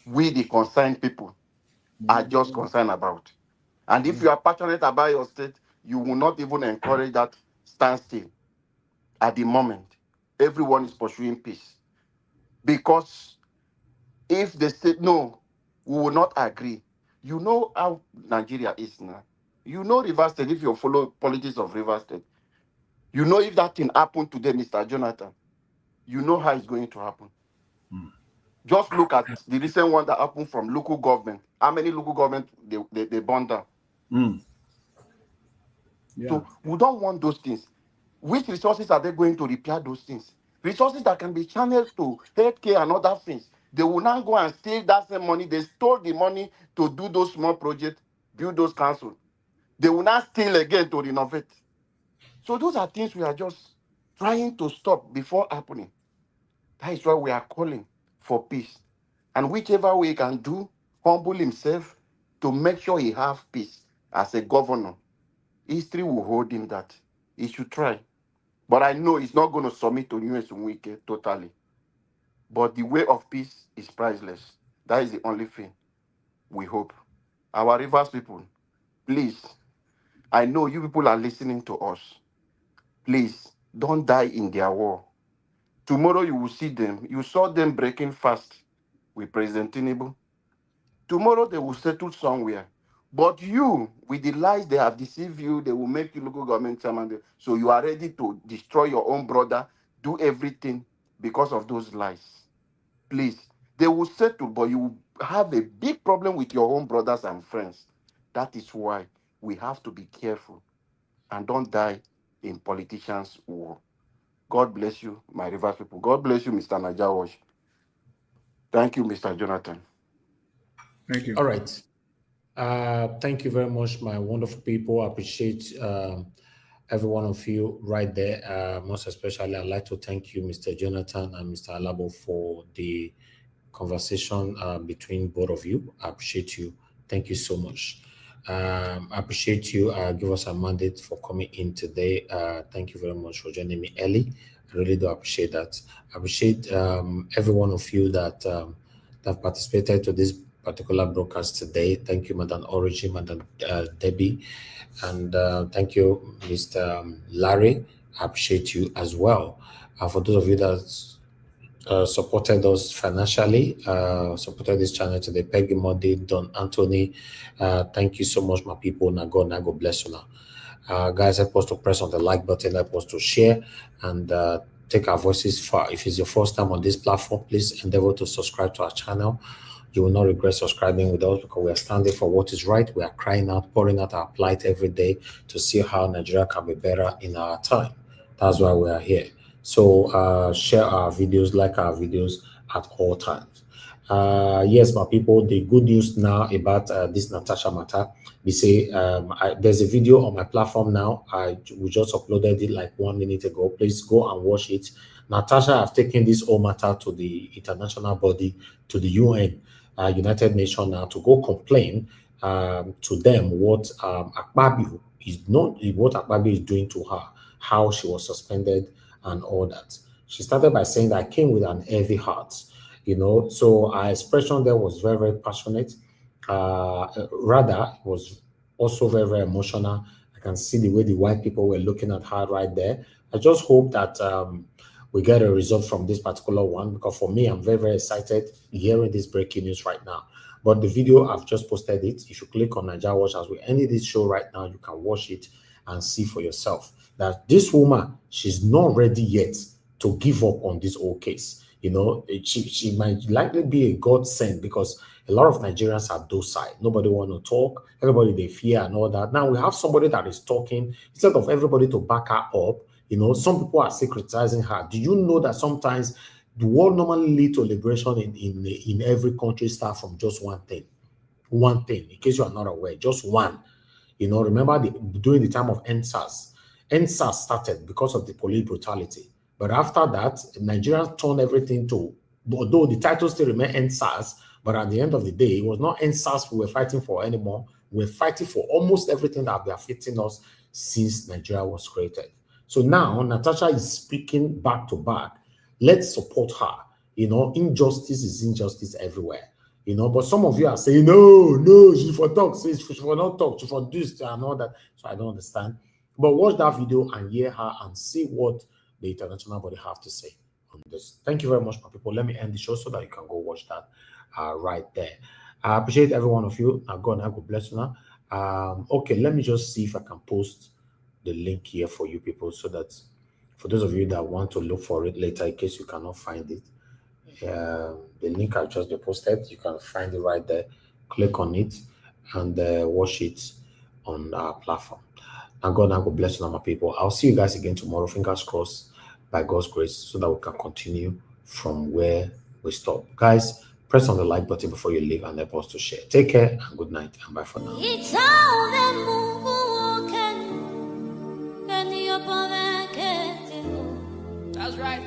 we, the concerned people, are just concerned about. And if you are passionate about your state, you will not even encourage that standstill. At the moment, everyone is pursuing peace. Because if they say, no, we will not agree. You know how Nigeria is now. You know Rivers State, if you follow politics of Rivers State. You know if that thing happened today, Mr. Jonathan, you know how it's going to happen. Just look at the recent one that happened from local government. How many local government they burned down? Yeah. So we don't want those things. Which resources are they going to repair those things? Resources that can be channeled to healthcare and other things. They will now go and steal that same money. They stole the money to do those small projects, build those councils. They will now steal again to renovate. So those are things we are just trying to stop before happening. That is why we are calling for peace. And whichever way he can do, humble himself to make sure he have peace as a governor. History will hold him that. He should try. But I know he's not going to submit to US Wike totally. But the way of peace is priceless. That is the only thing we hope. Our Rivers people, please, I know you people are listening to us. Please, don't die in their war. Tomorrow you will see them. You saw them breaking fast with President Tinubu. Tomorrow they will settle somewhere. But you, with the lies they have deceived you, they will make you local government chairman. So you are ready to destroy your own brother, do everything because of those lies. Please, they will settle, but you will have a big problem with your own brothers and friends. That is why we have to be careful and don't die in politicians' war. God bless you, my Rivers people. God bless you, Mr. Najawash. Thank you, Mr. Jonathan. Thank you. All right. Thank you very much, my wonderful people. I appreciate every one of you right there. Most especially, I'd like to thank you, Mr. Jonathan and Mr. Alabo, for the conversation between both of you. I appreciate you. Thank you so much. I appreciate you. Give us a mandate for coming in today. Thank you very much for joining me early. I really do appreciate that. I appreciate every one of you that have participated to this particular broadcast today. Thank you, Madam Origin, Madam Debbie, and thank you, Mr. Larry. I appreciate you as well. For those of you that supported us financially, supported this channel today, Peggy Monday, Don Anthony, thank you so much, my people. Now God bless you now. Guys, help us to press on the like button, help us to share, and take our voices far. If it's your first time on this platform, please endeavor to subscribe to our channel. You will not regret subscribing with us because we are standing for what is right. We are crying out, pouring out our plight every day to see how Nigeria can be better in our time. That's why we are here. So share our videos, like our videos at all times. Yes, my people, the good news now about this Natasha matter, we say there's a video on my platform now. We just uploaded it like 1 minute ago. Please go and watch it. Natasha have taken this whole matter to the international body, to the UN, United Nations now, to go complain to them what Akpabio is not, what Akpabio is doing to her, how she was suspended and all that. She started by saying that I came with an heavy heart. So our expression there was very, very passionate. Rather, it was also very, very emotional. I can see the way the white people were looking at her right there. I just hope that we get a result from this particular one, because for me, I'm very, very excited hearing this breaking news right now. But the video, I've just posted it. If you click on Nigeria Watch, as we ended this show right now, you can watch it and see for yourself that this woman, she's not ready yet to give up on this whole case. She might likely be a godsend, because a lot of Nigerians are docile. Nobody want to talk. Everybody, they fear and all that. Now we have somebody that is talking instead of everybody to back her up. Some people are still criticizing her. Do you know that sometimes the world normally lead to liberation in every country start from just one thing? One thing, in case you are not aware, just one. Remember during the time of NSAS started because of the police brutality. But after that, Nigerians turned everything to, although the title still remained NSAS, but at the end of the day, it was not NSAS we were fighting for anymore. We were fighting for almost everything that been affecting us since Nigeria was created. So now Natasha is speaking back to back. Let's support her. Injustice is injustice everywhere. But some of you are saying, no, she for talk, she for not talk, she for this and all that. So I don't understand. But watch that video and hear her and see what the international body have to say on this. Thank you very much, my people. Let me end the show so that you can go watch that right there. I appreciate every one of you. God bless you now. Okay, let me just see if I can post the link here for you people, so that for those of you that want to look for it later in case you cannot find it, the link I've just posted, you can find it right there. Click on it and watch it on our platform. And God bless you, my people. I'll see you guys again tomorrow, fingers crossed, by God's grace, so that we can continue from where we stop. Guys, press on the like button before you leave and help us to share. Take care and good night, and bye for now. That's right.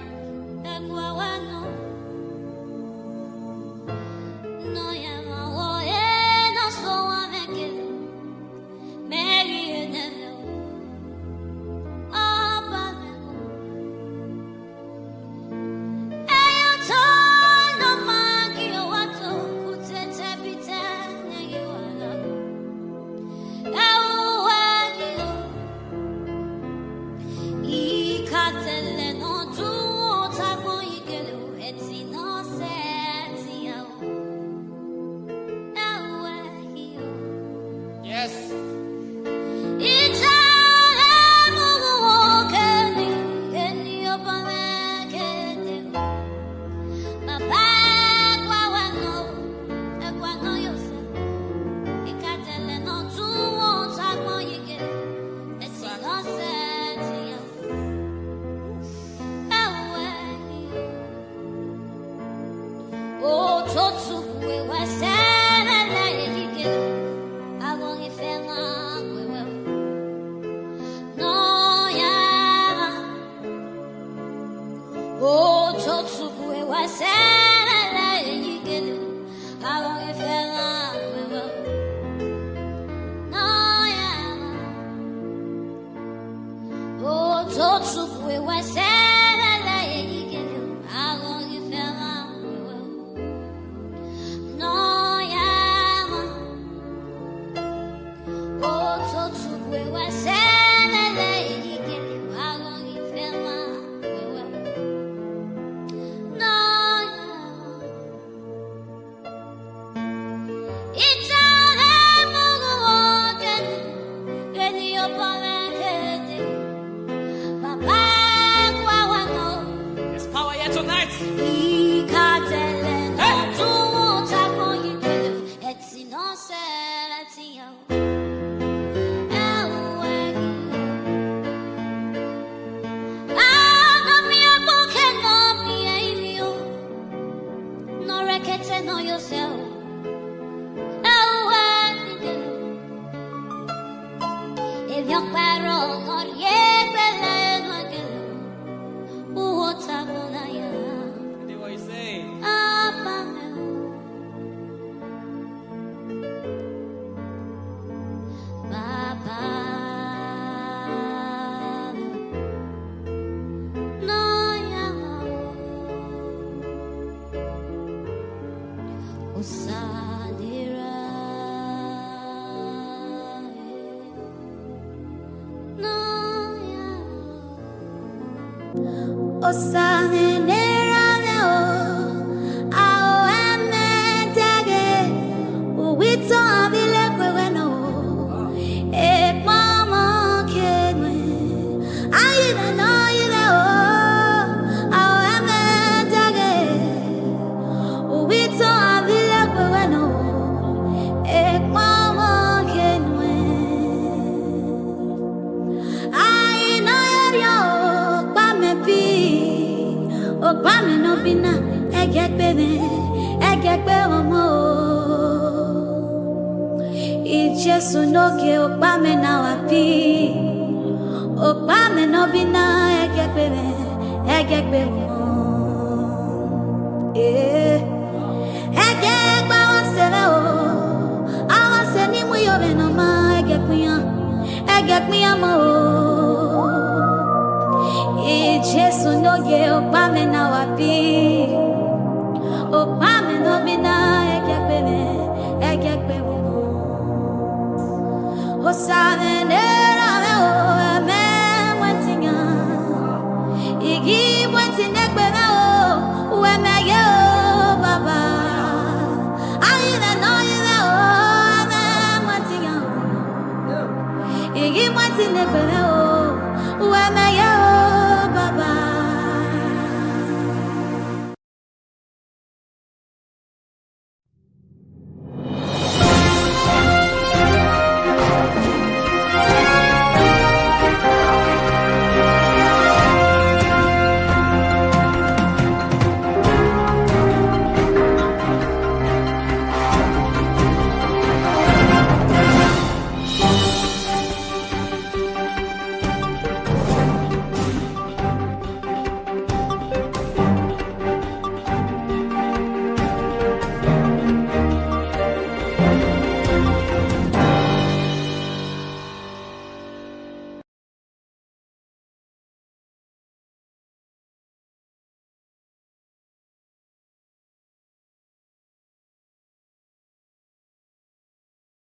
Jesu no ke okpame na wapi okpame no bina egekpe egekpa wasere o awase ni mu yobe no ma egekpiya mo Jesu no ke okpame na wapi okpame no bina egekpe Osavenera o me wantinga igi wantinga gbera o we me yo baba ayina no yina o me wantinga igi wantinga gbera